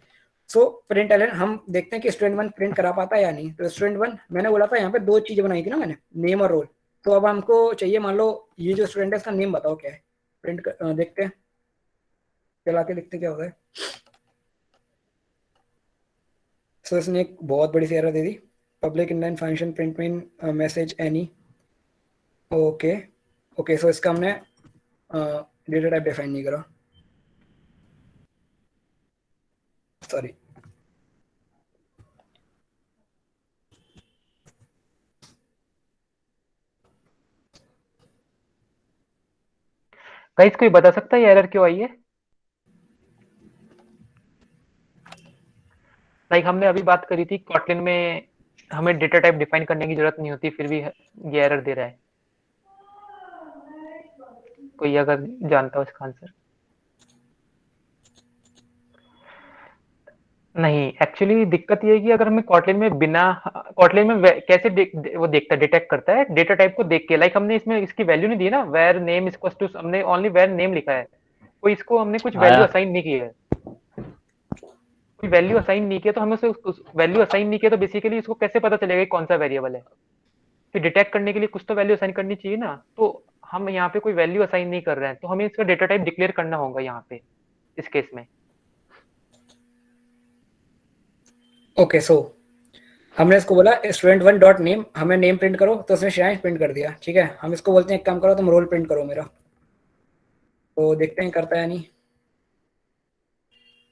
S4: सो प्रिंट एलन हम देखते हैं कि स्टूडेंट वन प्रिंट करा पाता है या नहीं। तो स्टूडेंट वन, मैंने बोला था यहाँ पे दो चीजें बनाई थी ना मैंने, नेम और रोल। तो अब हमको चाहिए, मान लो ये जो स्टूडेंट है इसका नेम बताओ क्या है, प्रिंट देखते हैं, चला के देखते क्या होता है। सो इसने एक बहुत बड़ी सी एरर दे दी, public inline function print mean message any. Okay, so इसका हमने डेटा टाइप डिफाइन नहीं करा, सॉरी।
S3: गाइस कोई बता सकता है ये एरर क्यों आई है? लाइक हमने अभी बात करी थी कॉटलिन में हमें डेटा टाइप डिफाइन करने की जरूरत नहीं होती, फिर भी ये एरर दे रहा है। कोई अगर जानता हो इसका आंसर? नहीं, एक्चुअली दिक्कत ये है कि अगर हमें कॉटलिन में कैसे वो देखता है, डिटेक्ट करता है डेटा टाइप को देख के। लाइक हमने इसमें इसकी वैल्यू नहीं दी ना, वेर नेम इक्वल्स टू, हमने ओनली वेर नेम लिखा है, कोई इसको हमने कुछ वैल्यू असाइन नहीं की है, कोई वैल्यू असाइन नहीं किया। तो हमें उसे वैल्यू असाइन नहीं किया, तो बेसिकली इसको कैसे पता चलेगा कौन सा वेरिएबल है? फिर डिटेक्ट करने के लिए कुछ तो वैल्यू असाइन करनी चाहिए ना। तो हम यहाँ पे कोई वैल्यू असाइन नहीं कर रहे हैं, तो हमें इसका डेटा टाइप डिक्लेयर करना होगा यहाँ पे इस केस में।
S4: ओके, सो हमने इसको बोला स्टूडेंट वन डॉट नेम, हमें नेम प्रिंट करो, तो उसने श्रेयांश प्रिंट कर दिया। ठीक है, हम इसको बोलते हैं एक काम करो, तुम रोल प्रिंट करो मेरा। तो देखते हैं करता है नहीं।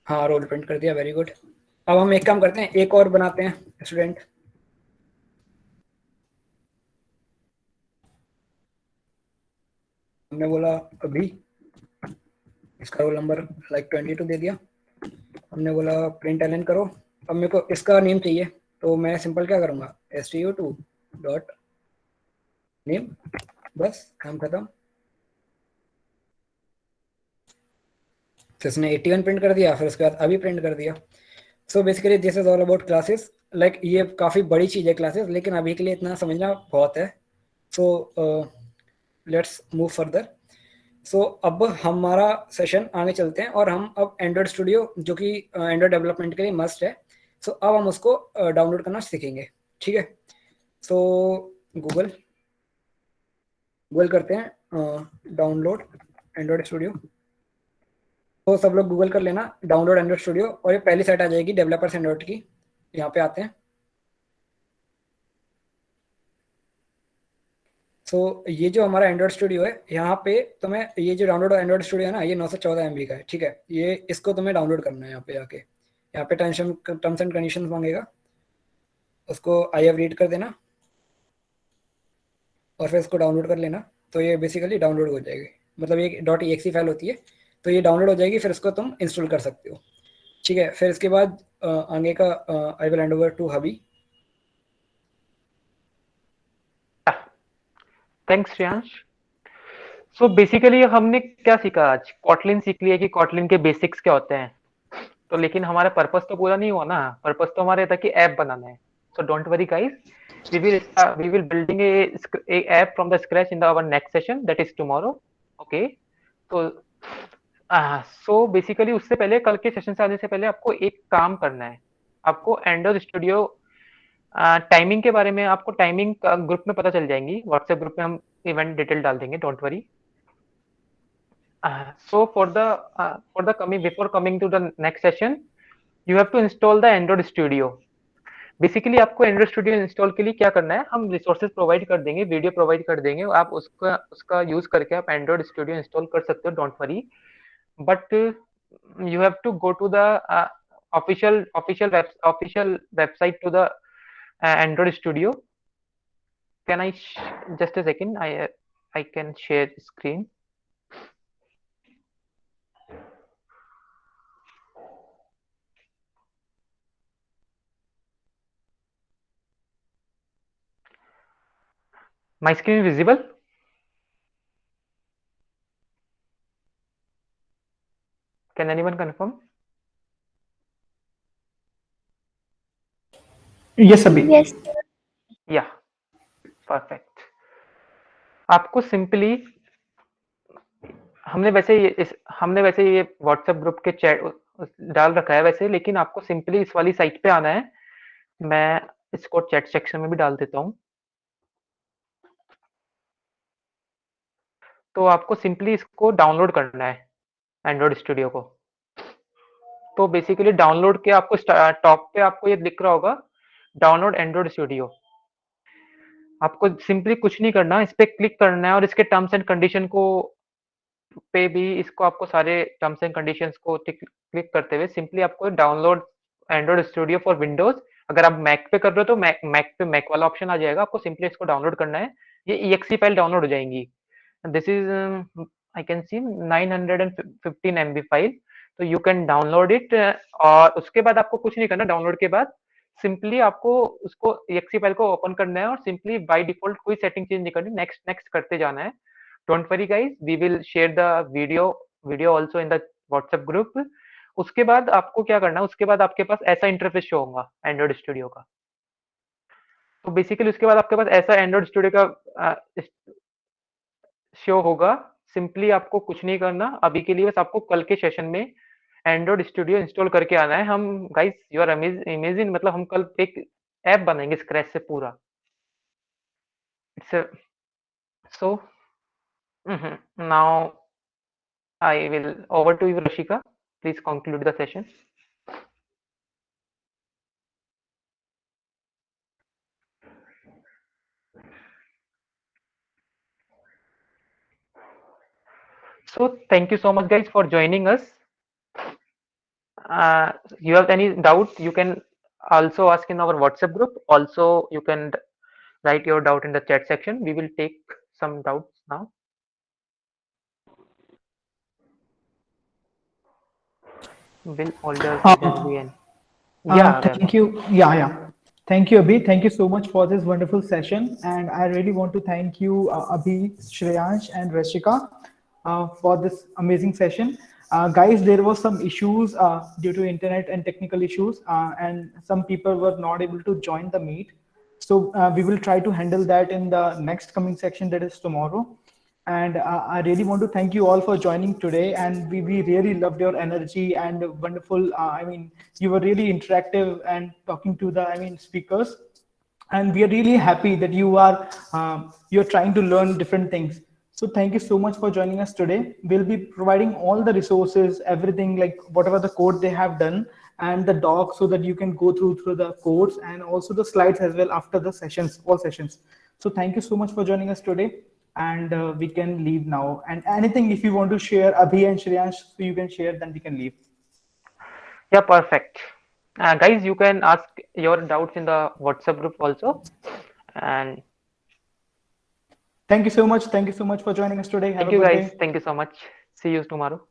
S4: हाँ, रोल प्रिंट कर दिया, वेरी गुड। अब हम एक काम करते हैं, एक और बनाते हैं स्टूडेंट। हमने बोला अभी इसका रोल नंबर लाइक 22 दे दिया। हमने बोला प्रिंट एलन करो। अब मेरे को इसका नेम चाहिए, तो मैं सिंपल क्या करूँगा, stu2 डॉट नेम, बस काम खत्म। तो इसने 81 प्रिंट कर दिया, फिर उसके बाद अभी प्रिंट कर दिया। So basically this is all about classes. Like ये काफ़ी बड़ी चीज़ है क्लासेस, लेकिन अभी के लिए इतना समझना बहुत है। So let's move further. So अब हमारा सेशन आगे चलते हैं, और हम अब एंड्रॉयड स्टूडियो, जो कि एंड्रॉयड डेवलपमेंट के लिए मस्ट है, सो अब हम उसको डाउनलोड करना सीखेंगे। ठीक है, सो गूगल करते हैं डाउनलोड एंड्रॉइड स्टूडियो। तो सब लोग गूगल कर लेना डाउनलोड एंड्रॉइड स्टूडियो, और ये पहली साइट आ जाएगी डेवलपर्स एंड्रॉइड की। यहाँ पे आते हैं। सो ये जो हमारा एंड्रॉइड स्टूडियो है, यहाँ पे तुम्हें ये जो डाउनलोड एंड्रॉइड स्टूडियो है ना, ये 914 MB का है, ठीक है। ये इसको तुम्हें डाउनलोड करना है। यहाँ पे आके यहाँ पे टर्म्स एंड कंडीशन मांगेगा, उसको आई हैव रीड कर देना और फिर इसको डाउनलोड कर लेना। तो ये बेसिकली डाउनलोड हो जाएगी, मतलब ये .exe फाइल होती है, तो ये डाउनलोड हो जाएगी। फिर इसको तुम इंस्टॉल कर सकते हो, ठीक है। फिर इसके बाद आगे का I will hand over to Habi.
S3: Thanks Shreyansh. So basically हमने क्या सीखा आज? कॉटलिन सीख लिया कि कॉटलिन के बेसिक्स क्या होते हैं। तो लेकिन हमारा पर्पस तो पूरा नहीं हुआ ना। पर्पस तो हमारे था कि ऐप बनाना है। सो don't worry guys, we will building a app from the scratch in our next session, that is tomorrow. Okay, so basically उससे पहले, कल के सेशन से आने से पहले आपको एक काम करना है। आपको एंड्रॉइड स्टूडियो टाइमिंग के बारे में, आपको टाइमिंग ग्रुप में पता चल जाएंगी। व्हाट्सएप ग्रुप में हम इवेंट डिटेल डाल देंगे, don't worry. So for the coming, before coming to the next session, you have to install the Android Studio. Basically आपको एंड्रॉइड स्टूडियो इंस्टॉल के लिए क्या करना है, हम रिसोर्सेज प्रोवाइड कर देंगे, वीडियो प्रोवाइड कर देंगे, आप उसका यूज करके आप एंड्रॉइड स्टूडियो इंस्टॉल कर सकते हो, don't worry. But you have to go to the official website to the Android Studio. Can I just a second, I can share screen. My screen is visible? Can anyone confirm?
S1: Yes, Abhi.
S6: Yes.
S3: Yeah, perfect. आपको simply, हमने वैसे ये WhatsApp group के chat डाल रखा है वैसे, लेकिन आपको सिंपली इस वाली साइट पे आना है। मैं इसको चैट सेक्शन में भी डाल देता हूँ। तो आपको सिंपली इसको डाउनलोड करना है, एंड्रॉइड स्टूडियो को। तो बेसिकली डाउनलोड के आपको टॉप पे आपको ये दिख रहा होगा, डाउनलोड एंड्रॉइड स्टूडियो। आपको सिंपली कुछ नहीं करना, इस पे क्लिक करना है और इसके टर्म्स एंड कंडीशन को पे भी, इसको आपको सारे टर्म्स एंड कंडीशंस को क्लिक करते हुए सिंपली आपको download Android studio for Windows. अगर आप मैक पे कर रहे हो तो मैक पे मैक वाला ऑप्शन आ जाएगा, आपको सिंपली इसको डाउनलोड करना है। ये exe फाइल डाउनलोड हो जाएंगी। This is I can C 915 MB file, तो यू कैन डाउनलोड इट। और उसके बाद आपको कुछ नहीं करना, डाउनलोड के बाद सिंपली आपको उसको exe फाइल को ओपन करना है और सिंपली बाय डिफॉल्ट कोई सेटिंग चेंज नहीं करनी, नेक्स्ट नेक्स्ट करते जाना है। Don't worry guys, we will share the video also in the WhatsApp group. उसके बाद आपको क्या करना है, उसके बाद आपके पास ऐसा इंटरफेस शो होगा एंड्रॉइड स्टूडियो का। तो बेसिकली उसके बाद आपके पास ऐसा एंड्रॉइड स्टूडियो का शो होगा। सिंपली आपको कुछ नहीं करना अभी के लिए, बस आपको कल के सेशन में एंड्रॉइड स्टूडियो इंस्टॉल करके आना है। हम गाइस, यू आर इमेजिन, मतलब हम कल एक ऐप बनाएंगे स्क्रैच से पूरा। It's so now I will over to you, Rashika. Please conclude the session. So thank you so much guys for joining us. You have any doubt, you can also ask in our WhatsApp group. Also you can write your doubt in the chat section. We will take some doubts now. Will Alders be in? Yeah,
S1: Thank you. Yeah. Thank you, Abhi. Thank you so much for this wonderful session. And I really want to thank you, Abhi, Shreyansh, and Rashika for this amazing session. Guys, there was some issues due to internet and technical issues, and some people were not able to join the meet. So we will try to handle that in the next coming section, that is tomorrow. And I really want to thank you all for joining today. And we really loved your energy and wonderful. You were really interactive and talking to the speakers. And we are really happy that you're trying to learn different things. So thank you so much for joining us today. We'll be providing all the resources, everything like whatever the code they have done and the doc so that you can go through the codes and also the slides as well after the sessions, all sessions. So thank you so much for joining us today and we can leave now. And anything if you want to share, Abhi and Shreyansh, so you can share, then we can leave.
S3: Yeah, perfect. Guys, you can ask your doubts in the WhatsApp group also. And
S1: Thank you so much. Thank you so much for joining us today. Have
S3: thank
S1: a
S3: you
S1: good
S3: guys.
S1: day.
S3: Thank you so much. See you tomorrow.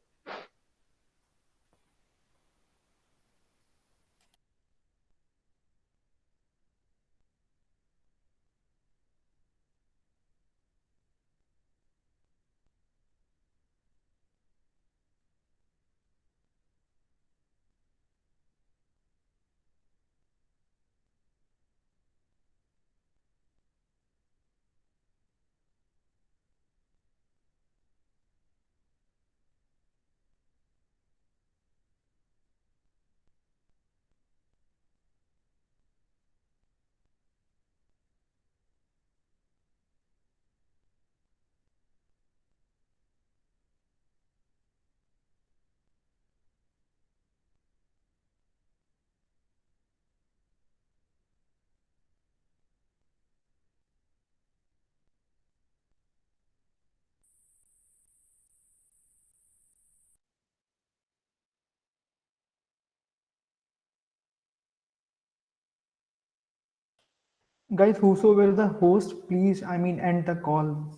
S1: Guys, whosoever the host, please, end the call.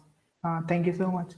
S1: Thank you so much.